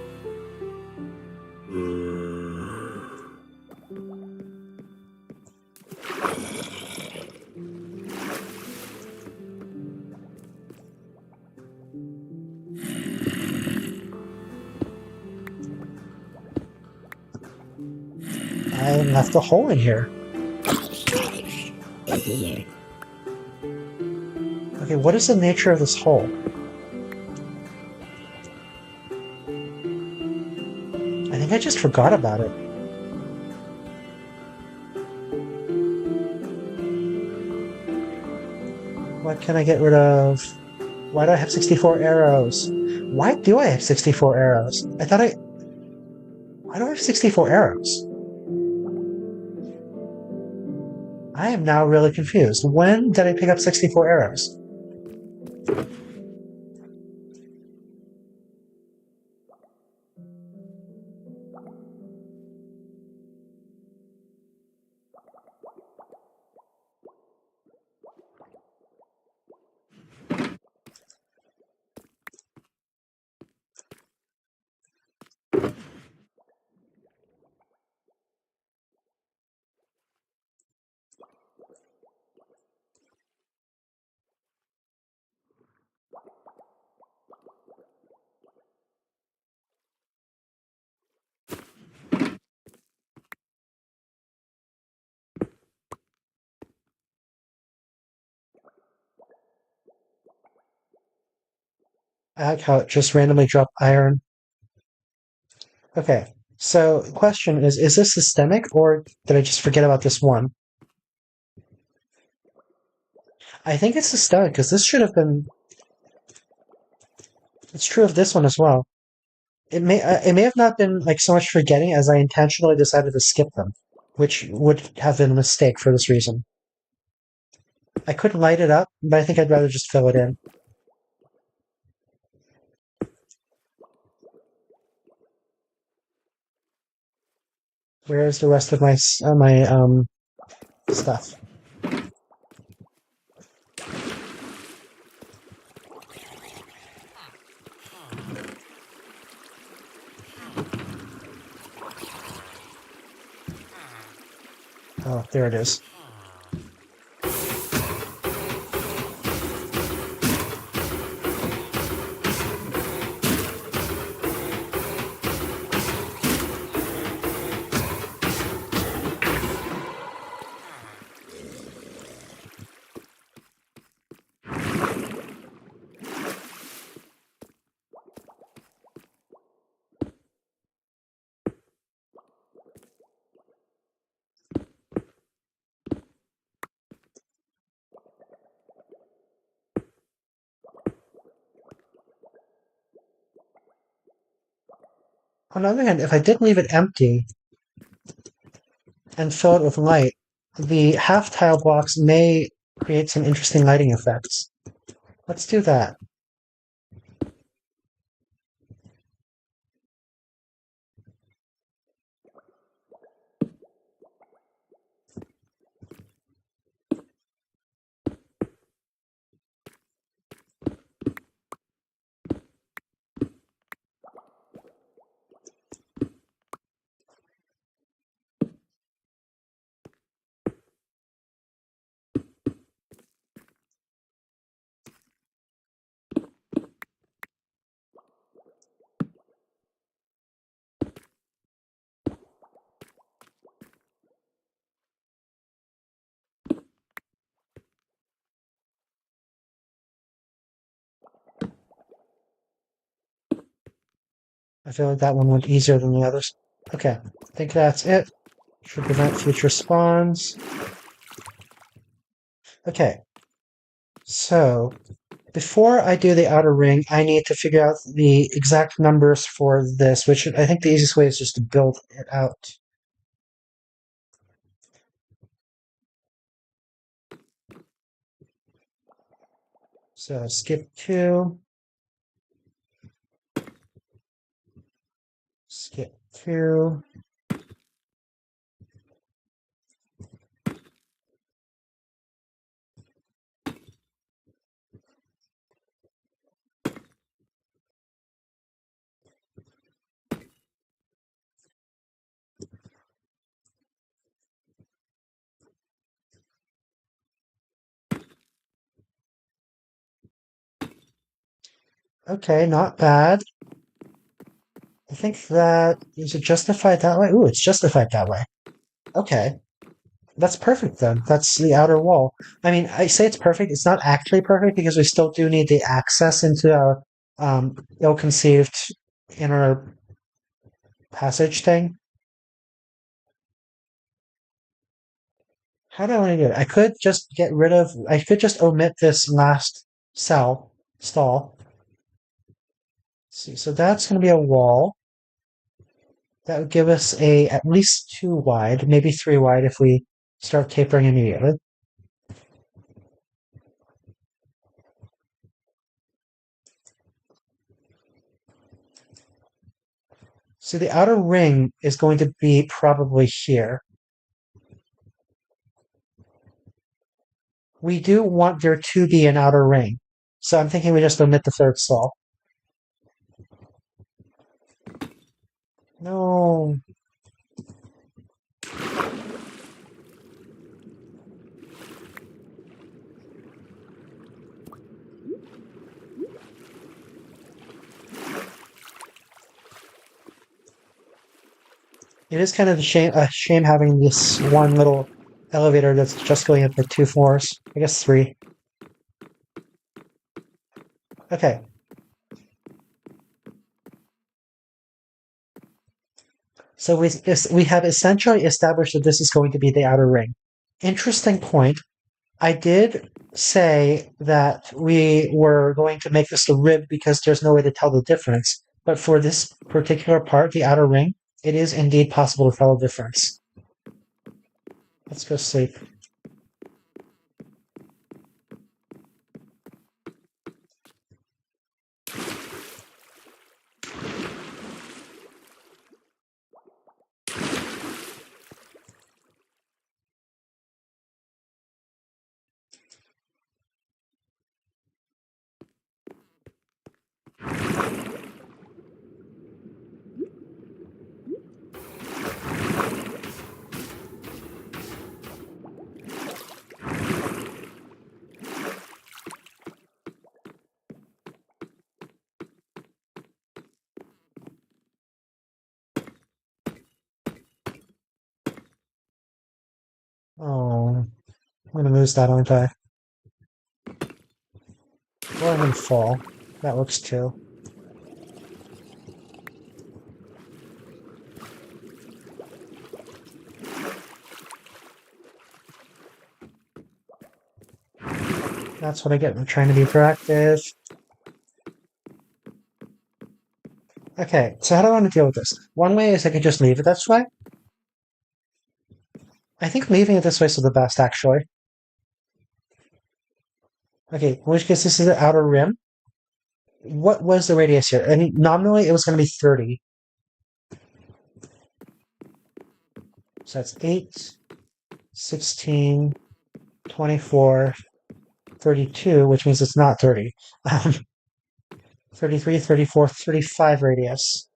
[SPEAKER 1] I left a hole in here. Okay, what is the nature of this hole? I think I just forgot about it. What can I get rid of? Why do I have 64 arrows? Why do I have 64 arrows? Why do I have 64 arrows? I am now really confused. When did I pick up 64 arrows? I like how it just randomly dropped iron. Okay, so the question is this systemic or did I just forget about this one? I think it's systemic because this should have been. It's true of this one as well. It may have not been like so much forgetting as I intentionally decided to skip them, which would have been a mistake for this reason. I could light it up, but I think I'd rather just fill it in. Where's the rest of my stuff? Oh, there it is. On the other hand, if I did leave it empty and fill it with light, the half tile blocks may create some interesting lighting effects. Let's do that. I feel like that one went easier than the others. Okay, I think that's it. Should prevent future spawns. Okay, so before I do the outer ring, I need to figure out the exact numbers for this, which I think the easiest way is just to build it out. So skip 2, skip 2, okay, not bad. I think that, is it justified that way? Ooh, it's justified that way. Okay. That's perfect then. That's the outer wall. I mean, I say it's perfect. It's not actually perfect because we still do need the access into our ill-conceived inner passage thing. How do I want to do it? I could just get rid of. I could just omit this last stall. See, so that's going to be a wall. That would give us a at least 2 wide, maybe 3 wide if we start tapering immediately. So the outer ring is going to be probably here. We do want there to be an outer ring. So I'm thinking we just omit the third stall. No. It is kind of a shame having this one little elevator that's just going up for 2 floors. I guess 3. Okay. So we have essentially established that this is going to be the outer ring. Interesting point. I did say that we were going to make this a rib because there's no way to tell the difference. But for this particular part, the outer ring, it is indeed possible to tell the difference. Let's go sleep. Oh, I'm gonna lose that, aren't I? Or I'm gonna fall. That works too. That's what I get for trying to be proactive. Okay, so how do I want to deal with this? One way is I could just leave it this way. I think leaving it this way is the best, actually. Okay, in which case this is the outer rim. What was the radius here? I mean, nominally it was going to be 30. So that's 8, 16, 24, 32, which means it's not 30. 33, 34, 35 radius.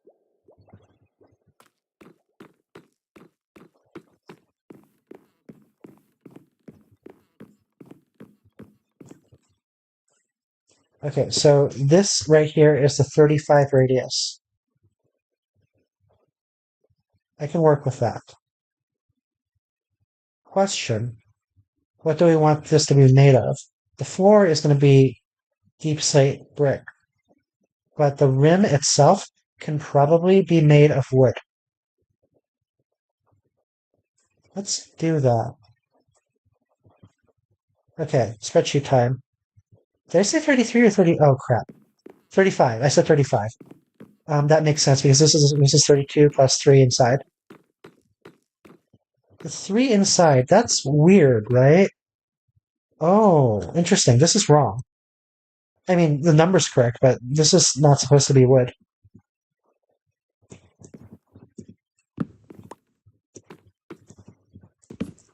[SPEAKER 1] Okay, so this right here is the 35 radius. I can work with that. Question. What do we want this to be made of? The floor is going to be deep slate brick, but the rim itself can probably be made of wood. Let's do that. Okay, spreadsheet time. Did I say 33 or 30? Oh, crap. 35. I said 35. That makes sense because this is 32 plus 3 inside. The 3 inside, that's weird, right? Oh, interesting. This is wrong. I mean, the number's correct, but this is not supposed to be wood.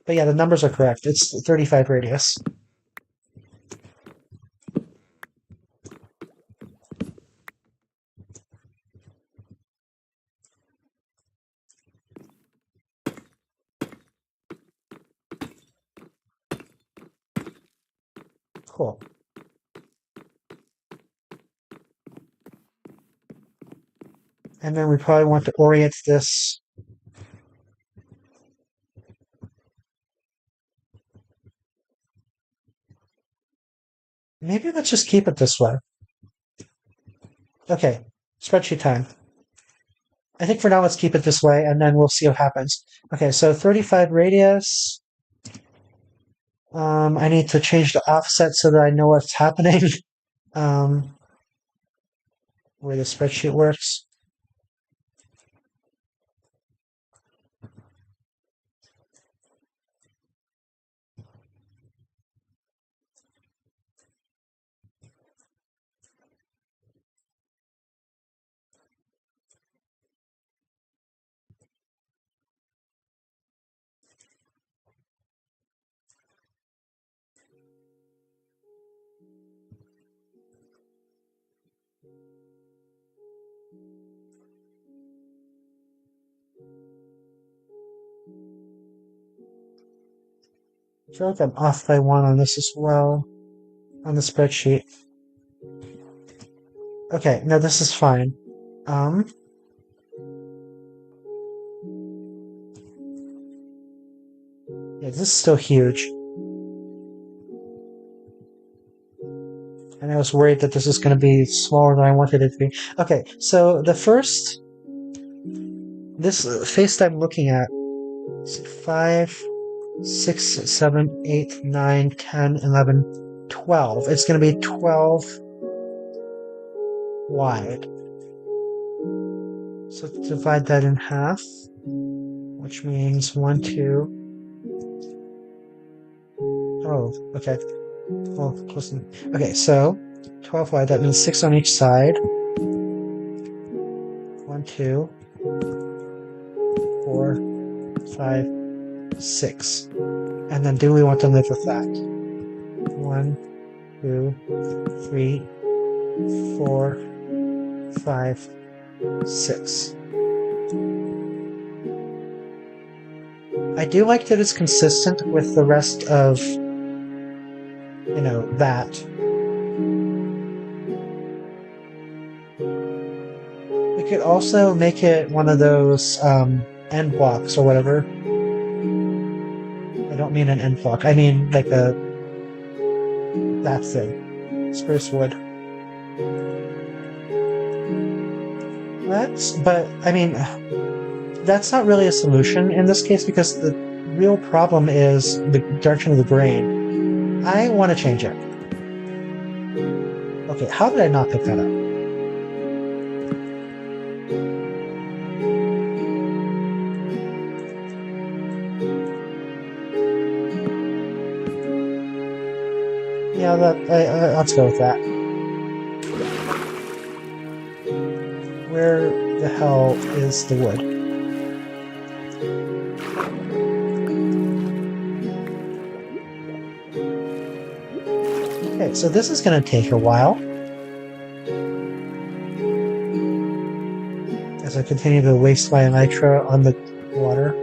[SPEAKER 1] But yeah, the numbers are correct. It's 35 radius. Cool. And then we probably want to orient this. Maybe let's just keep it this way. Okay, spreadsheet time. I think for now let's keep it this way, and then we'll see what happens. Okay, so 35 radius. I need to change the offset so that I know what's happening. Where the spreadsheet works. I feel like I'm off by 1 on this as well, on the spreadsheet. Okay, no, this is fine. Yeah, this is still huge. And I was worried that this is going to be smaller than I wanted it to be. Okay, so this face I'm looking at is 5, 6, 7, 8, 9, 10, 11, 12. It's going to be 12 wide. So divide that in half, which means 1, 2. Oh, okay. Well, close enough. Okay, so 12 wide, that means 6 on each side. 1, 2, 4, 5, 6. And then do we want to live with that? 1, 2, 3, 4, 5, 6. I do like that it's consistent with the rest of, that. We could also make it one of those end blocks or whatever. I don't mean an end block. I mean like that thing. Spruce wood. But I mean, that's not really a solution in this case because the real problem is the direction of the grain. I want to change it. Okay, how did I not pick that up? Yeah, let's go with that. Where the hell is the wood? Okay, so this is going to take a while as I continue to waste my nitro on the water.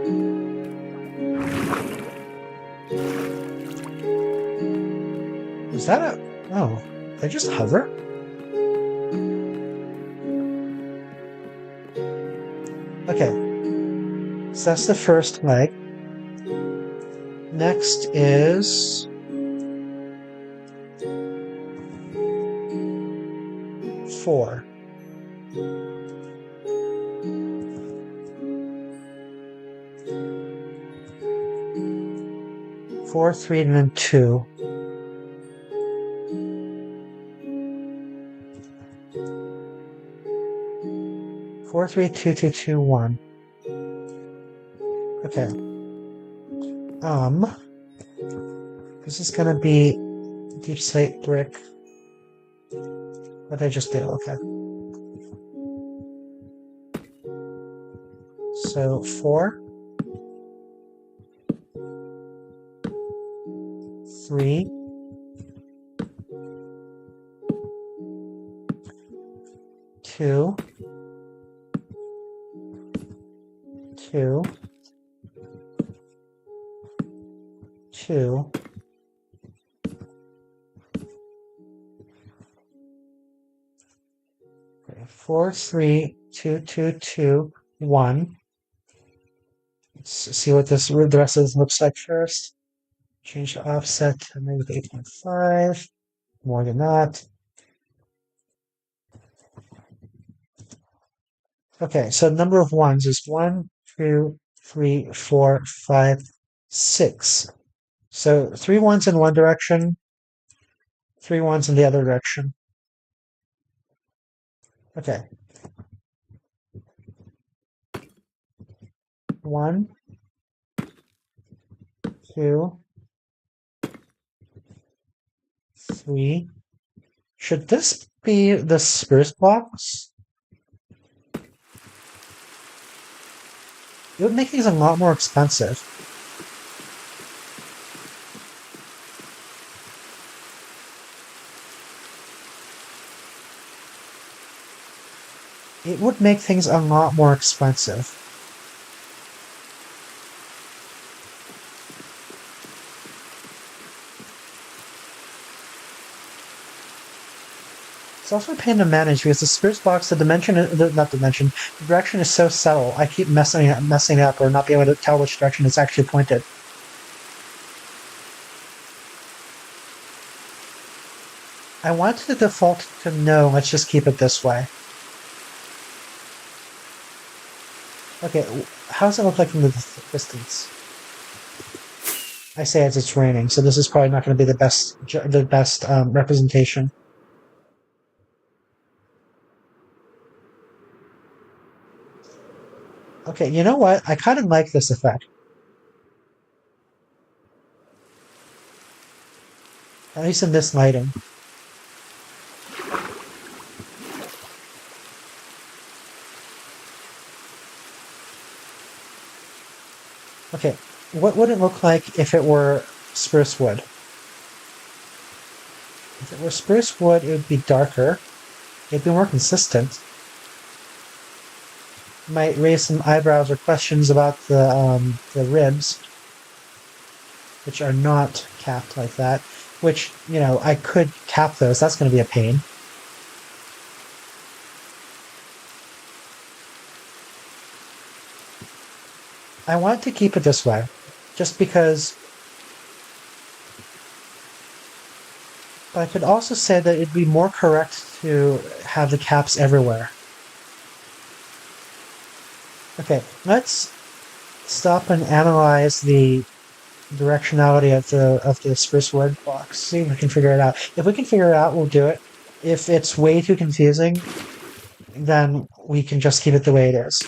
[SPEAKER 1] Was that a... Oh, did I just hover? Okay, so that's the first leg. Next is... 4. Four, 3, and then 2. Four, 3, 2, 2, 2, 1. Okay. This is gonna be deep slate brick. What did I just do? Okay. So 4, 3, 2, 2, 2, 4, 3, 2, 2, 2, 1. Let's see what the rest of this looks like first. Change the offset to -8.5. More than that. Okay, so number of ones is 1, 2, 3, 4, 5, 6. So 3 ones in one direction, 3 ones in the other direction. Okay. 1, 2, 3. Should this be the spruce box? It would make these a lot more expensive. It would make things a lot more expensive. It's also a pain to manage because the spruce box, the direction is so subtle. I keep messing up or not being able to tell which direction it's actually pointed. I want the default to no, let's just keep it this way. Okay, how does it look like from the distance? I say as it's raining, so this is probably not going to be the best representation. Okay, you know what? I kind of like this effect. At least in this lighting. Okay, what would it look like if it were spruce wood? If it were spruce wood, it would be darker. It'd be more consistent. Might raise some eyebrows or questions about the ribs, which are not capped like that. Which, you know, I could cap those. That's going to be a pain. I want to keep it this way, just because. But I could also say that it'd be more correct to have the caps everywhere. Okay, let's stop and analyze the directionality of the spruce wood box. See if we can figure it out. If we can figure it out, we'll do it. If it's way too confusing, then we can just keep it the way it is.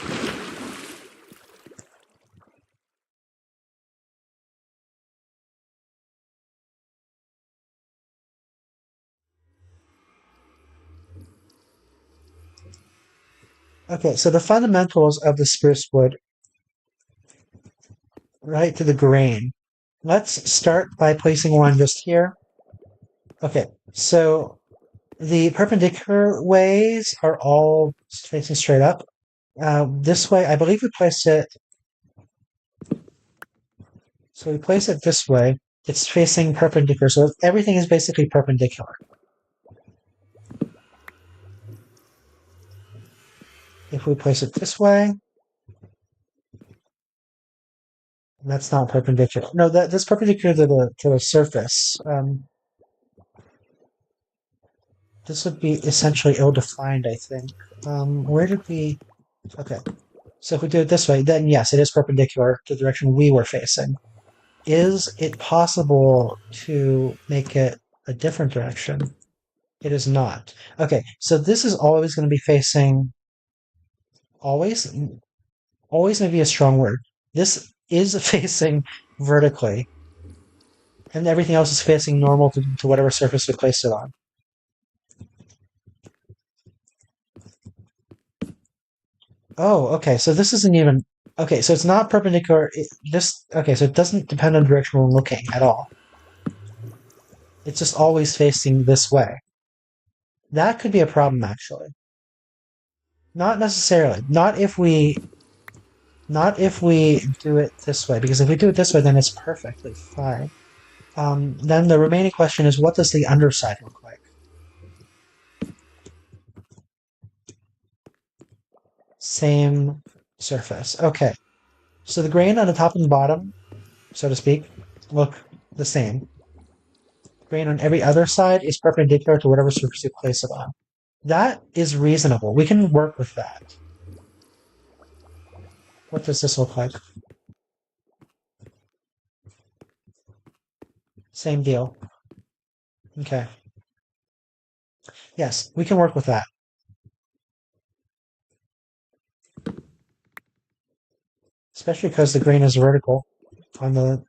[SPEAKER 1] Okay, so the fundamentals of the spruce wood, right to the grain. Let's start by placing one just here. Okay, so the perpendicular ways are all facing straight up. This way, I believe we placed it. So we place it this way. It's facing perpendicular, so everything is basically perpendicular. If we place it this way, that's not perpendicular. No, that's perpendicular to the surface. This would be essentially ill-defined, I think. Where did we? Okay, so if we do it this way, then yes, it is perpendicular to the direction we were facing. Is it possible to make it a different direction? It is not. Okay, so this is always going to be facing. Always? Always may be a strong word. This is facing vertically, and everything else is facing normal to whatever surface we place it on. Oh, okay. So this isn't even okay. So it's not perpendicular. Okay. So it doesn't depend on the direction we're looking at all. It's just always facing this way. That could be a problem, actually. Not necessarily. Not if we do it this way. Because if we do it this way, then it's perfectly fine. Then the remaining question is, what does the underside look like? Same surface. Okay. So the grain on the top and bottom, so to speak, look the same. Grain on every other side is perpendicular to whatever surface you place it on. That is reasonable. We can work with that. What does this look like? Same deal. Okay. Yes, we can work with that. Especially because the grain is vertical on the.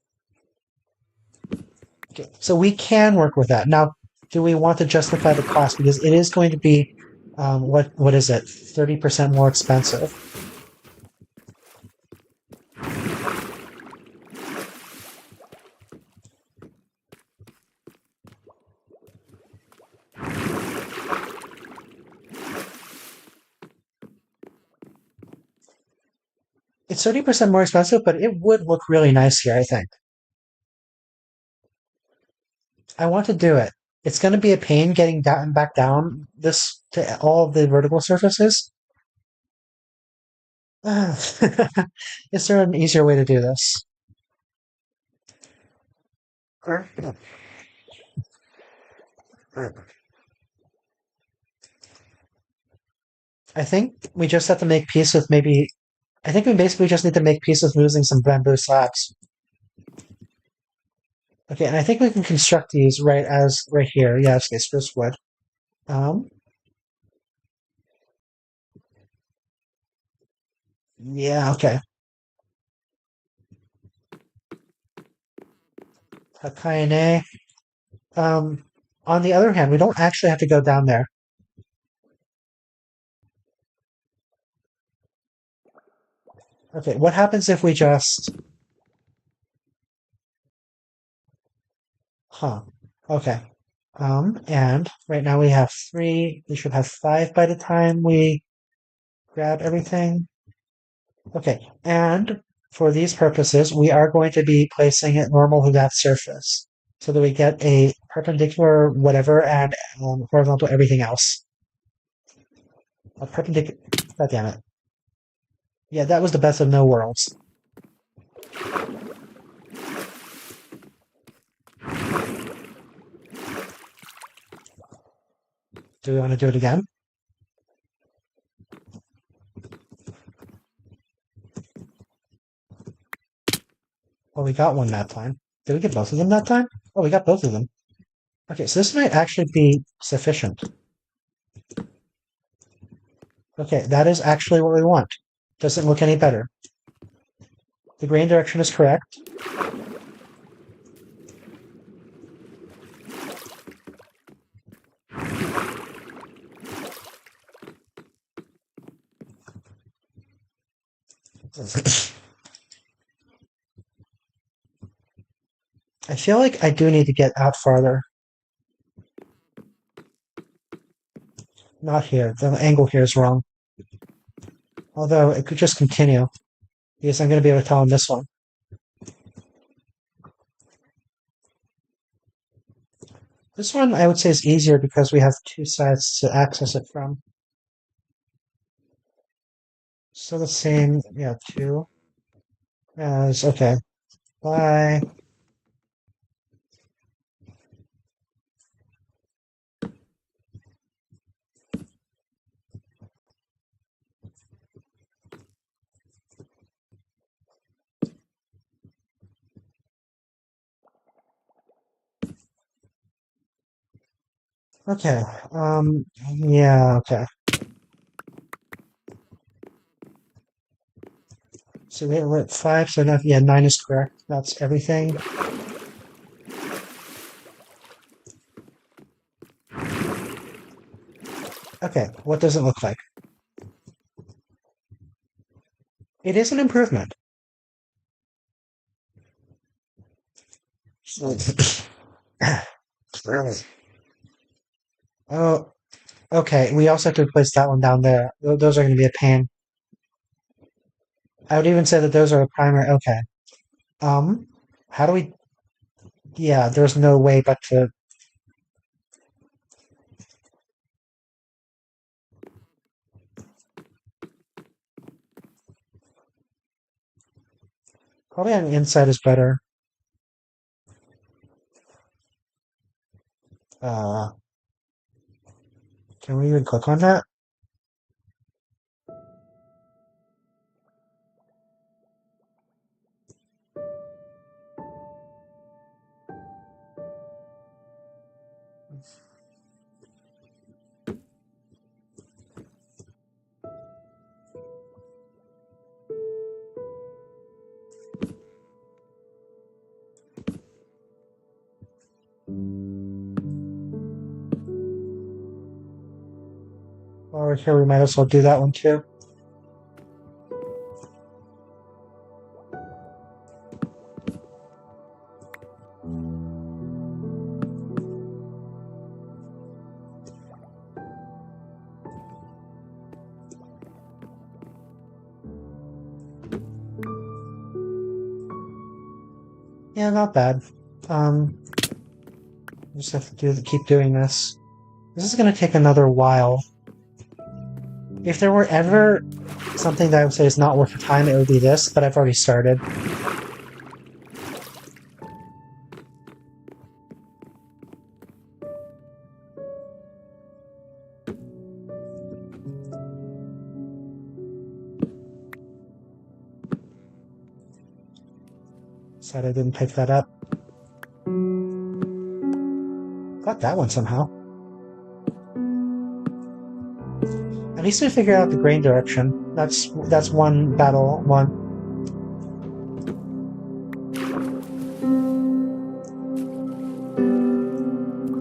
[SPEAKER 1] Okay. So we can work with that. Now, do we want to justify the cost? Because it is going to be, what is it? 30% more expensive. It's 30% more expensive, but it would look really nice here, I think. I want to do it. It's going to be a pain getting down back down this to all of the vertical surfaces. Is there an easier way to do this? I think we just have to make peace with maybe. I think we basically just need to make peace with losing some bamboo slabs. Okay, and I think we can construct these right here. Yeah, okay, spruce wood. Um, yeah, okay. Hakaine. Um, on the other hand, we don't actually have to go down there. Okay, what happens if we just. Huh. Okay. And right now we have three. We should have five by the time we grab everything. Okay, and for these purposes, we are going to be placing it normal to that surface so that we get a perpendicular whatever and horizontal everything else. A perpendicular. God damn it. Yeah, that was the best of no worlds. Do we want to do it again? Well, we got one that time. Did we get both of them that time? Oh, we got both of them. Okay, so this might actually be sufficient. Okay, that is actually what we want. Doesn't look any better. The grain direction is correct. I feel like I do need to get out farther. Not here. The angle here is wrong. Although it could just continue. Because I'm going to be able to tell on this one. This one I would say is easier because we have two sides to access it from. So the same, yeah, 2 as, okay. Bye. Okay, yeah, okay. So we're at 5, so now, yeah, 9 is correct. That's everything. Okay, what does it look like? It is an improvement. Oh, okay, we also have to place that one down there. Those are going to be a pain. I would even say that those are a primary. Okay. Um, how do we? Yeah, there's no way but to. Probably on the inside is better. Uh, can we even click on that? While we're here, we might as well do that one too. Yeah, not bad. Just have to keep doing this. This is going to take another while. If there were ever something that I would say is not worth the time, it would be this, but I've already started. Sad I didn't pick that up. Got that one somehow. At least we figured out the grain direction. That's one battle one.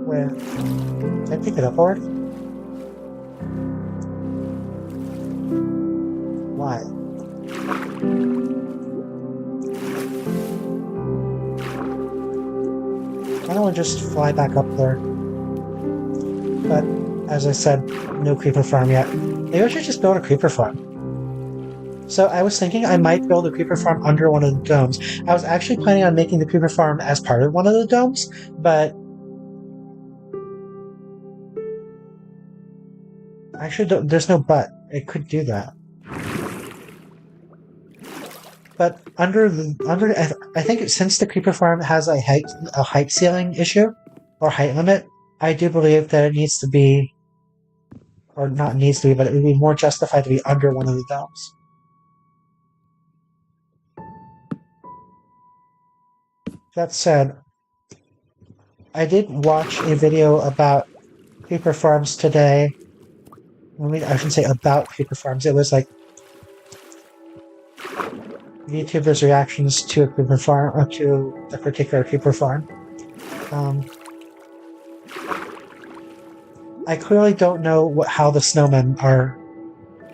[SPEAKER 1] Where? Did I pick it up already? Why? Why don't we just fly back up there? But, as I said, no creeper farm yet. Maybe I should just build a creeper farm. So I was thinking I might build a creeper farm under one of the domes. I was actually planning on making the creeper farm as part of one of the domes, but actually there's no but. It could do that. But I think since the creeper farm has a height ceiling issue or height limit, I do believe that it needs to be, or not needs to be, but it would be more justified to be under one of the domes. That said, I did watch a video about creeper farms today. I shouldn't say about creeper farms. It was like YouTubers' reactions to a creeper farm, or to a particular creeper farm. I clearly don't know how the snowmen are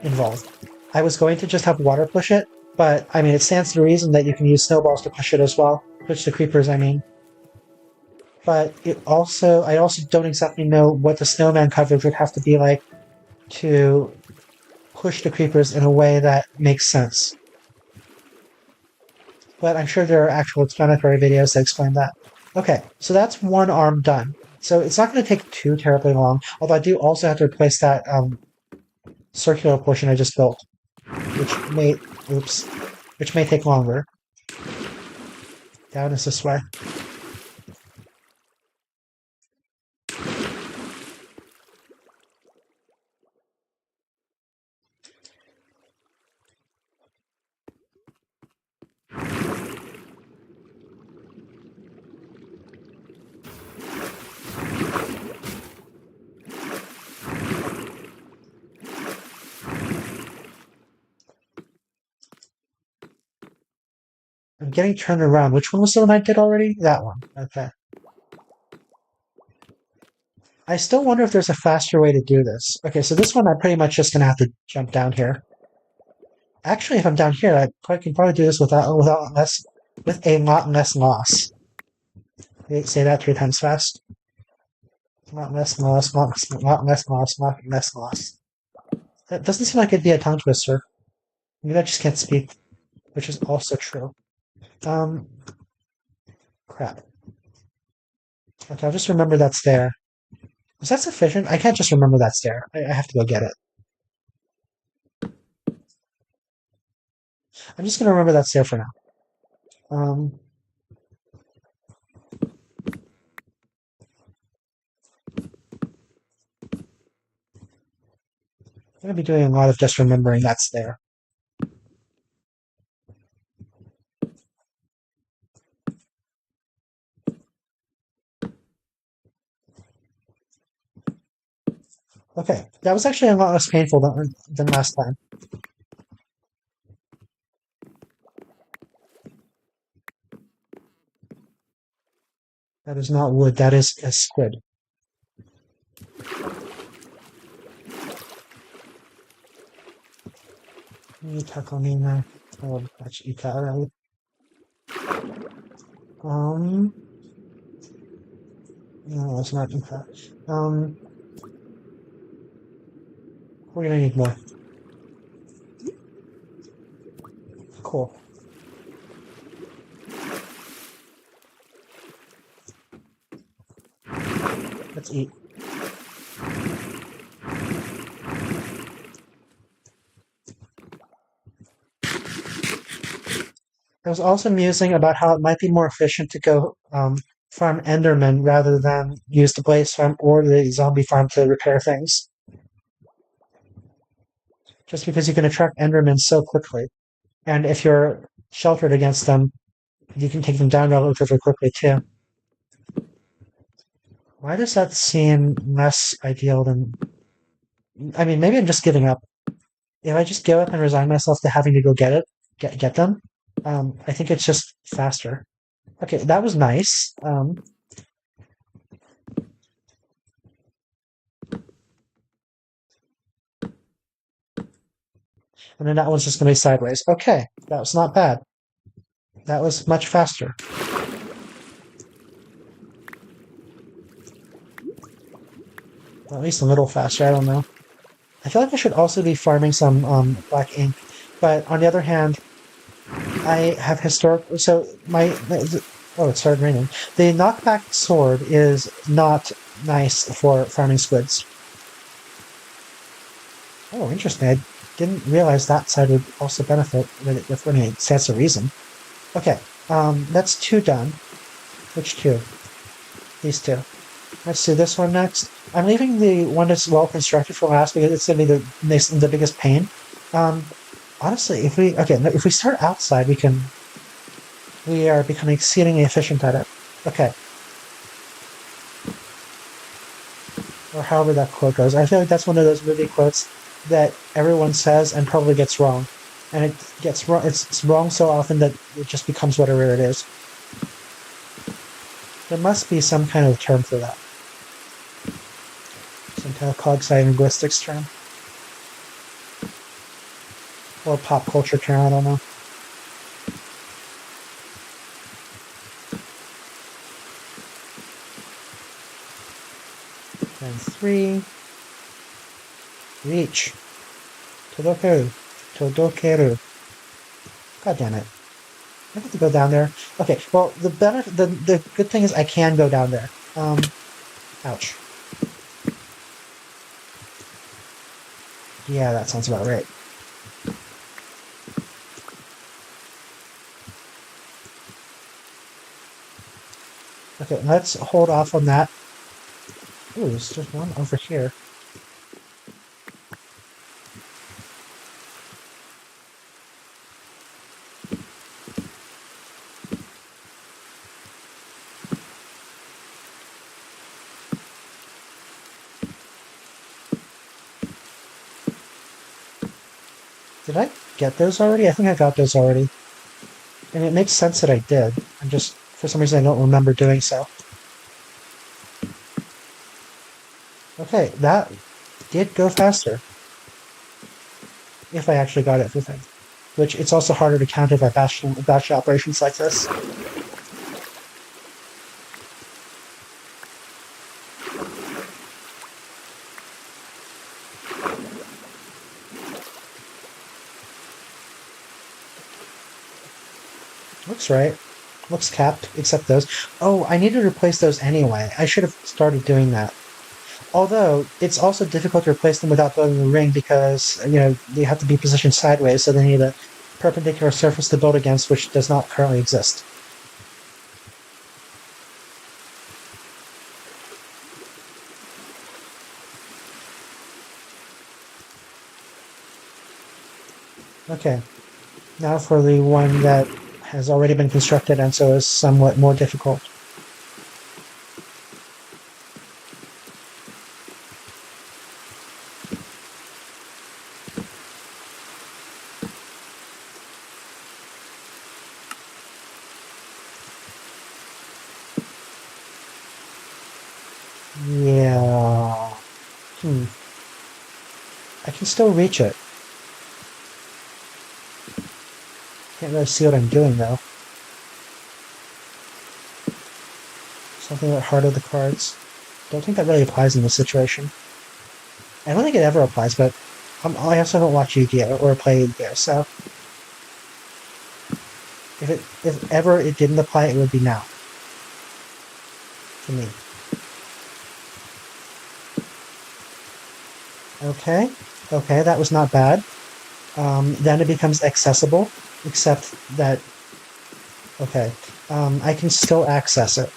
[SPEAKER 1] involved. I was going to just have water push it, But, I mean, it stands to reason that you can use snowballs to push it as well. Push the creepers, I mean. But I also don't exactly know what the snowman coverage would have to be like to push the creepers in a way that makes sense. But I'm sure there are actual explanatory videos that explain that. Okay, so that's one arm done. So it's not going to take too terribly long, although I do also have to replace that circular portion I just built, which may take longer. Down is this way. I'm getting turned around. Which one was the one I did already? That one. Okay. I still wonder if there's a faster way to do this. Okay, so this one I'm pretty much just going to have to jump down here. Actually, if I'm down here, I can probably do this with a lot less loss. Say that 3 times fast. Lot less loss, lot less loss, lot less loss. That doesn't seem like it'd be a tongue twister. Maybe I just can't speak, which is also true. Crap. Okay, I'll just remember that's there. Is that sufficient? I can't just remember that's there. I have to go get it. I'm just gonna remember that's there for now. I'm gonna be doing a lot of just remembering that's there. Okay, that was actually a lot less painful than last time. That is not wood, that is a squid. Takonina. Oh, let's eat that already. No, it's not eat that. We're gonna need more. Cool. Let's eat. I was also musing about how it might be more efficient to go farm Enderman rather than use the Blaze farm or the zombie farm to repair things. Just because you can attract Endermen so quickly. And if you're sheltered against them, you can take them down relatively quickly too. Why does that seem less ideal than... I mean, maybe I'm just giving up. If I just give up and resign myself to having to go get them, I think it's just faster. Okay, that was nice. And then that one's just going to be sideways. Okay, that was not bad. That was much faster. Well, at least a little faster, I don't know. I feel like I should also be farming some black ink. But on the other hand, I have historical... So oh, it started raining. The knockback sword is not nice for farming squids. Oh, interesting. I didn't realize that side would also benefit with any sense of reason. Okay, that's 2 done. Which 2? These 2. Let's do this one next. I'm leaving the one that's well constructed for last because it's going to be the biggest pain. Honestly, if we start outside, we are becoming exceedingly efficient at it. Okay. Or however that quote goes. I feel like that's one of those movie quotes that everyone says and probably gets wrong. And it gets wrong. It's wrong so often that it just becomes whatever it is. There must be some kind of term for that. Some kind of cog-sci linguistics term. Or pop culture term, I don't know. 3. Reach. Todokeru. Todokeru. God damn it. I have to go down there. Okay, well, the good thing is I can go down there. Ouch. Yeah, that sounds about right. Okay, let's hold off on that. Ooh, there's just one over here. Did I get those already? I think I got those already. And it makes sense that I did. I'm just, for some reason, I don't remember doing so. Okay, that did go faster. If I actually got everything. Which, it's also harder to count if I batch operations like this. Looks right. Looks capped, except those. Oh, I need to replace those anyway. I should have started doing that. Although, it's also difficult to replace them without building a ring because, they have to be positioned sideways, so they need a perpendicular surface to build against, which does not currently exist. Okay, now for the one that has already been constructed and so is somewhat more difficult. Yeah. I can still reach it. Can't really see what I'm doing, though. Something about Heart of the Cards. Don't think that really applies in this situation. I don't think it ever applies, but I also don't watch Yu-Gi-Oh! Or play Yu-Gi-Oh! So if ever it didn't apply, it would be now. To me. Okay, that was not bad. Then it becomes accessible, except that... Okay, I can still access it.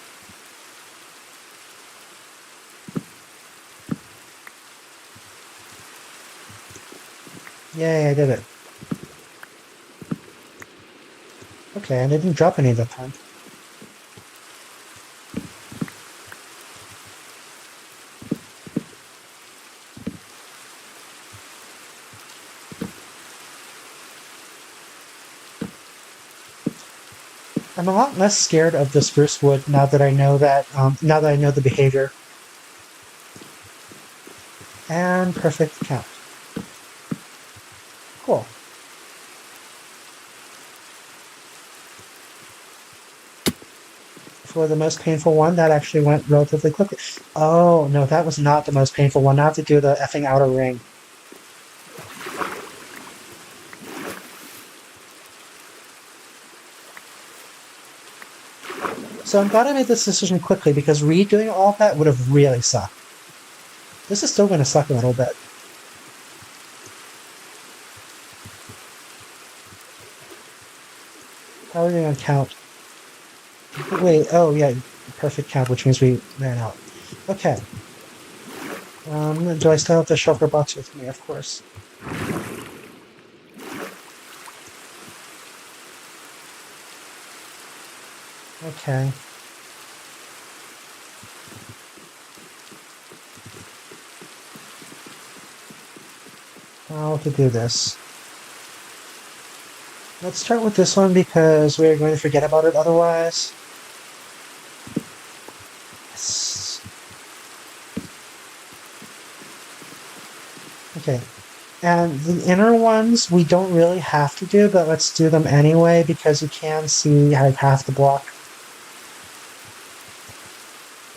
[SPEAKER 1] Yay, I did it. Okay, and I didn't drop any that time. I'm a lot less scared of the spruce wood now that I know the behavior. And perfect count. Cool. For the most painful one, that actually went relatively quickly. Oh, no, that was not the most painful one. Now I have to do the effing outer ring. So I'm glad I made this decision quickly, because redoing all of that would have really sucked. This is still going to suck a little bit. How are we going to count? Wait, oh yeah, perfect count, which means we ran out. Okay. Do I still have the shulker box with me? Of course. Okay. How to do this? Let's start with this one because we're going to forget about it otherwise. Yes. Okay. And the inner ones we don't really have to do, but let's do them anyway because you can see like half the block.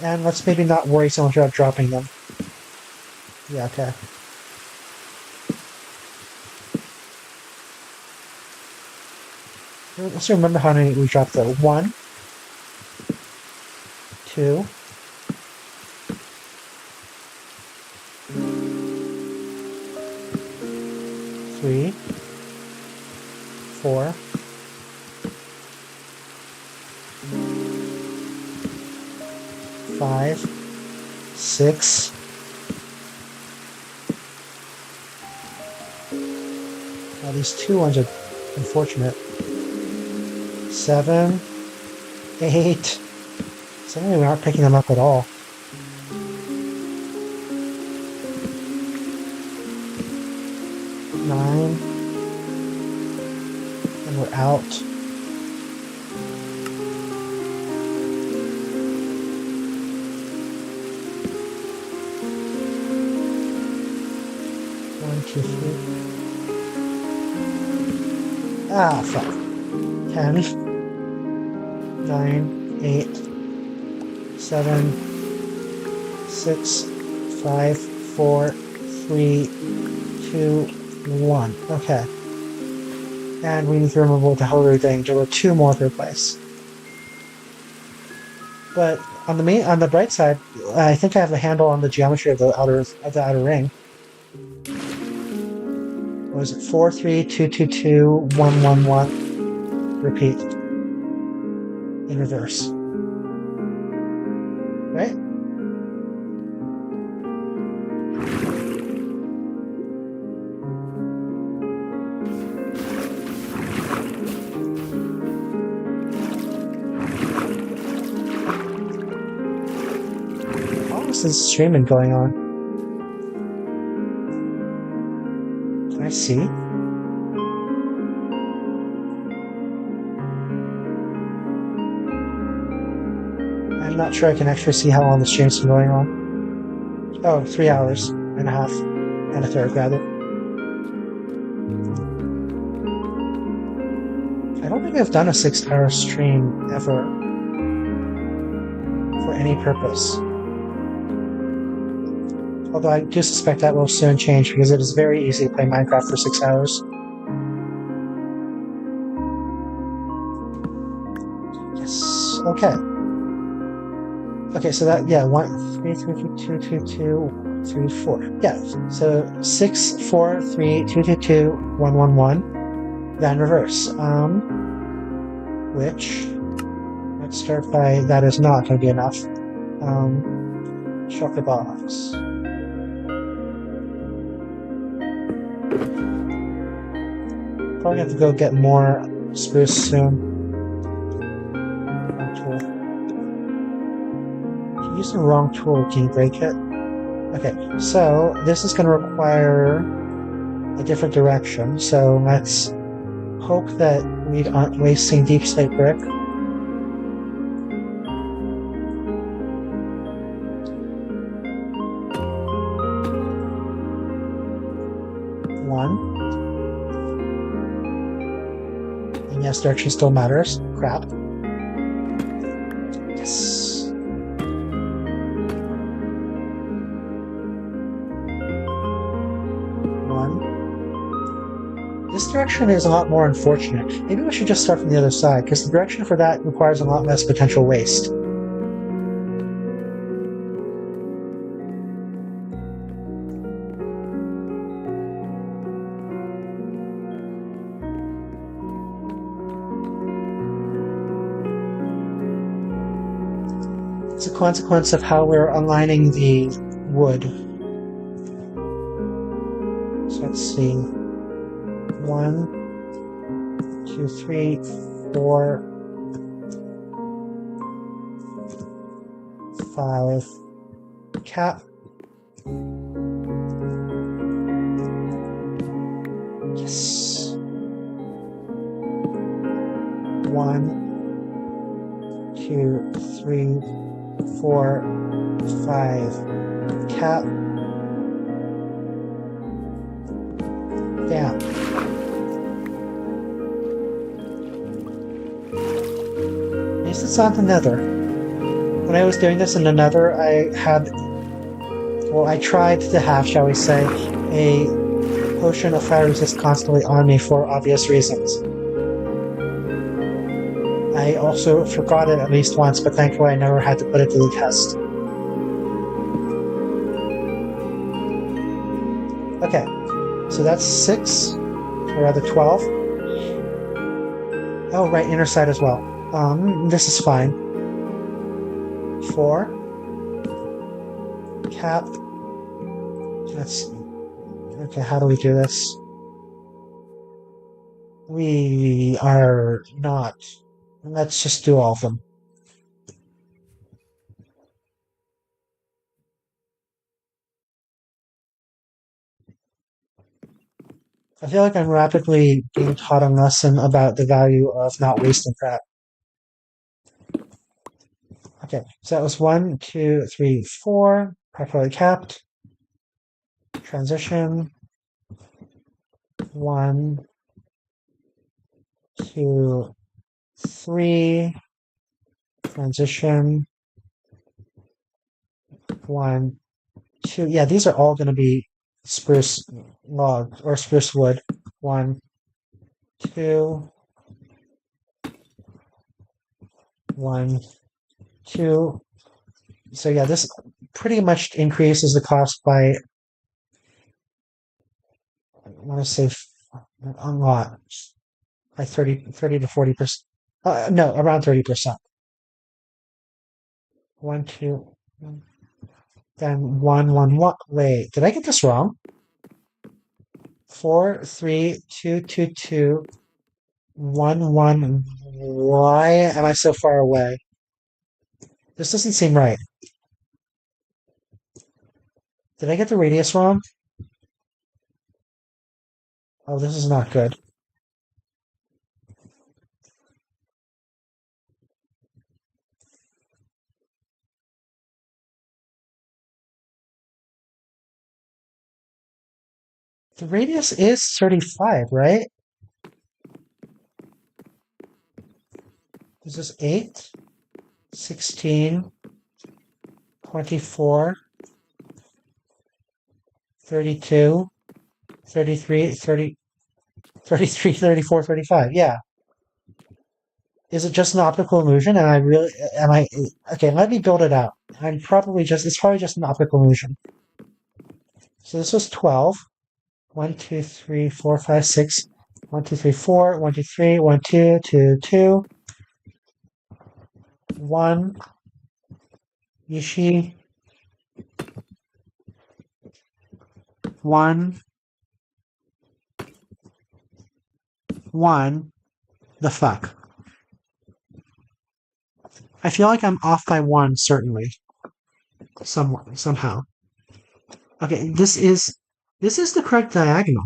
[SPEAKER 1] And let's maybe not worry so much about dropping them. Yeah, okay. Let's remember how many we dropped though. 1, 2, 3, 4, 5, 6. Now these 2 ones are unfortunate. 7, 8. Suddenly we aren't picking them up at all. 9. And we're out. 1, 2, 3. Ah, fuck. 10, 9, 8, 7, 6, 5, 4, 3, 2, 1. Okay. And we need to remove the whole thing. There were 2 more to replace. But on the bright side, I think I have a handle on the geometry of the outer ring. What is it? 4, 3, 2, 2, 2, 1, 1, 1. Repeat. In reverse. Right? How is this streaming going on? Can I see? I'm not sure I can actually see how long the stream's been going on. Oh, 3 hours and a half. And a third, rather. I don't think I've done a 6-hour stream ever. For any purpose. Although I do suspect that will soon change because it is very easy to play Minecraft for 6 hours. Yes. Okay. Okay, so that, yeah, 1, 3, 3, 2, 2, 2, 3, 4. Yeah, so 6, 4, 3, 2, 2, 2, 1, 1, 1. Then reverse. Which, let's start by, that is not going to be enough. Shulker box. Probably have to go get more spruce soon. Use the wrong tool, can you break it? Okay, so this is going to require a different direction, so let's hope that we aren't wasting deep slate brick. One. And yes, direction still matters. Crap. Yes. This direction is a lot more unfortunate. Maybe we should just start from the other side, because the direction for that requires a lot less potential waste. It's a consequence of how we're aligning the wood. So let's see. 1, 2, 3, 4, 5. Cap. Yes. 1, 2, 3, 4, 5. Cap. Down. This is on the nether. When I was doing this in the nether, I had well, I tried to have, shall we say, a potion of fire resist constantly on me for obvious reasons. I also forgot it at least once, but thankfully I never had to put it to the test. Okay, so that's 6, or rather 12. Oh, right, inner side as well. This is fine. 4. Cap. That's... Okay, how do we do this? We are not... Let's just do all of them. I feel like I'm rapidly being taught a lesson about the value of not wasting crap. Okay, so that was 1, 2, 3, 4. Properly capped. Transition. 1, 2, 3. Transition. 1, 2. Yeah, these are all going to be spruce log or spruce wood. 1, 2. 1, 2. So yeah, this pretty much increases the cost by, I want to say, a lot, by 30 to 40%. No, around 30%. 1, 2, then 1, 1, 1. Wait, did I get this wrong? 4, 3, 2, 2, 2, 1, 1. Why am I so far away? This doesn't seem right. Did I get the radius wrong? Oh, this is not good. The radius is 35, right? This is 8, 16, 24, 32, 33, 30, 33, 34, 35. Yeah. Is it just an optical illusion? And I really, am I, okay, let me build it out. It's probably just an optical illusion. So this was 12. 1, 2, 3, 4, 5, 6. 1, 2, 3, 4. 1, 2, 3. 1, 2, 2, 2. 1. Yishi. 1. 1. The fuck? I feel like I'm off by 1, certainly. Somehow. Okay, this is the correct diagonal.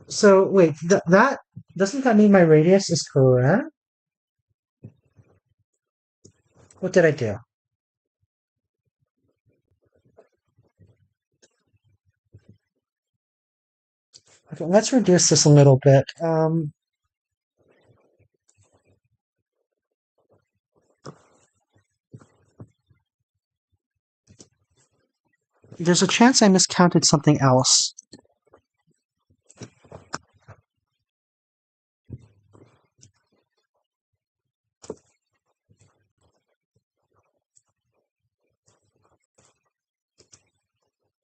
[SPEAKER 1] So wait, that doesn't that mean my radius is correct? What did I do? Okay, let's reduce this a little bit. There's a chance I miscounted something else.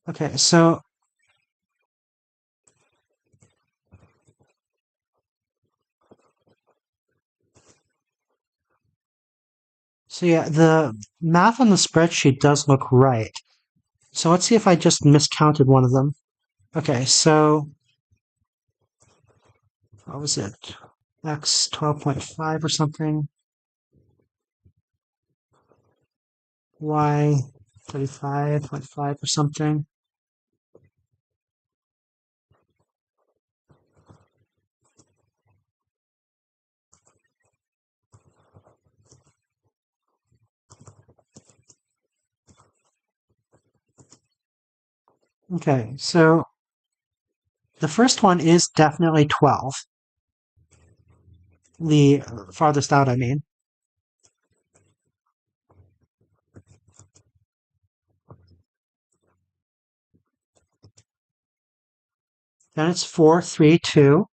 [SPEAKER 1] Okay, so yeah, the math on the spreadsheet does look right. So let's see if I just miscounted one of them. Okay, so what was it? X 12.5 or something. Y 35.5 or something. Okay, so the first one is definitely 12. The farthest out, I mean. Then it's 4, 3, 2.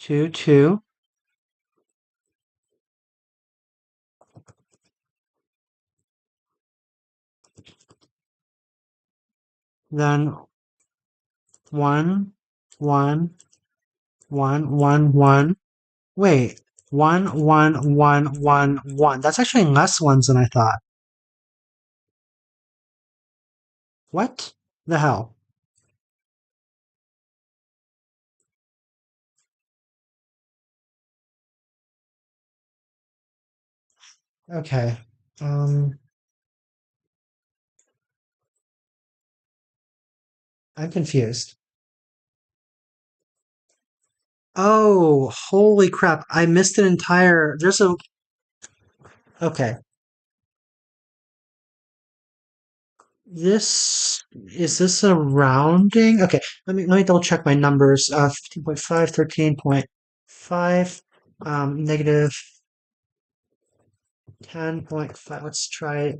[SPEAKER 1] Two, two. Then 1, 1, 1, 1, 1. Wait, 1, 1, 1, 1, 1. That's actually less ones than I thought. What the hell? Okay. Um, I'm confused. Oh, holy crap. I missed an entire. There's a. Okay. This. Is this a rounding? Okay. Let me double check my numbers. 15.5, 13.5, negative 10.5. Let's try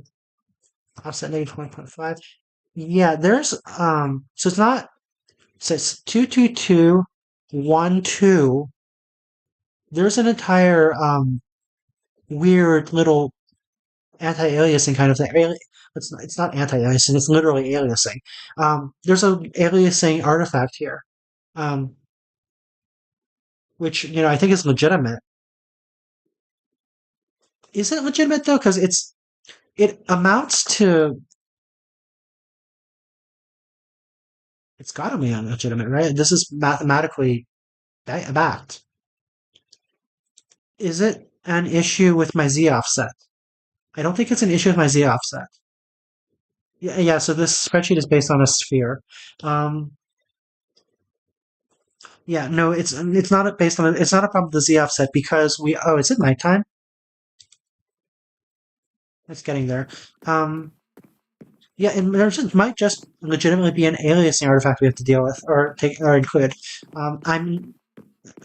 [SPEAKER 1] offset negative 20.5. Yeah, so it's not, so it's 22212. There's an entire, weird little anti-aliasing kind of thing. It's not anti-aliasing, it's literally aliasing. There's a aliasing artifact here, um, which, I think is legitimate. Is it legitimate though? Because it amounts to, it's gotta be illegitimate, right? This is mathematically backed. Is it an issue with my z offset? I don't think it's an issue with my z offset. Yeah, yeah. So this spreadsheet is based on a sphere. Um, yeah, no, it's not based on it's not a problem with the z offset because is it nighttime? It's getting there. Um, yeah, and might just legitimately be an aliasing artifact we have to deal with or include. I'm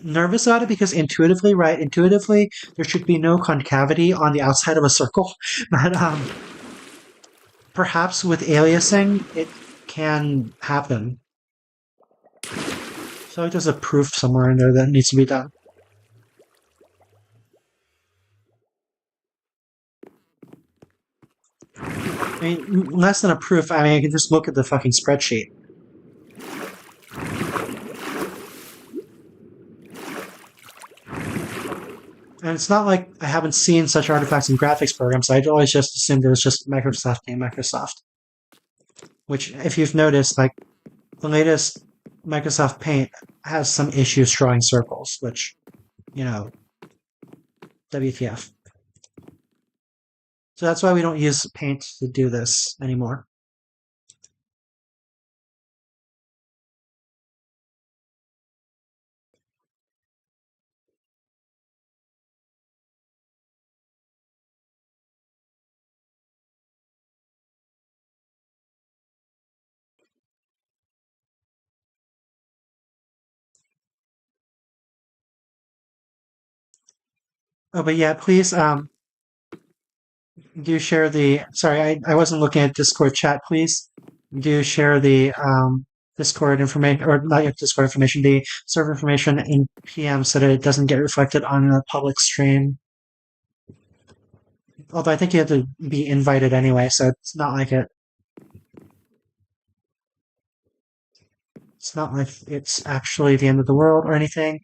[SPEAKER 1] nervous about it because intuitively there should be no concavity on the outside of a circle, but perhaps with aliasing it can happen. So there's a proof somewhere in there that needs to be done. I mean, less than a proof. I mean, I can just look at the fucking spreadsheet. And it's not like I haven't seen such artifacts in graphics programs. I'd always just assumed it was just Microsoft being Microsoft. Which, if you've noticed, like, the latest Microsoft Paint has some issues drawing circles, which, WTF. So that's why we don't use Paint to do this anymore. Oh, but yeah, please do share the. Sorry, I wasn't looking at Discord chat. Please do share the Discord information, or not yet Discord information, the server information in PM so that it doesn't get reflected on the public stream. Although I think you have to be invited anyway, so it's not like it's not like it's actually the end of the world or anything.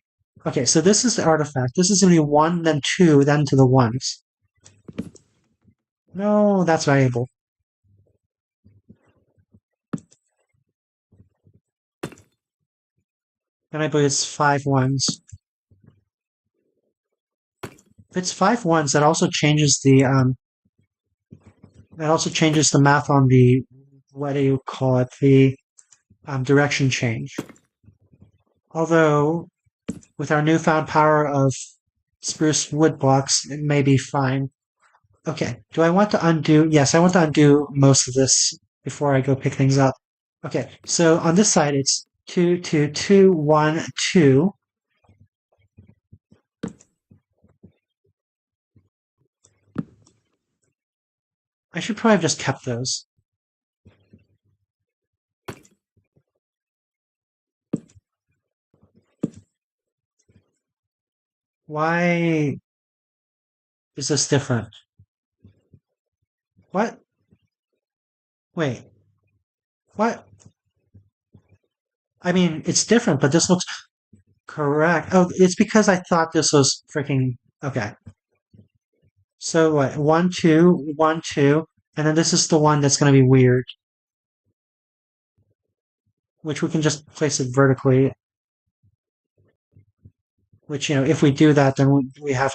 [SPEAKER 1] Okay, so this is the artifact. This is going to be 1, then 2, then to the 1s. No, that's variable. And I believe it's 5 1s. If it's 5 1s, that also changes the math on the, what do you call it, the direction change. Although, with our newfound power of spruce wood blocks, it may be fine. Okay, do I want to undo? Yes, I want to undo most of this before I go pick things up. Okay, so on this side it's 2, 2, 2, 1, 2. I should probably have just kept those. Why is this different? What? Wait. What? I mean, it's different, but this looks correct. Oh, it's because I thought this was freaking okay. So what? 1, 2, 1, 2, and then this is the one that's going to be weird, which we can just place it vertically. Which if we do that, then we have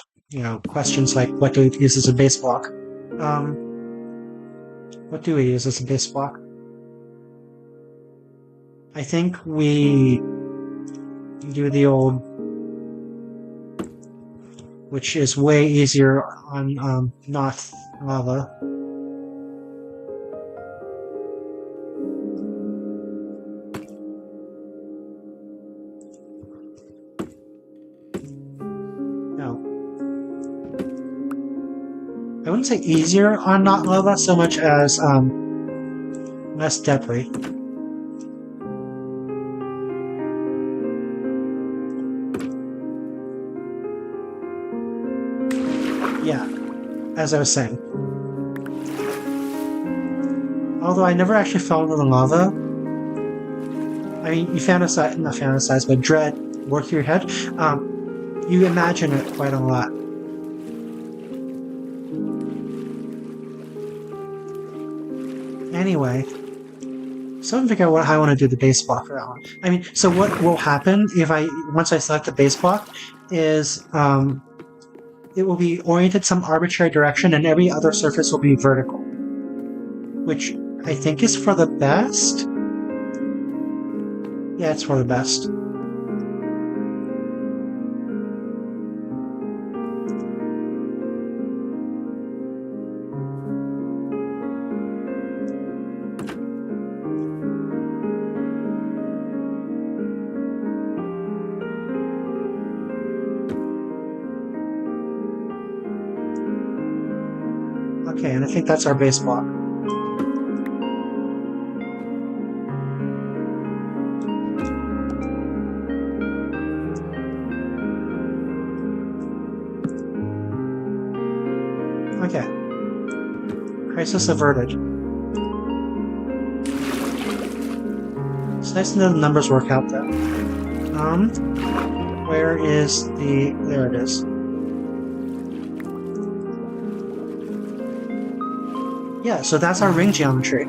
[SPEAKER 1] questions like what do we use as a base block? Um, what do we use as a base block? I think we do the old, which is way easier on Noth lava. No. I wouldn't say easier on Noth lava so much as less debris. Yeah, as I was saying. Although I never actually fell into the lava. I mean, you fantasize, not fantasize, but dread work through your head. You imagine it quite a lot. Anyway, so I'm figure out how I want to do the base block for that one. I mean, so what will happen if once I select the base block is it will be oriented some arbitrary direction and every other surface will be vertical. Which I think is for the best. Yeah, it's for the best. Okay, and I think that's our base block. Okay. Crisis averted. It's nice to know the numbers work out though. Where is there it is. Yeah, so that's our ring geometry.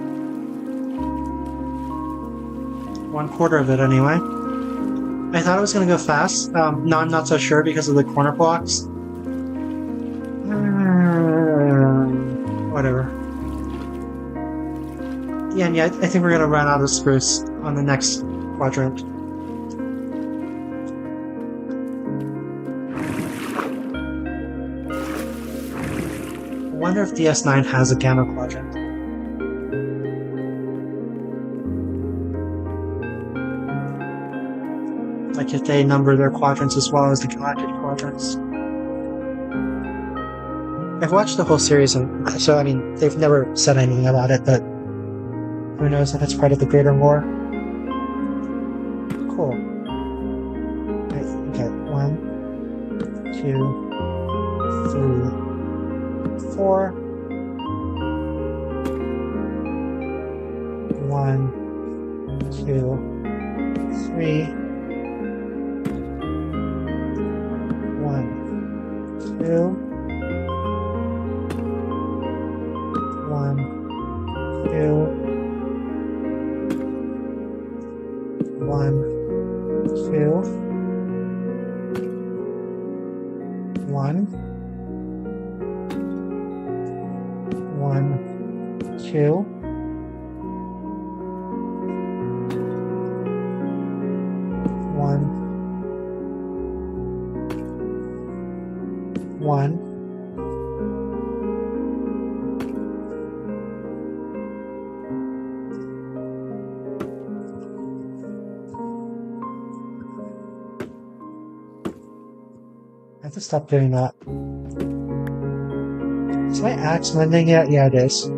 [SPEAKER 1] 1/4 of it anyway. I thought it was going to go fast. No, I'm not so sure because of the corner blocks. Whatever. Yeah, and yeah, I think we're going to run out of spruce on the next quadrant. I wonder if DS9 has a gamma quadrant. Like if they number their quadrants as well as the galactic quadrants. I've watched the whole series, and so I mean, they've never said anything about it, but who knows if it's part of the greater lore. Cool. Okay, 1, 2, 3, 4. 1, 2, 3. 1, 2. 1, 2. 1, 2. 1, 1, 2. 1, 1. I have to stop doing that. Is my axe mending yet? Yeah, it is.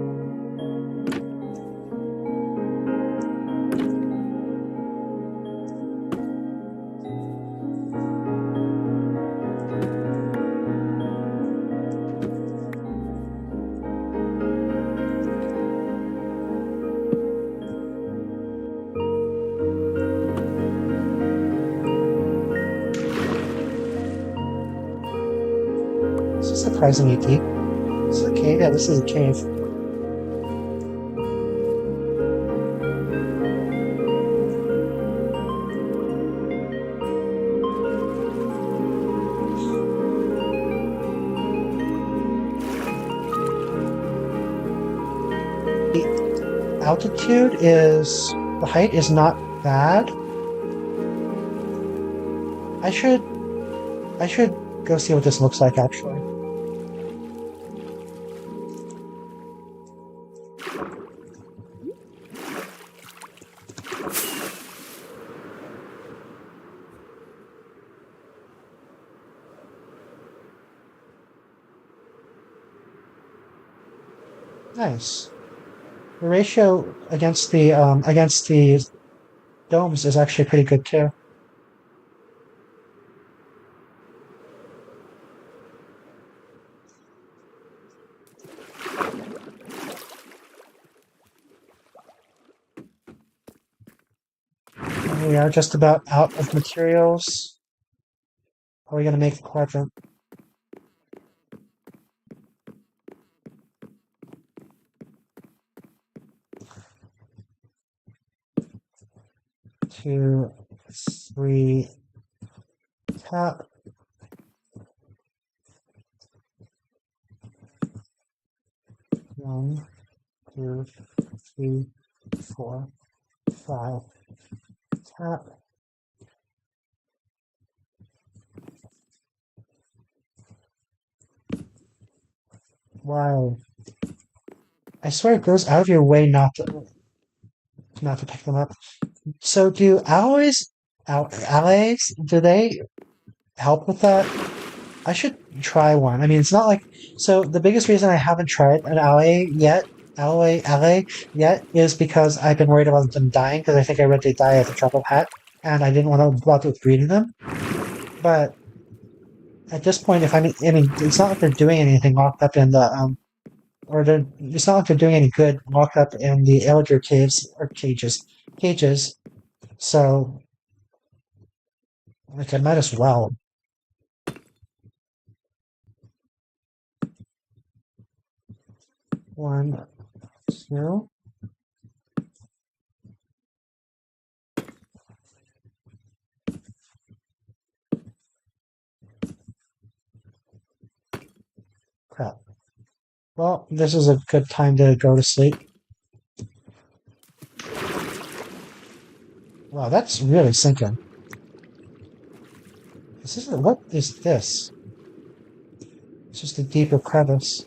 [SPEAKER 1] surprisingly deep. Is it a cave? Yeah, this is a cave. The the height is not bad. I should go see what this looks like actually. Nice. The ratio against the domes is actually pretty good too. And we are just about out of materials. Are we gonna make the quadrant? Two, three, tap. One, two, three, four, five, tap. Wow. I swear it goes out of your way not to pick them up. So do alloys, do they help with that? I should try one. I mean, it's not like so. The biggest reason I haven't tried an alloy yet, is because I've been worried about them dying because I think I read they die at the drop of a hat, and I didn't want to bother with breeding them. But at this point, if I mean, it's not like they're doing anything locked up in the it's not like they're doing any good locked up in the Elder caves or cages. So, like, I might as well. One, two. Crap. Well, this is a good time to go to sleep. Wow, that's really sinking. What is this? It's just a deeper crevice.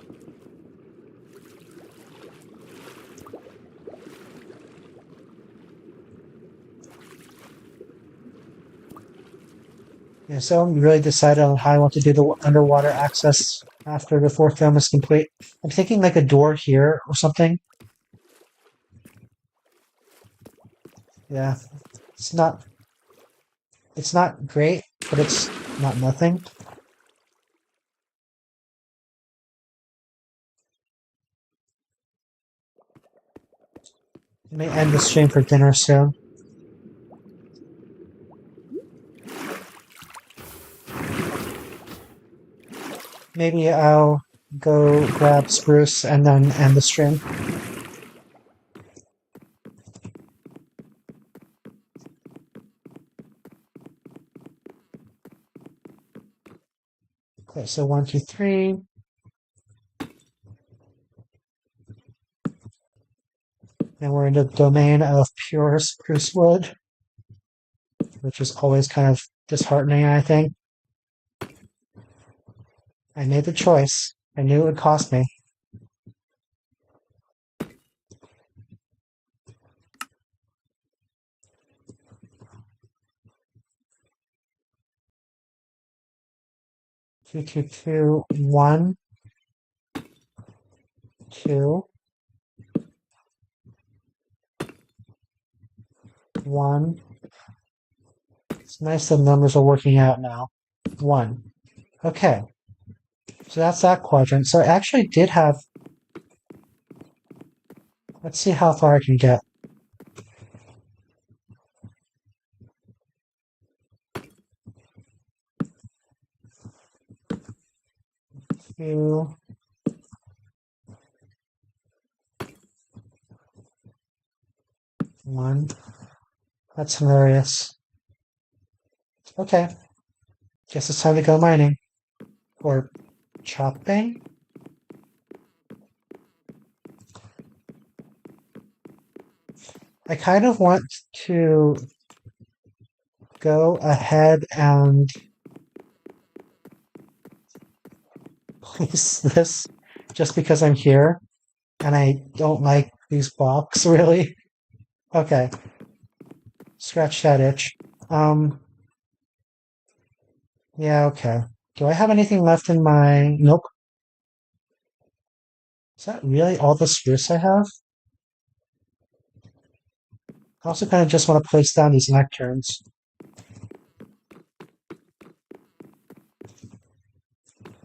[SPEAKER 1] Yeah, so I'm really decided on how I want to do the underwater access after the fourth film is complete. I'm thinking like a door here or something. Yeah, it's not it's not great, but it's not nothing. I may end the stream for dinner soon. Maybe I'll go grab Spruce and then end the stream. Okay, so 1, 2, 3. And we're in the domain of pure spruce wood, which is always kind of disheartening, I think. I made the choice. I knew it would cost me. Two, two, two, one, two, one. It's nice the numbers are working out now. One. Okay. So that's that quadrant. So I actually did have. Let's see how far I can get. 2, 1. That's hilarious. Okay. Guess it's time to go mining. Or chopping? I kind of want to go ahead and place this just because I'm here and I don't like these blocks really. Okay. Scratch that itch. Yeah, okay. Do I have anything left in my... Nope. Is that really all the spruce I have? I also kind of just want to place down these nectarines.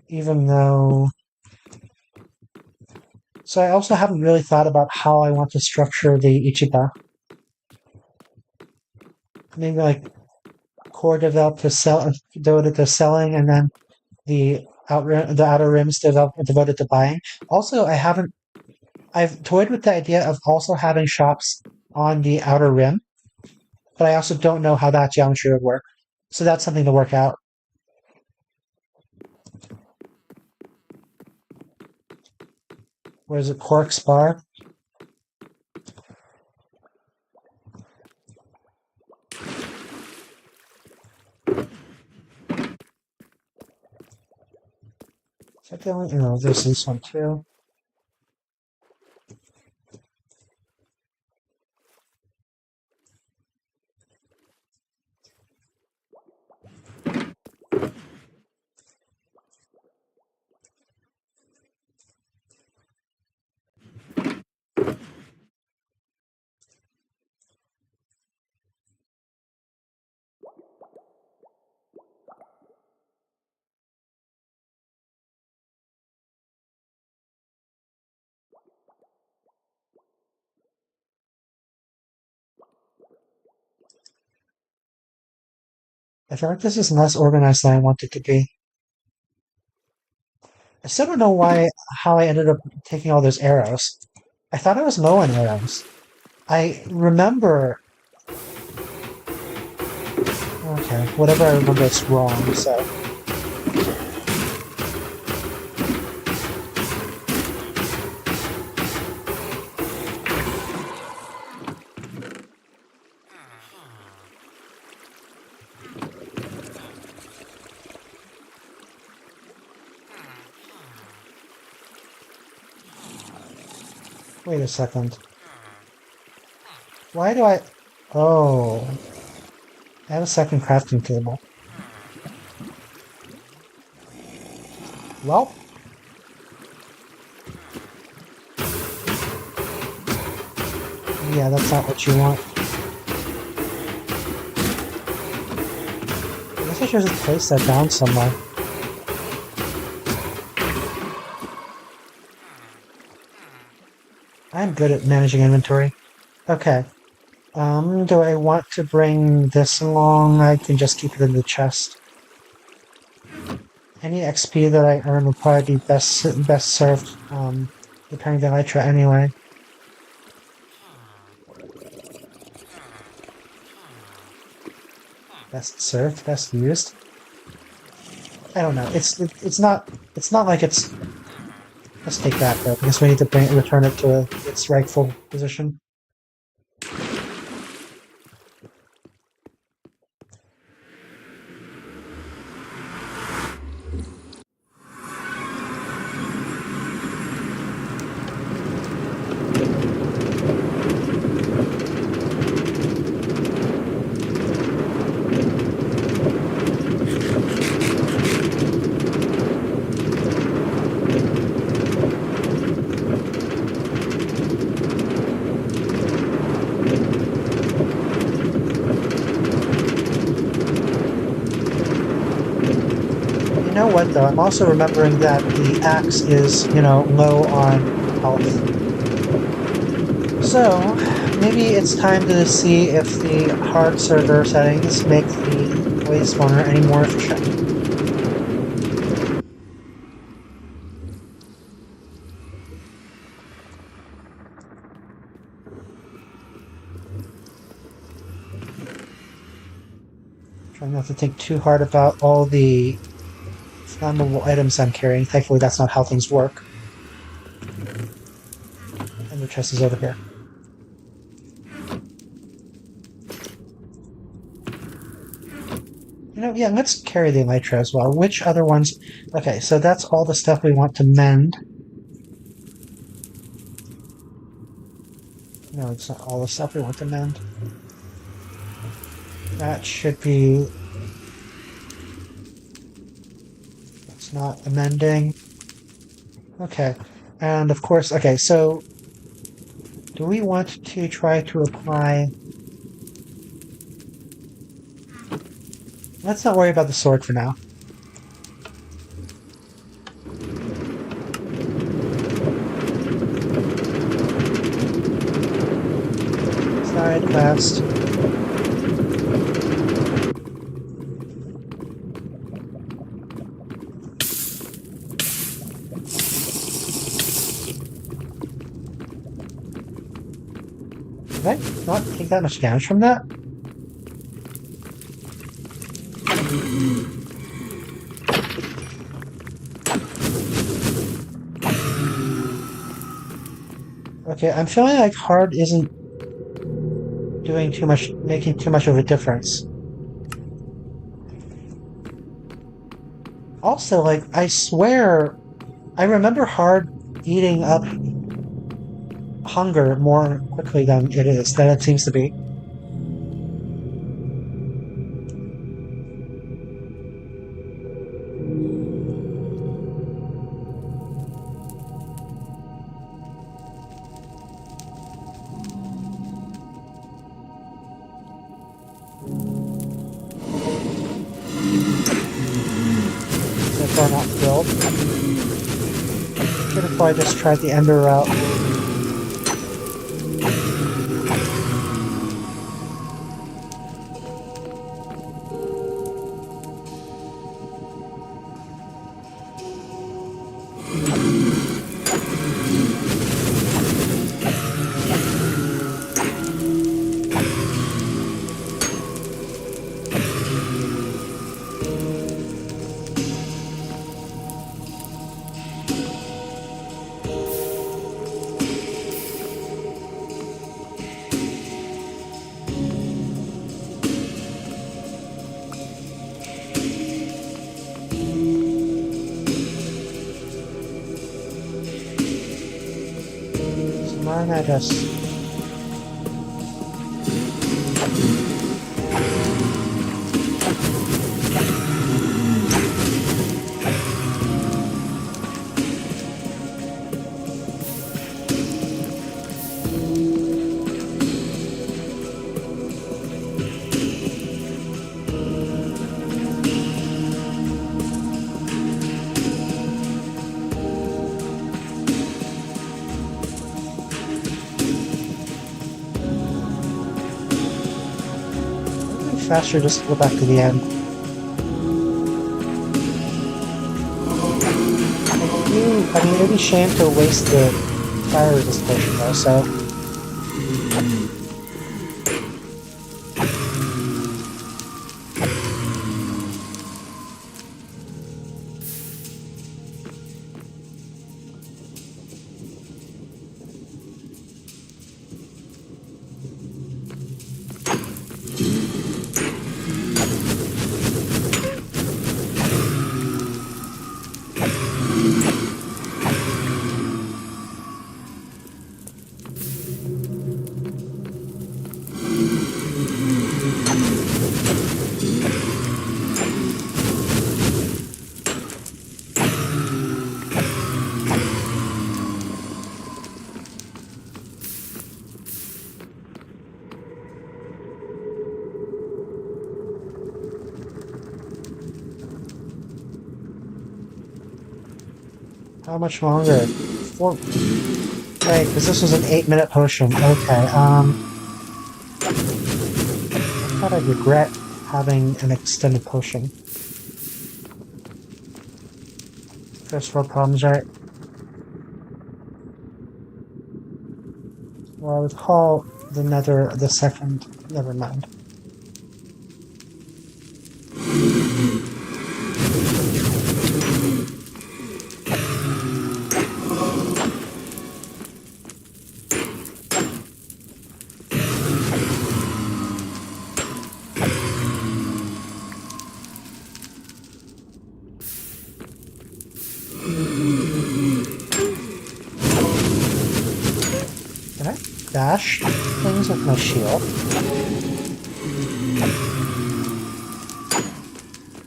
[SPEAKER 1] Even though... So I also haven't really thought about how I want to structure the Ichiba. Maybe like core developed to sell, devoted to selling, and then the outer rims devoted to buying. Also, I've toyed with the idea of also having shops on the outer rim, but I also don't know how that geometry would work. So that's something to work out. Where's it? Corks bar? Is that the only? No, there's this one too. I feel like this is less organized than I want it to be. I still don't know how I ended up taking all those arrows. I thought I was low on arrows. I remember... Okay, whatever I remember, it's wrong, so... Wait a second. Why do I... Oh... I have a second crafting table. Well... Yeah, that's not what you want. I guess I should just place that down somewhere. I'm good at managing inventory. Okay. Do I want to bring this along? I can just keep it in the chest. Any XP that I earn will probably be best served, repairing the Elytra anyway. Best served, best used. I don't know. It's not like it's. Let's take that though, because we need to return it to its rightful position. You know what, though? I'm also remembering that the axe is, low on health. So, maybe it's time to see if the hard server settings make the wave spawner any more efficient. Trying not to think too hard about all the flammable items I'm carrying. Thankfully, that's not how things work. And the chest is over here. You know, yeah, let's carry the elytra as well. Which other ones? Okay, so that's all the stuff we want to mend. No, it's not all the stuff we want to mend. That should be... That's not amending. Okay, and of course, okay, so... Do we want to try to apply... Let's not worry about the sword for now. Side last. Did I not take that much damage from that? Okay, I'm feeling like hard isn't doing too much, making too much of a difference. Also, like, I swear, I remember hard eating up hunger more quickly than it seems to be. So far not filled. Should have probably just tried the Ender route. So mine, I just... faster just to go back to the end. I mean, it'd be a shame to waste the fire resist potion though, so... How much longer? 4... Right, because this was an 8-minute potion. Okay, I thought I'd regret having an extended potion. First world problems, right? Well, I would call the nether the second. Never mind. bash things with my shield.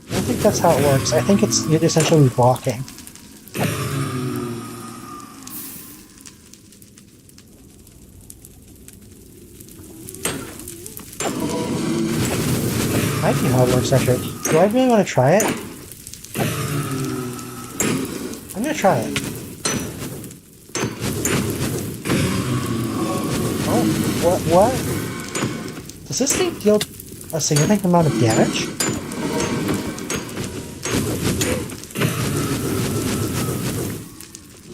[SPEAKER 1] I don't think that's how it works. I think it's essentially blocking. Might be how it works actually. Do I really want to try it? I'm gonna try it. Oh, what? Does this thing deal a significant amount of damage?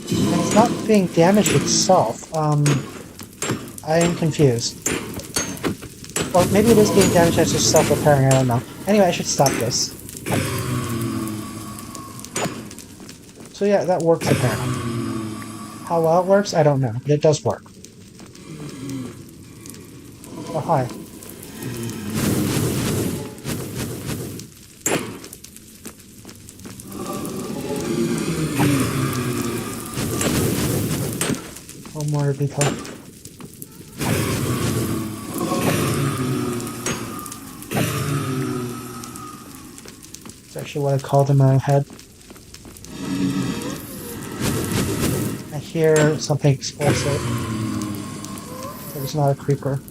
[SPEAKER 1] And it's not being damaged itself. I am confused. Or maybe it is being damaged and it's just self-repairing, I don't know. Anyway, I should stop this. So yeah, that works apparently. How well it works, I don't know, but it does work. Oh, hi. One more because... It's actually what I called in my head. I hear something explosive. It was not a creeper.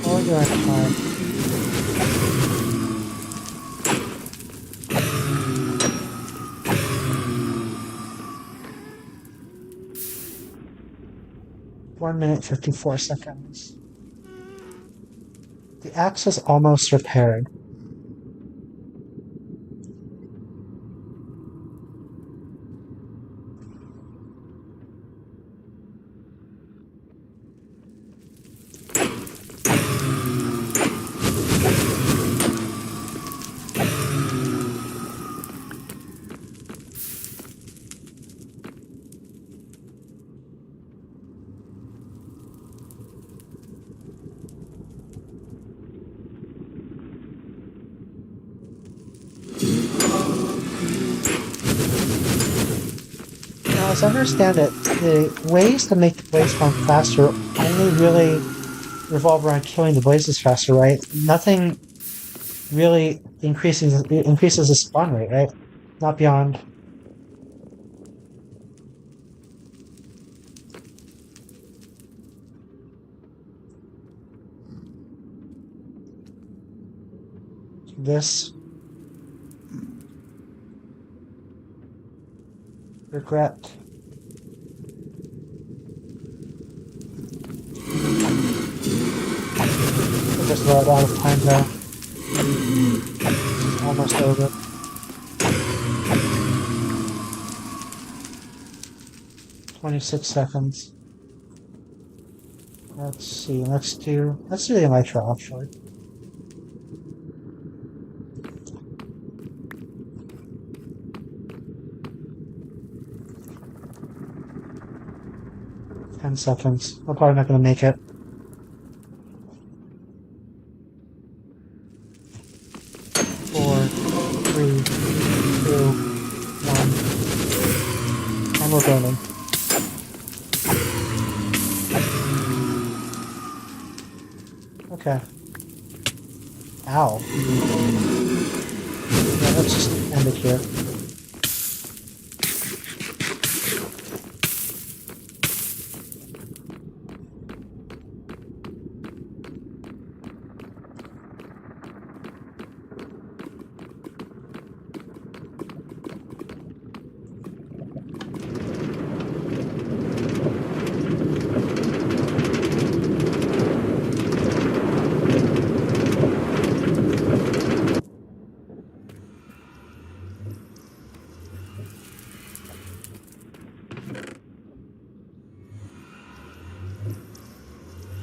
[SPEAKER 1] How do I climb? One minute 54 seconds. The axe is almost repaired. Now, as I understand it, the ways to make the blaze farm faster only really revolve around killing the blazes faster, right? Nothing really increases the spawn rate, right? Not beyond. This. Regret. We're just about out of time now. This is almost over. $26. Let's see. Let's do the nitro actually. $10. I'm probably not going to make it. Four, three, two, one. And we're burning. Okay. Ow. Yeah, let's just end it here.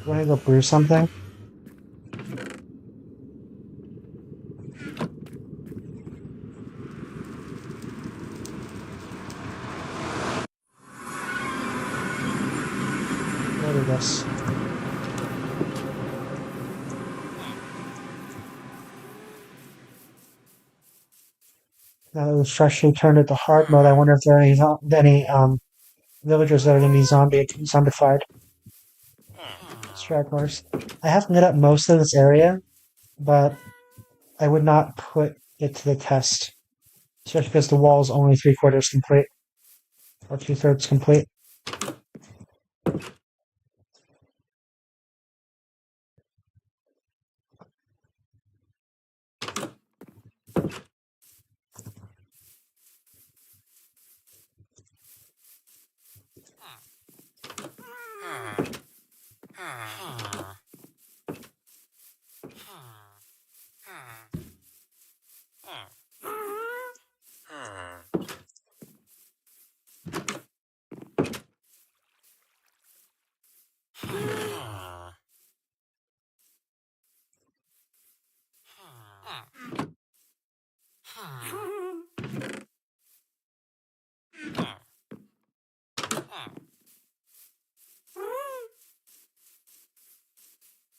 [SPEAKER 1] Want to go brew something? What is this? Now that it was freshly turned into hard mode, I wonder if there are any villagers that are going to be zombified. Stragglers. I have lit up most of this area, but I would not put it to the test, especially because the wall is only 3/4 complete, or 2/3 complete.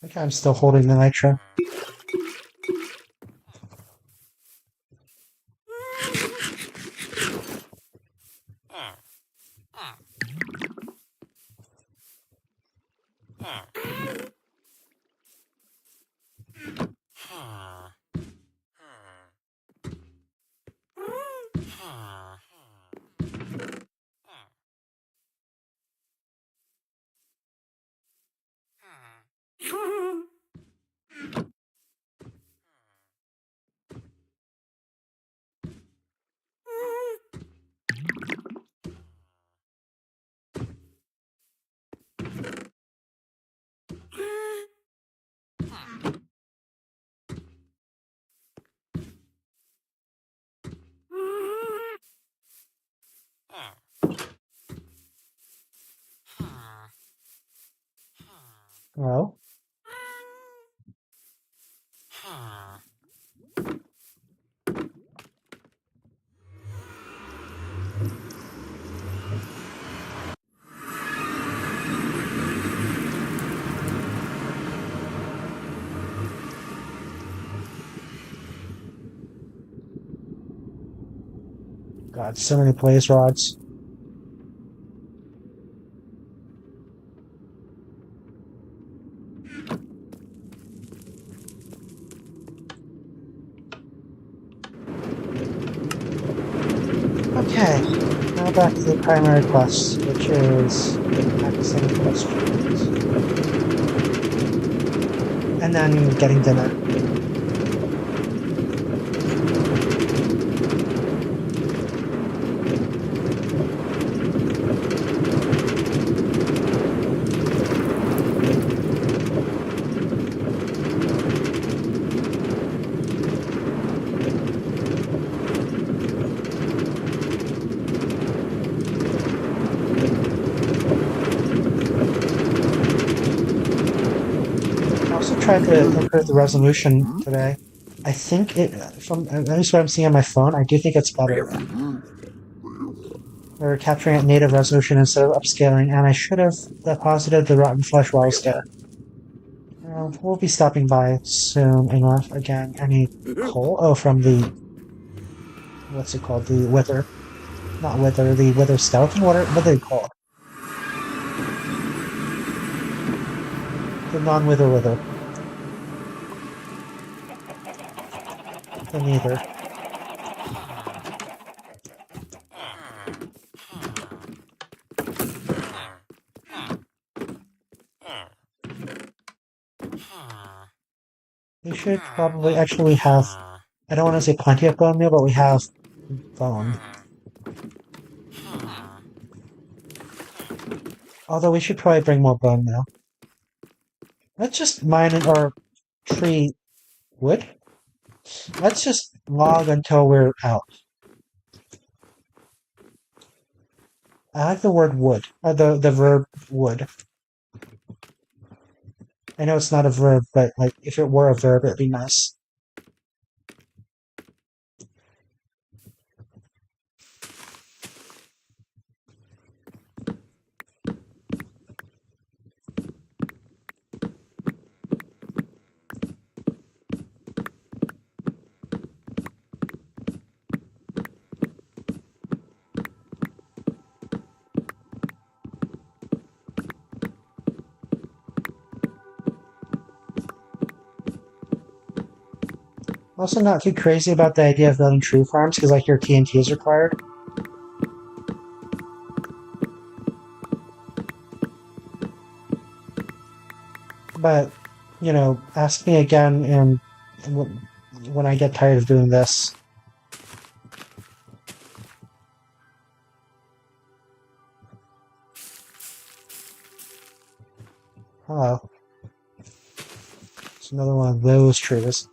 [SPEAKER 1] Okay, I'm still holding the nitro. Hello? God, so many blaze rods. Okay, now back to the primary quest, which is accessing questions. And then getting dinner. I also tried to improve the resolution today. I think it, from at least what I'm seeing on my phone, I do think it's better. We're capturing at native resolution instead of upscaling, and I should have deposited the rotten flesh while I was there. We'll be stopping by soon enough. Again, any coal? Oh, from the, what's it called? The wither. Not wither, the wither skeleton? What do they call it? The non-wither wither. The neither. We should probably, actually, we have, I don't want to say plenty of bone meal, but we have bone. Although we should probably bring more bone meal. Let's just mine or tree wood. Let's just log until we're out. I like the word wood, the verb would. I know it's not a verb, but like if it were a verb, it'd be nice. Also, not too crazy about the idea of building tree farms because, like, your TNT is required. But, ask me again and when I get tired of doing this. Hello. It's another one of those trees.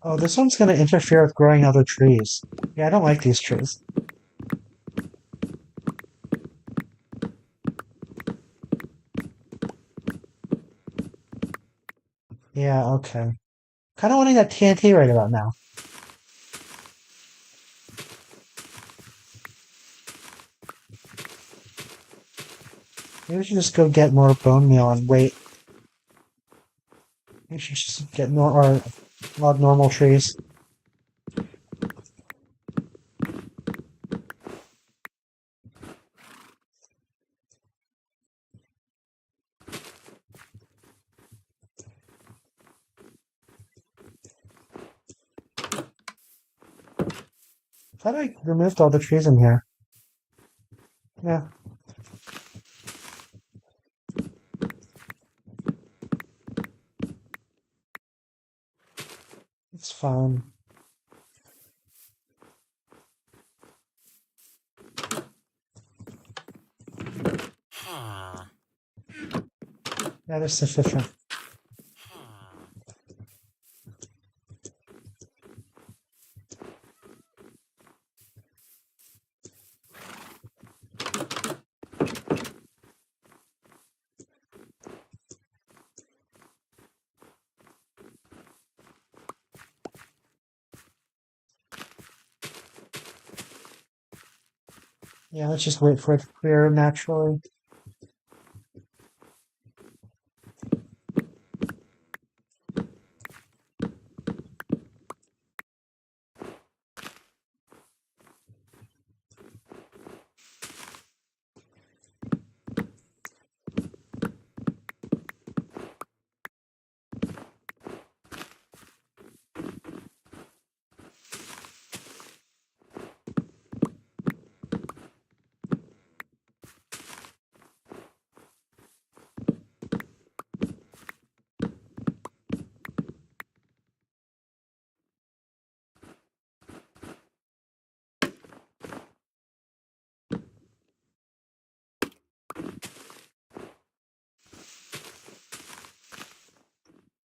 [SPEAKER 1] Oh, this one's going to interfere with growing other trees. Yeah, I don't like these trees. Yeah, okay. Kind of wanting that TNT right about now. Maybe we should just go get more bone meal and wait. Maybe we should just get a lot of normal trees. I thought I removed all the trees in here. Yeah, it's fine. Yeah, there's sufficient. Yeah, let's just wait for it to clear naturally.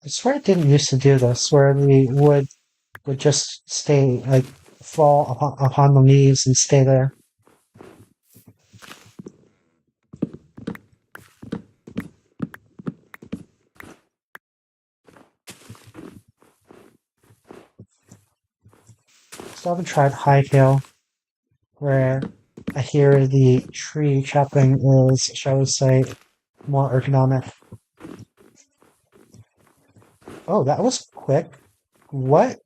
[SPEAKER 1] I swear it didn't used to do this, where the wood would just stay, like, fall upon the leaves and stay there. Still haven't tried Hightail, where I hear the tree chopping is, shall we say, more ergonomic. Oh, that was quick. What?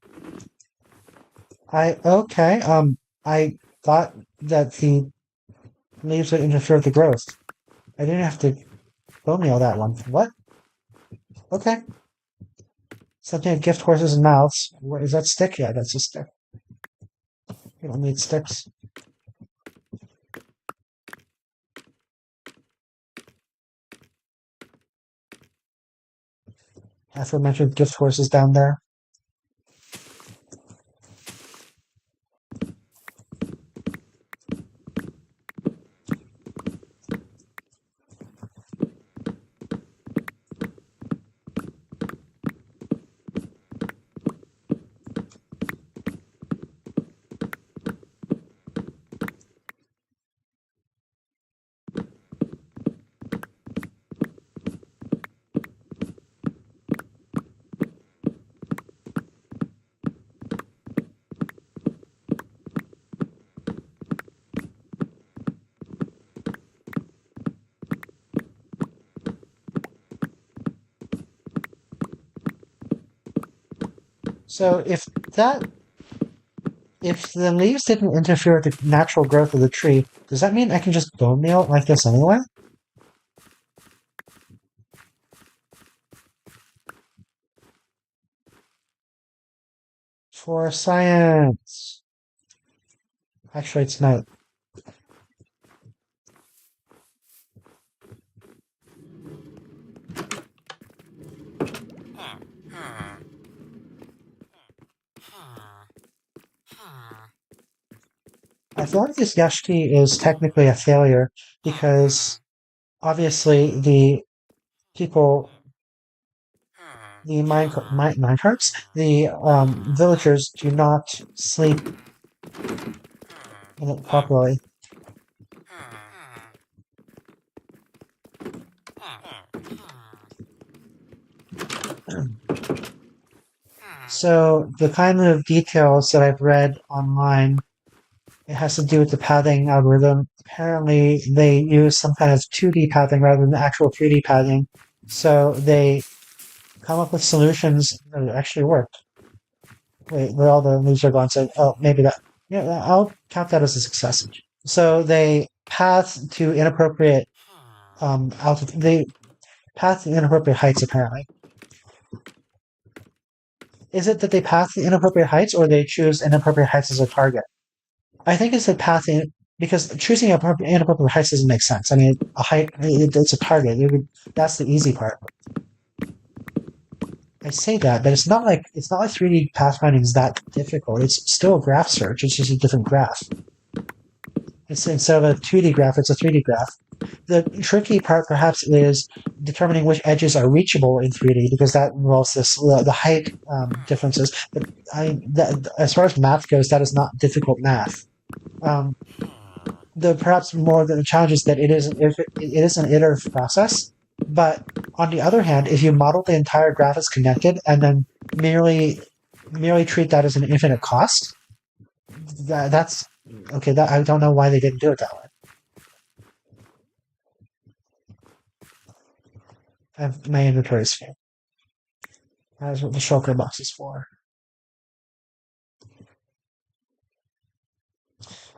[SPEAKER 1] Okay, I thought that the leaves would interfere with the growth. I didn't have to bone meal that one. What? Okay. Something of gift horses and mouths. What is that stick? Yeah, that's a stick. You don't need sticks. Aforementioned gift horses down there. So if the leaves didn't interfere with the natural growth of the tree, does that mean I can just bone meal it like this anyway? For science. Actually, it's not. I feel like this Yashti is technically a failure because obviously people, minecarts, the villagers do not sleep in it properly. So the kind of details that I've read online, it has to do with the pathing algorithm. Apparently, they use some kind of 2D pathing rather than actual 3D pathing. So they come up with solutions that actually work. Wait, where all the leaves are gone. So, oh, maybe that. Yeah, I'll count that as a success. So they path to inappropriate altitude. They path to inappropriate heights. Apparently, is it that they path to inappropriate heights, or they choose inappropriate heights as a target? I think it's the path because choosing inappropriate heights doesn't make sense. I mean, a height it's a target. That's the easy part. I say that, but it's not like 3D pathfinding is that difficult. It's still a graph search. It's just a different graph. It's instead of a 2D graph, it's a 3D graph. The tricky part, perhaps, is determining which edges are reachable in 3D because that involves the height differences. But as far as math goes, that is not difficult math. Um, the perhaps more the challenge is that it is an iterative process. But on the other hand, if you model the entire graph as connected and then merely treat that as an infinite cost, that's okay. That I don't know why they didn't do it that way. My inventory is full. That's what the shulker box is for.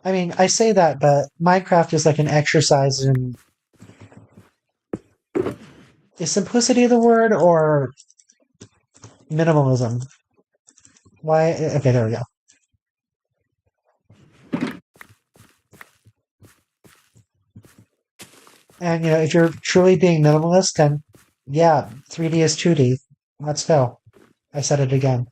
[SPEAKER 1] I mean, I say that, but Minecraft is like an exercise in is simplicity the word or minimalism? Why? Okay, there we go. And if you're truly being minimalist, then yeah, 3D is 2D. Let's go. I said it again.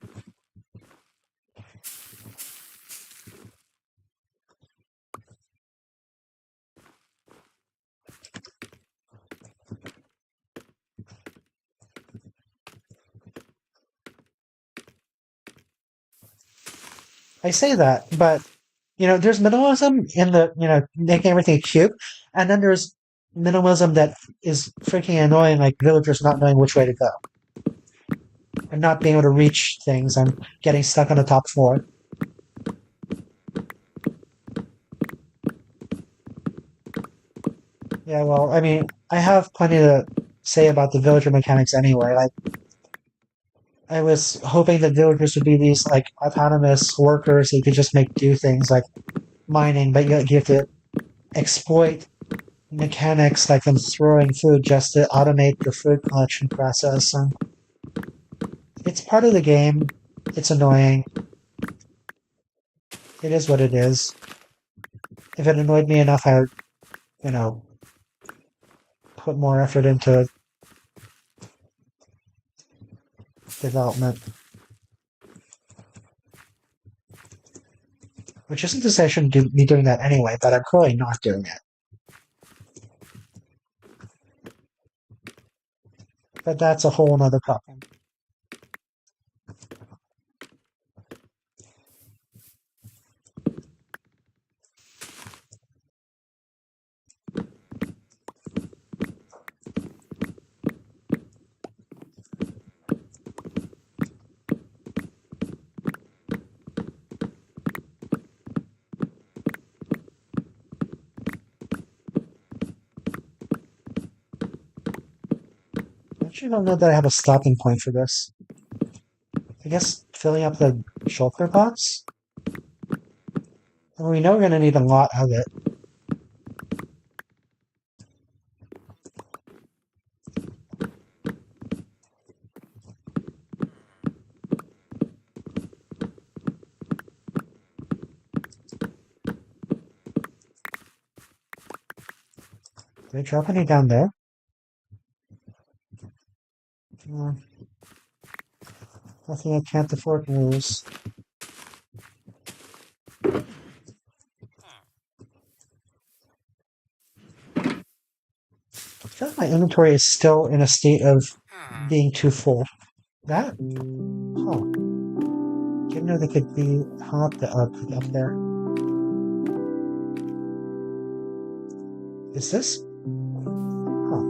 [SPEAKER 1] I say that, but there's minimalism in the making everything a cube, and then there's minimalism that is freaking annoying, like villagers not knowing which way to go and not being able to reach things and getting stuck on the top floor. Yeah, well, I mean, I have plenty to say about the villager mechanics anyway. Like, I was hoping that villagers would be these like autonomous workers who could just make do things like mining, but you have to exploit mechanics like them throwing food just to automate the food collection process. And it's part of the game. It's annoying. It is what it is. If it annoyed me enough, I would, you know, put more effort into development. Which isn't to say I shouldn't be doing that anyway, but I'm clearly not doing it. But that's a whole nother problem. I actually don't know that I have a stopping point for this. I guess filling up the shulker pots. And we know we're going to need a lot of it. Did I drop any down there? Nothing I can't afford to lose. I feel like my inventory is still in a state of being too full. That? Huh. Didn't know they could be hung up there. Is this? Huh.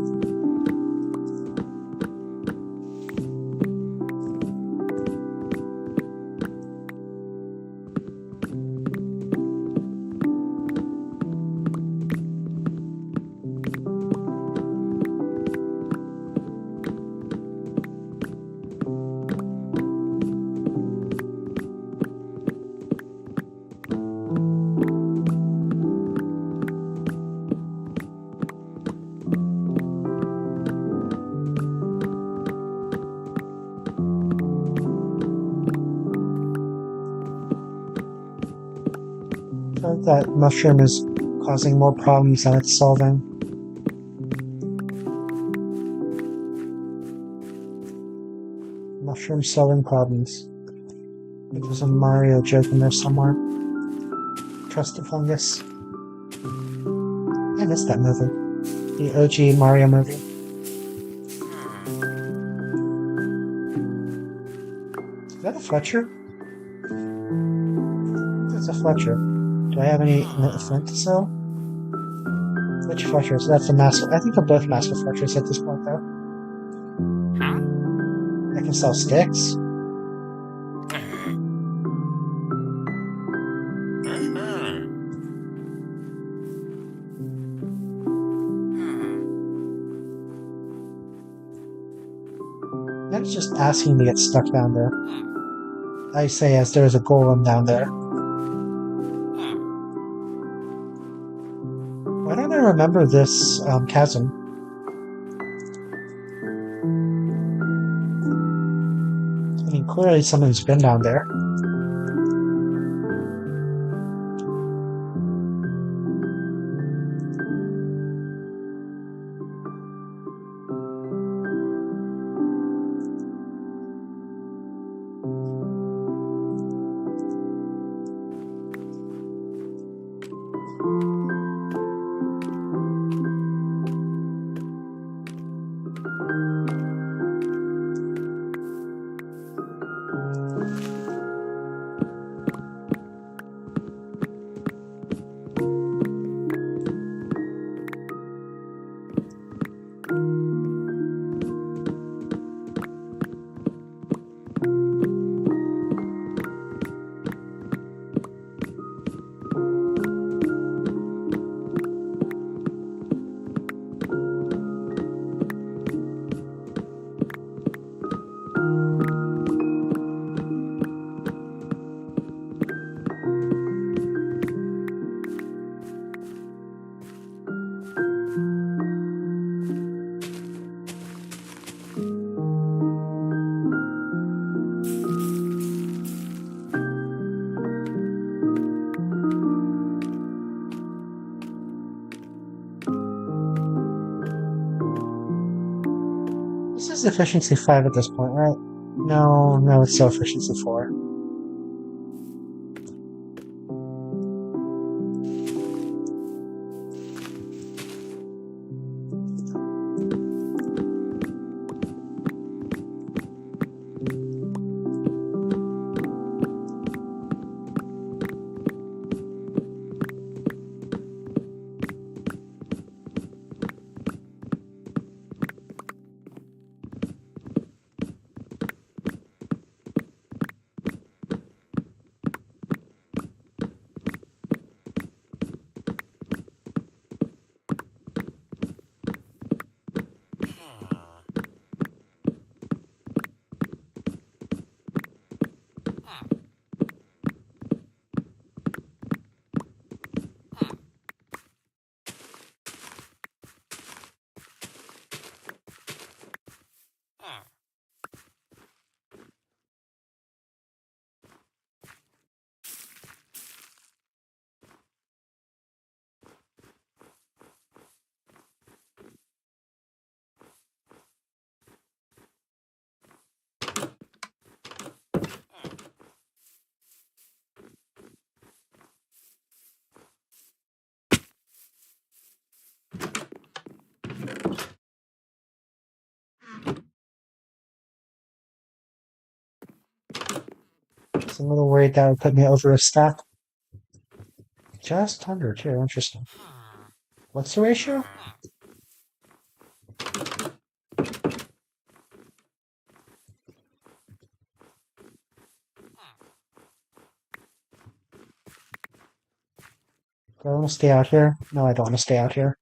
[SPEAKER 1] I feel like that mushroom is causing more problems than it's solving. Mushroom solving problems. There's a Mario joke in there somewhere. Trust the fungus. I missed that movie. The OG Mario movie. Is that a Fletcher? That's a Fletcher. Do I have any flint to sell? Which Fletchers? That's a master. I think they're both master Fletchers at this point, though. I can sell sticks. That's just asking to get stuck down there. I say as there's a golem down there. Why don't I remember this chasm? I mean, clearly someone's been down there. This is efficiency 5 at this point, right? No, it's still efficiency 4. So I'm a little worried that would put me over a stack. Just under 2, interesting. What's the ratio? Do I want to stay out here? No, I don't want to stay out here.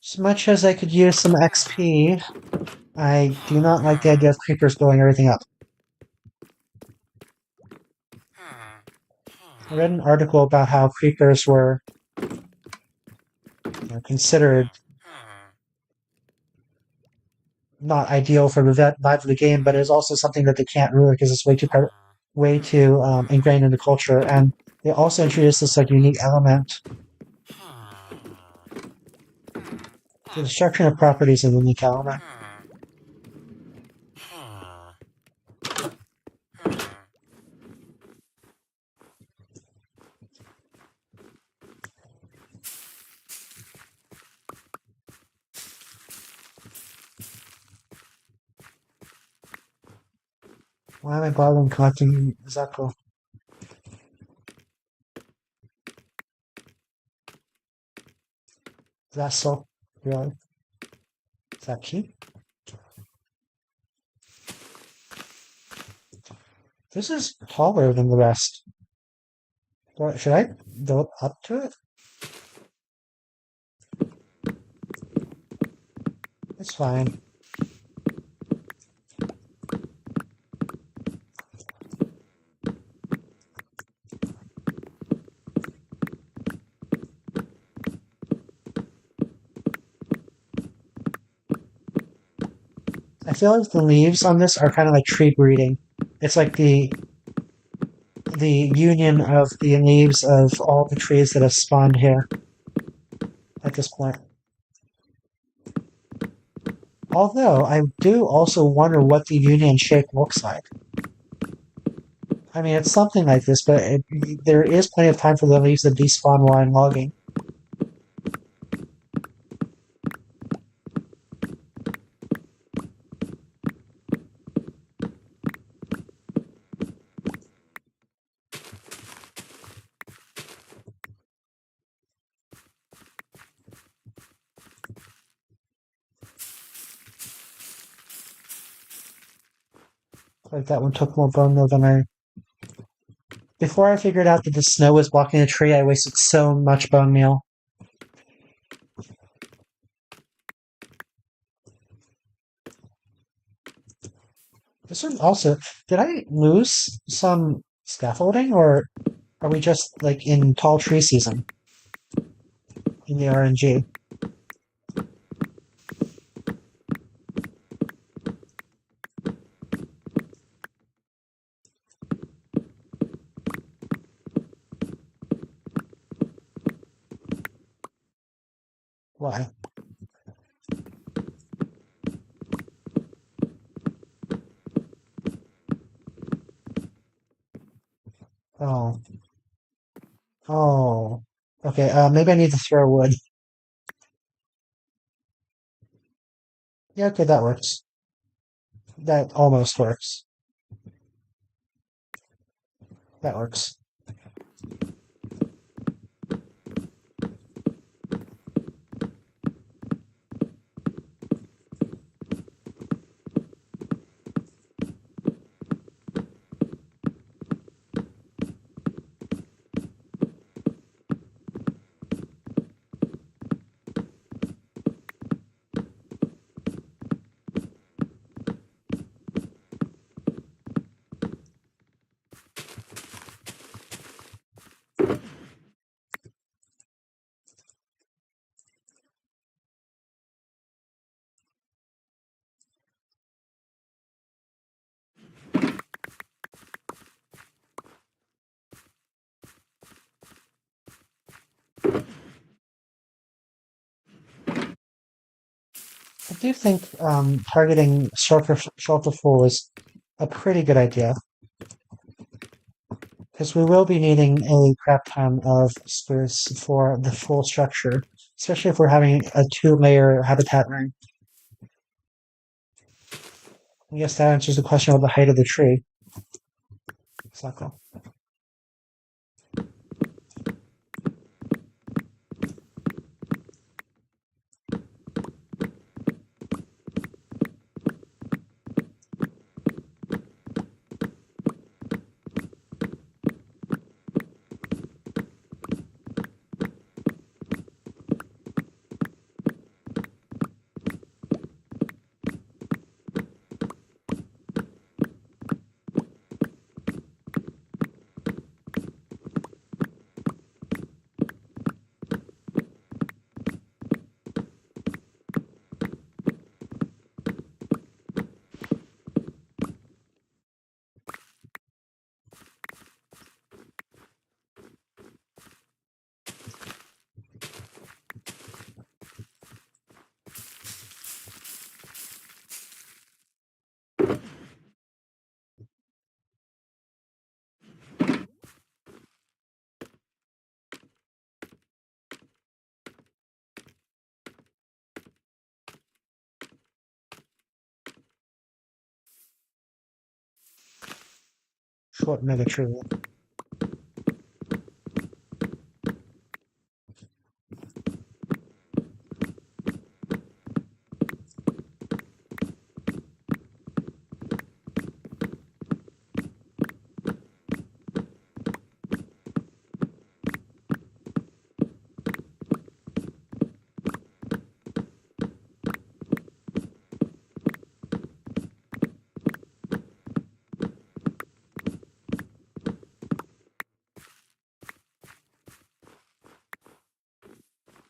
[SPEAKER 1] As much as I could use some XP, I do not like the idea of creepers blowing everything up. I read an article about how creepers were considered not ideal for the vibe of the game, but it's also something that they can't ruin because it's way too ingrained in the culture. And they also introduced this like unique element. The destruction of properties is a unique element. Why am I bothering collecting Zuckle? Is that so? Really? Is that cheap? This is taller than the rest. Should I go up to it? It's fine. I feel like the leaves on this are kind of like tree breeding. It's like the union of the leaves of all the trees that have spawned here at this point. Although, I do also wonder what the union shape looks like. I mean, it's something like this, but there is plenty of time for the leaves to despawn while I'm logging. Like that one took more bone meal than I... Before I figured out that the snow was blocking the tree, I wasted so much bone meal. This one also... Did I lose some scaffolding, or are we just, like, in tall tree season? In the RNG? Why? Oh. Oh. Okay, maybe I need to throw wood. Yeah, okay, that works. That almost works. That works. I do think targeting shelter full is a pretty good idea. Because we will be needing a crap ton of spruce for the full structure, especially if we're having a 2-layer habitat ring. I guess that answers the question of the height of the tree. Exactly. Short mega tree.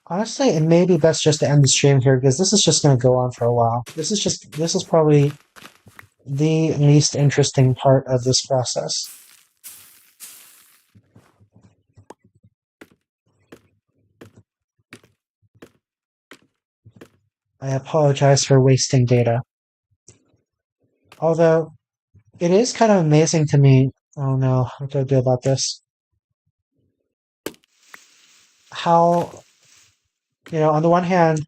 [SPEAKER 1] Honestly, it may be best just to end the stream here because this is just going to go on for a while. This is probably the least interesting part of this process. I apologize for wasting data. Although, it is kind of amazing to me. Oh no, what do I do about this? How, on the one hand,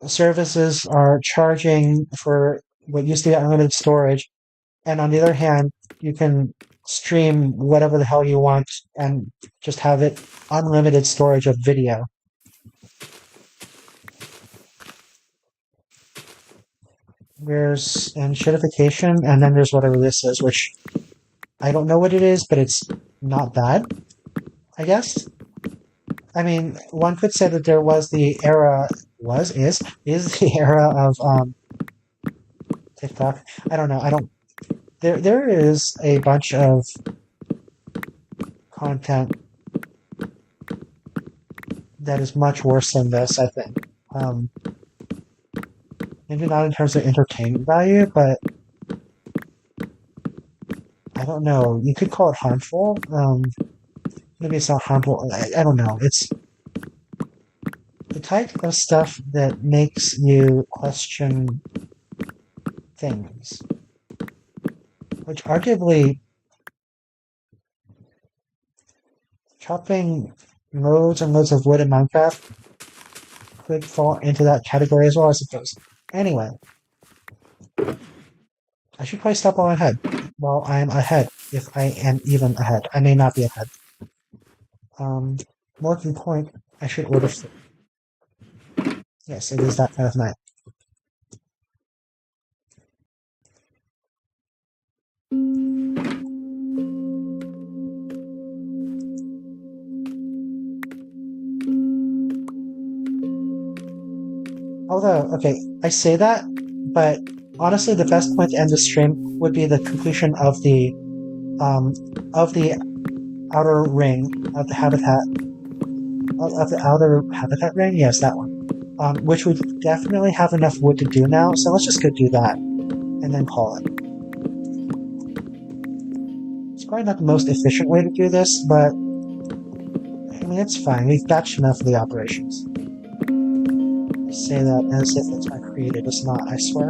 [SPEAKER 1] services are charging for what used to be unlimited storage, and on the other hand, you can stream whatever the hell you want and just have it unlimited storage of video. There's enshittification, and then there's whatever this is, which I don't know what it is, but it's not bad, I guess. I mean, one could say that there was the era, is the era of TikTok. I don't know. There is a bunch of content that is much worse than this, I think. Maybe not in terms of entertainment value, but I don't know. You could call it harmful. Maybe it's not harmful. I don't know. It's the type of stuff that makes you question things, which arguably chopping loads and loads of wood in Minecraft could fall into that category as well, I suppose. Anyway, I should probably stop while I'm ahead. While I'm ahead, if I am even ahead. I may not be ahead. More to the point, I should order food. Yes, it is that kind of night. Although, okay, I say that, but honestly, the best point to end the stream would be the completion um, of the outer ring of the habitat of the outer habitat ring. Yes, that one. Which we definitely have enough wood to do now. So let's just go do that and then call it. It's probably not the most efficient way to do this, but I mean it's fine. We've batched enough of the operations. I say that as if it's my creative. It's not. I swear.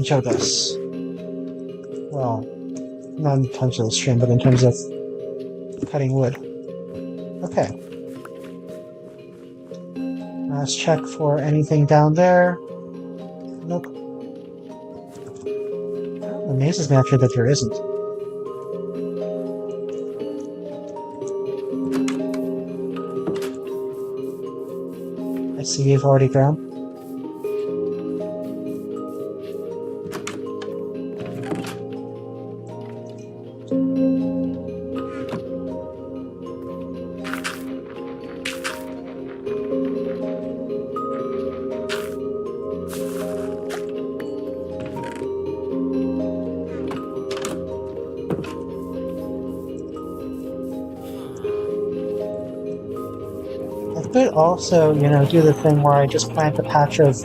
[SPEAKER 1] percentage of this? Well, not in terms of the stream, but in terms of cutting wood. Okay. Let's check for anything down there. Nope. It amazes me actually that there isn't. I see you've already grown. Could also, do the thing where I just plant a patch of,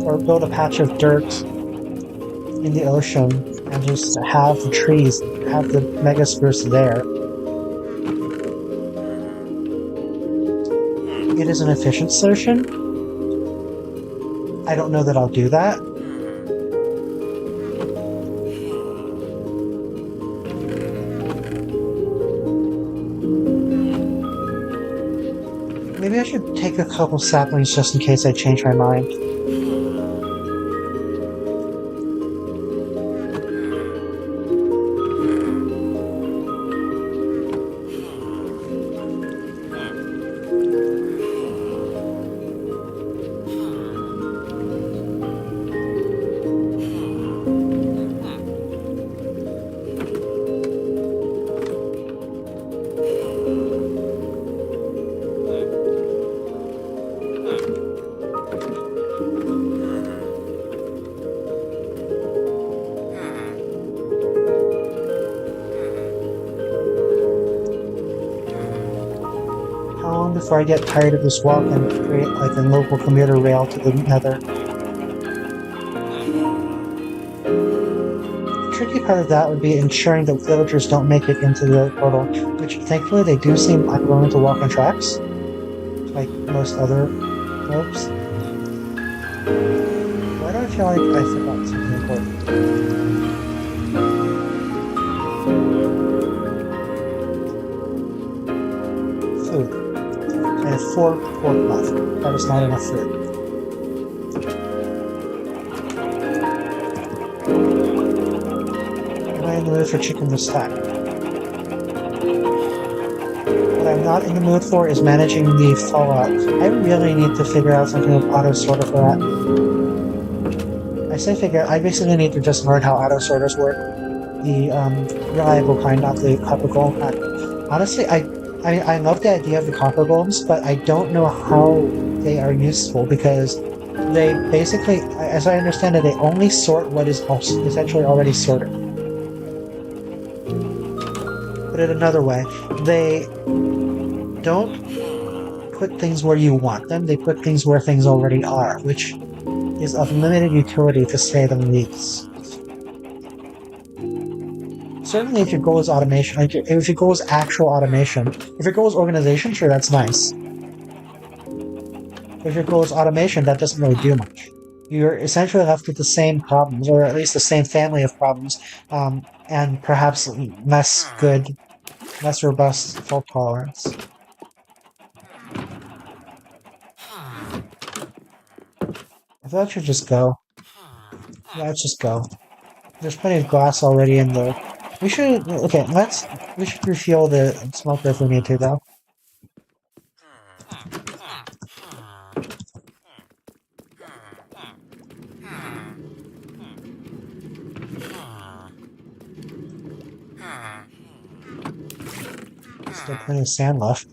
[SPEAKER 1] or build a patch of dirt in the ocean and just have the trees, have the mega spruce there. It is an efficient solution. I don't know that I'll do that. Maybe I should take a couple saplings just in case I change my mind. Before I get tired of this walk and create like a local commuter rail to the nether. The tricky part of that would be ensuring that villagers don't make it into the portal, which thankfully they do seem unwilling to walk on tracks, like most other mobs. Why do I feel like I forgot something important? Food. I have 4 pork left. That is not enough food. Am I in the mood for chicken this time? What I'm not in the mood for is managing the fallout. I really need to figure out something with auto sorter for that. I say figure, I basically need to just learn how auto sorters work. The reliable kind, not the copper gold kind. Honestly, I love the idea of the copper golems, but I don't know how they are useful because they basically, as I understand it, they only sort what is essentially already sorted. Put it another way, they don't put things where you want them, they put things where things already are, which is of limited utility to say the least. Certainly if your goal is automation, like if your goal is actual automation. If your goal is organization, sure, that's nice. If your goal is automation, that doesn't really do much. You're essentially left with the same problems, or at least the same family of problems, and perhaps less good, less robust fault tolerance. I thought I should just go. Yeah, let's just go. There's plenty of glass already in there. We should refuel the smelter if we need to, though. Still plenty of sand left.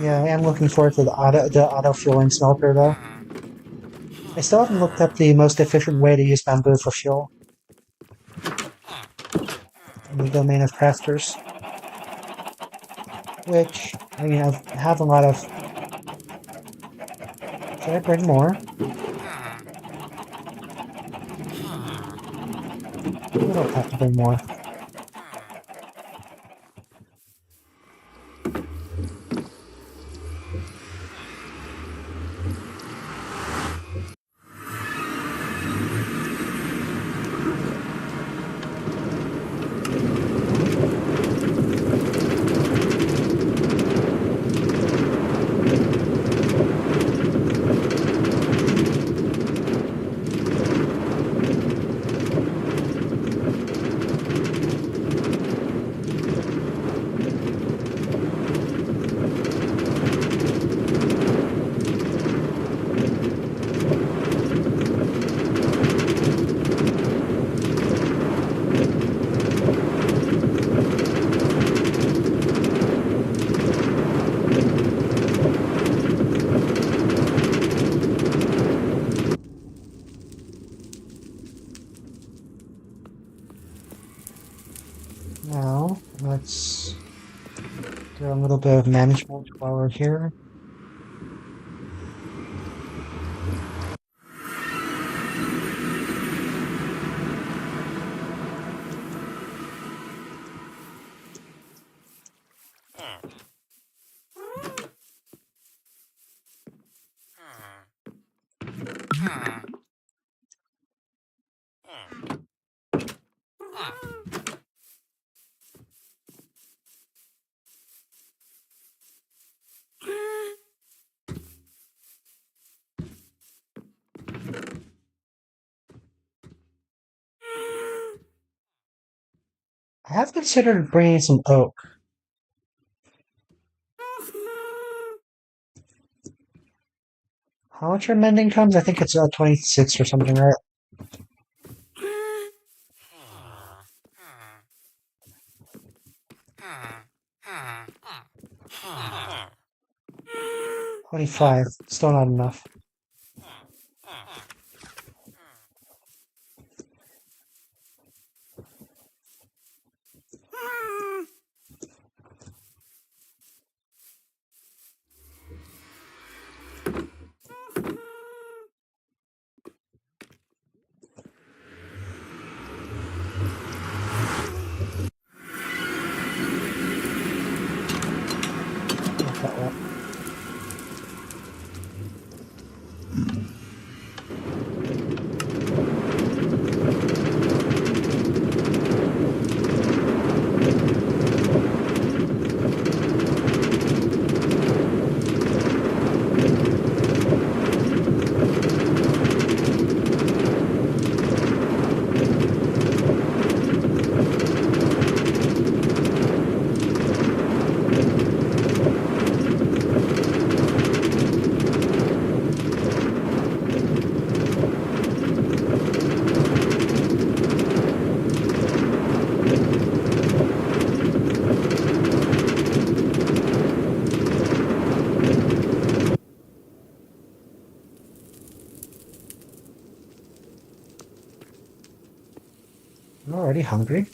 [SPEAKER 1] Yeah, I am looking forward to the auto-fueling smelter, though. I still haven't looked up the most efficient way to use bamboo for fuel. In the domain of crafters. Which, I mean, I have a lot of Should I bring more? I don't have to bring more. Now, let's do a little bit of management while we're here. I have considered bringing some oak. How much your mending comes? I think it's 26 or something, right? 25. Still not enough. Not that right. I'm already hungry.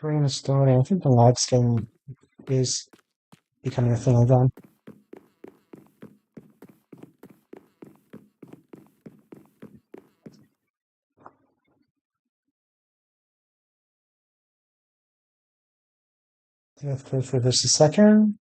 [SPEAKER 1] Korean story. I think the live stream is becoming a thing again. I have to play for this a second.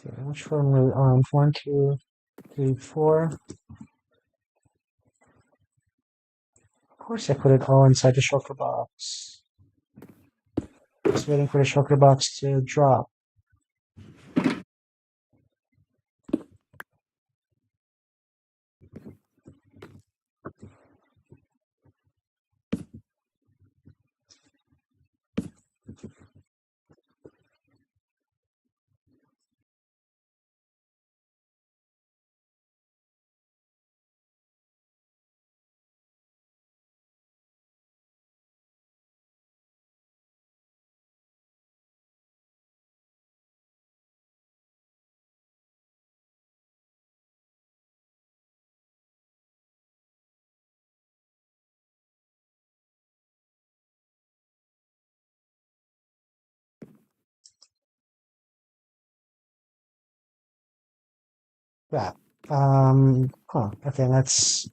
[SPEAKER 1] Okay, which one were we on? 1, 2, 3, 4. Of course I put it all inside the shulker box. Just waiting for the shulker box to drop. That. Okay, let's...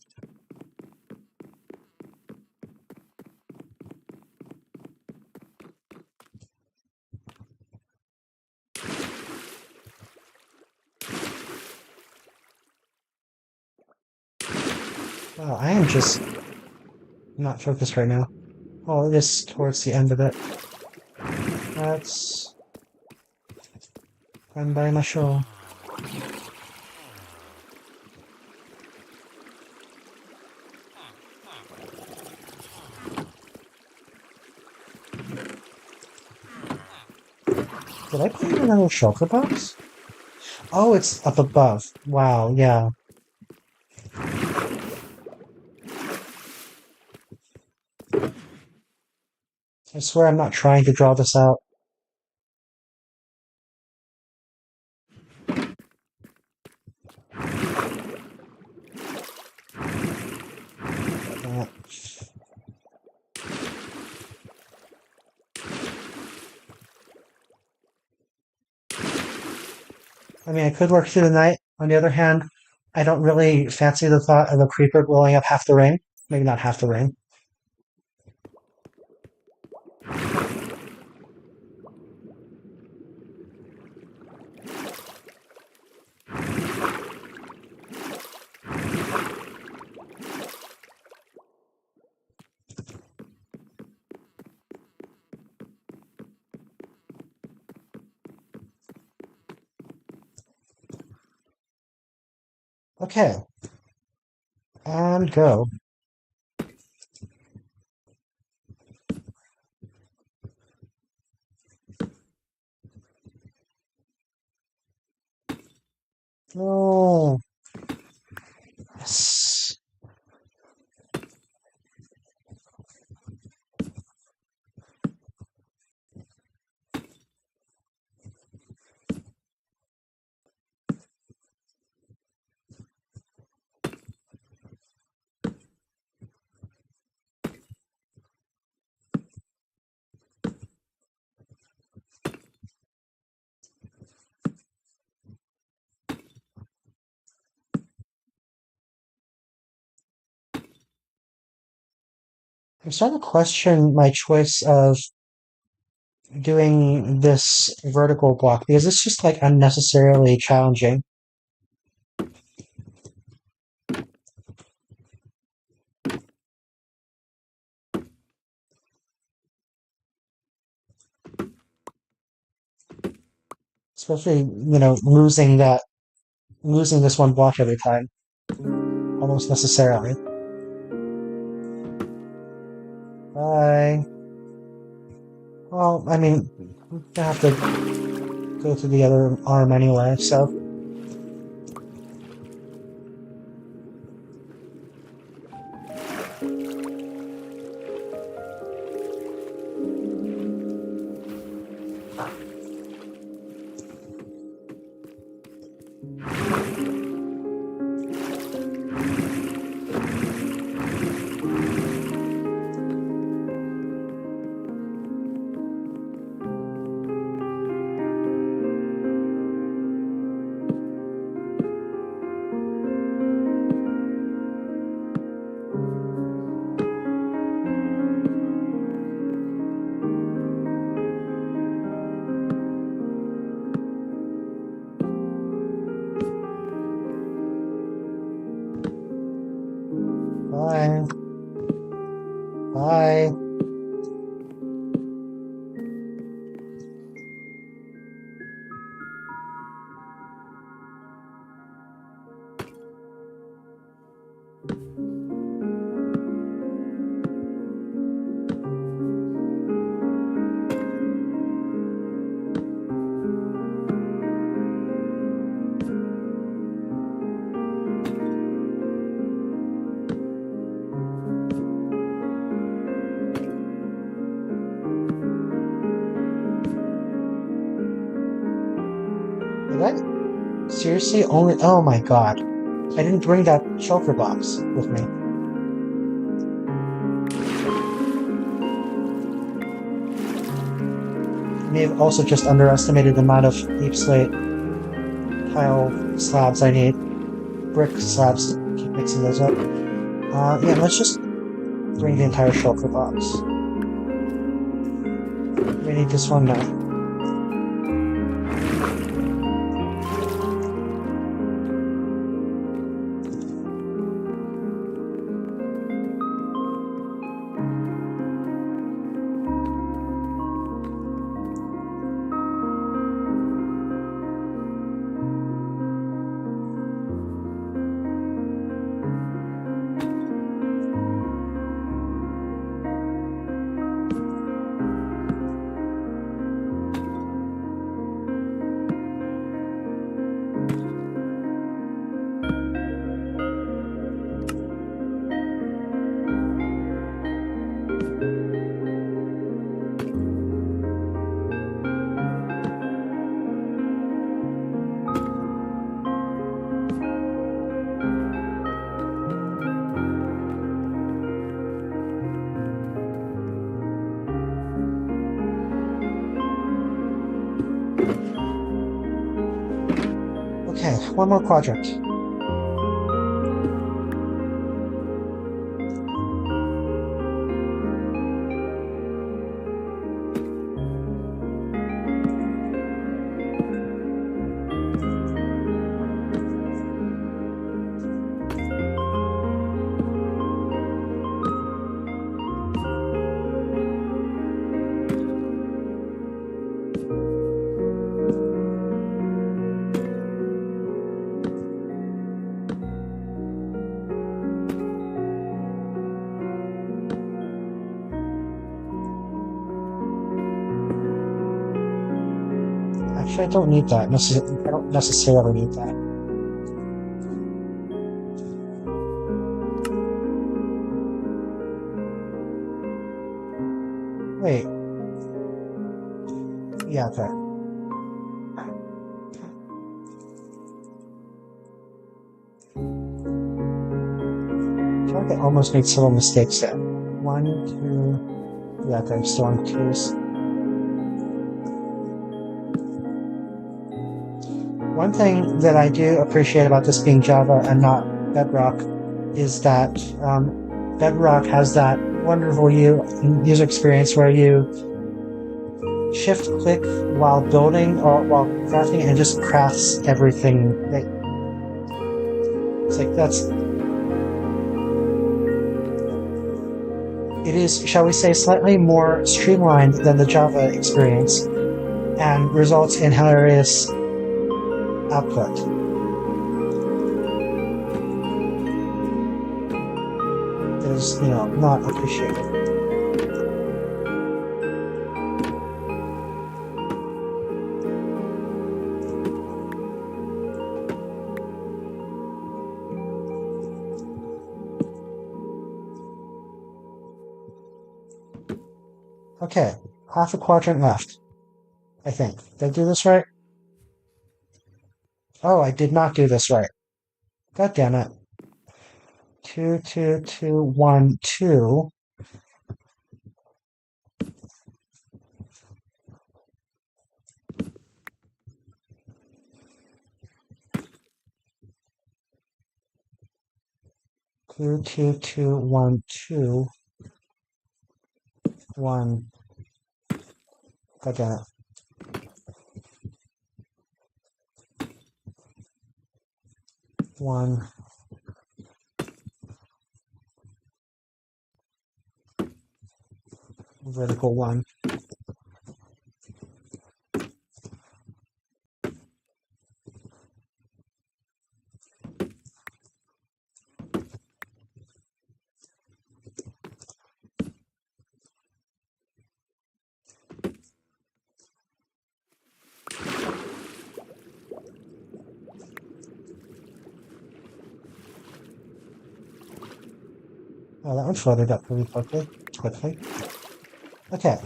[SPEAKER 1] Wow, I am just not focused right now. Oh, it is towards the end of it. Let's run by my show. Did I put in another shulker box? Oh, it's up above. Wow, yeah. I swear I'm not trying to draw this out. Uh, I mean, I could work through the night. On the other hand, I don't really fancy the thought of a creeper blowing up half the ring. Maybe not half the ring. Okay, and go. Oh, yes. I'm starting to question my choice of doing this vertical block because it's just like unnecessarily challenging. Especially, losing this one block every time, almost necessarily. Bye. Well, I mean, I have to go to the other arm anyway, so. Bye. Bye. Did I seriously only... Oh my god. I didn't bring that shulker box with me. I may have also just underestimated the amount of deep slate tile slabs I need. Brick slabs. Keep mixing those up. Yeah, let's just bring the entire shulker box. We need this one now. Okay, one more quadrant. Actually, I don't need that. I don't necessarily need that. Wait. Yeah, okay. I feel like I almost made several mistakes there. 1, 2... Yeah, okay, I'm still on 2s. One thing that I do appreciate about this being Java and not Bedrock is that Bedrock has that wonderful user experience where you shift click while building or while crafting and just crafts everything. It's like it is, shall we say, slightly more streamlined than the Java experience and results in hilarious output. That is, not appreciated. Okay, half a quadrant left. I think. Did I do this right? Oh, I did not do this right. God damn it. 2, 2, 2, 1, 2. Two, two, two, 1, 2, 1. God damn it. One. vertical one. Oh, that one floated up really quickly. Okay.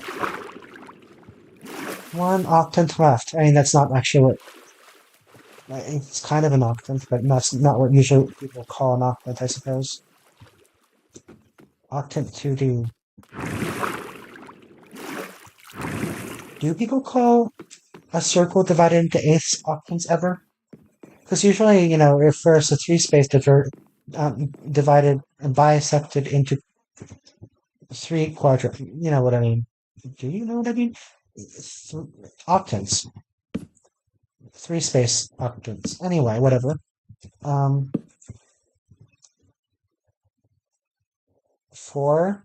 [SPEAKER 1] One octant left. I mean, that's not actually what... It's kind of an octant, but that's not what usually people call an octant, I suppose. Octant 2D. Do people call a circle divided into eighths octants ever? Because usually, it refers to three space divided and bisected into three quadrants. You know what I mean? Do you know what I mean? Octants. Three space octants. Anyway, whatever. 4,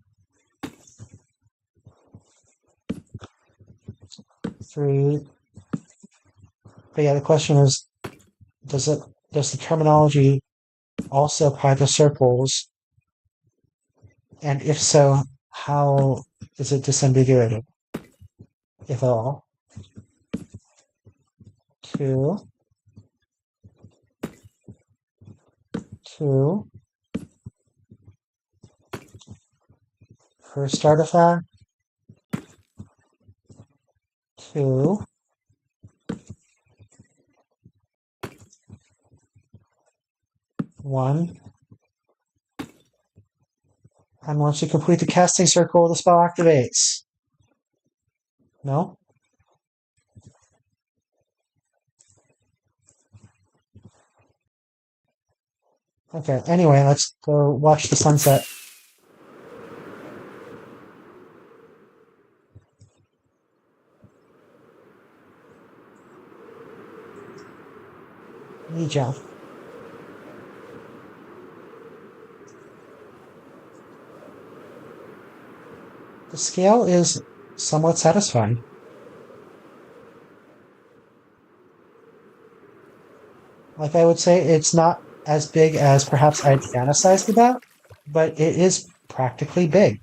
[SPEAKER 1] 3. But yeah, the question is, does the terminology also apply to circles? And if so, how is it disambiguated, if at all? 2, 2. First artifact. 2. 1. And once you complete the casting circle, the spell activates. No? Okay, anyway, let's go watch the sunset. Nija. The scale is somewhat satisfying. Like I would say, it's not as big as perhaps I'd fantasized about, but it is practically big.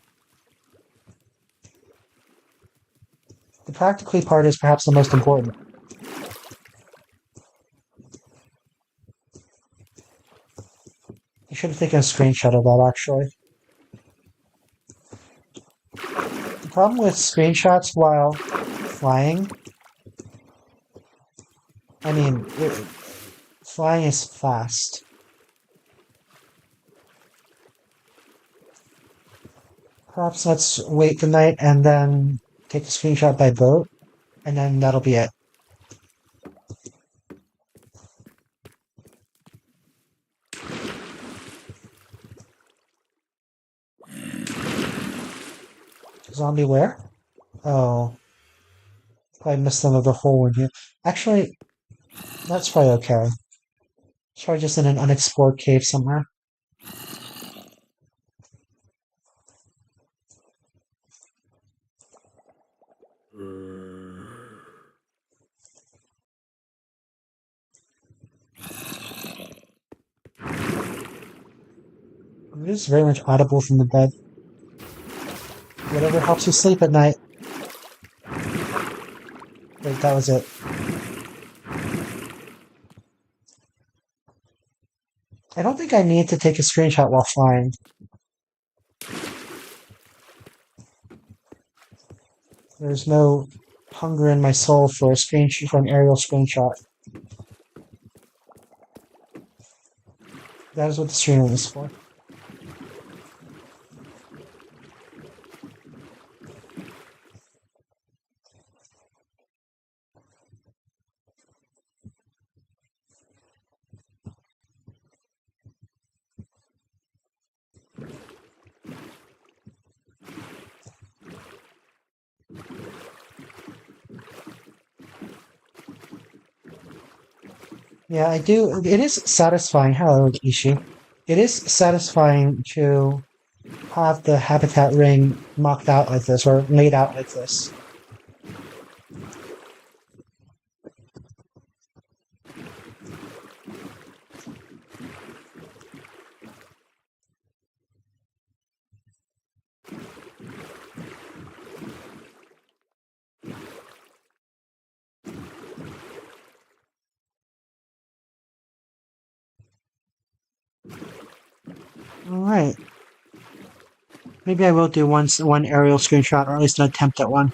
[SPEAKER 1] The practically part is perhaps the most important. I should have taken a screenshot of that, actually. The problem with screenshots while flying, I mean, flying is fast. Perhaps let's wait the night and then take a screenshot by boat, and then that'll be it. Zombie where? Oh. Probably missed another hole in here. Actually, that's probably okay. It's probably just in an unexplored cave somewhere. It is very much audible from the bed. Whatever helps you sleep at night. Wait, that was it. I don't think I need to take a screenshot while flying. There's no hunger in my soul for a screenshot, for an aerial screenshot. That is what the streaming is for. Yeah, I do. It is satisfying. Hello, Ishi. It is satisfying to have the habitat ring mocked out like this, or laid out like this. Alright. Maybe I will do one aerial screenshot, or at least an attempt at one.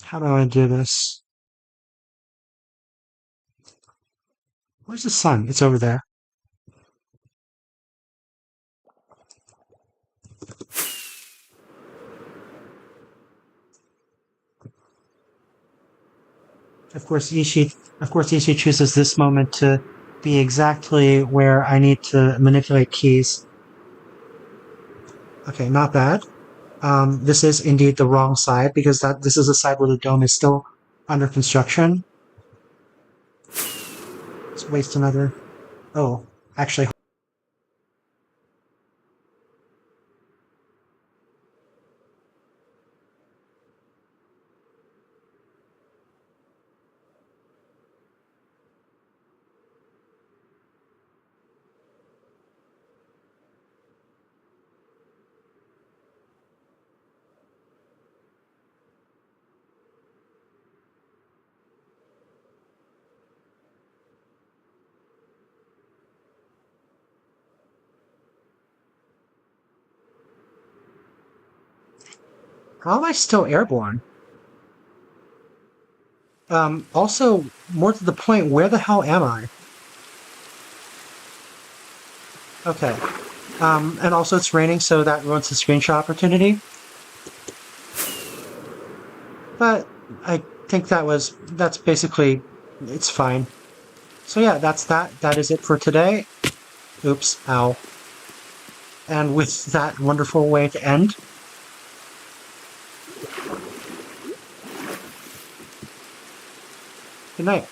[SPEAKER 1] How do I do this? Where's the sun? It's over there. Of course, Ishi chooses this moment to be exactly where I need to manipulate keys. Okay, not bad. This is indeed the wrong side, because this is the side where the dome is still under construction. Let's waste another... Oh, actually... How am I still airborne? Also, more to the point, where the hell am I? Okay. And also it's raining, so that ruins the screenshot opportunity. But I think that's basically, it's fine. So yeah, that's that. That is it for today. Oops, ow. And with that wonderful way to end, good night.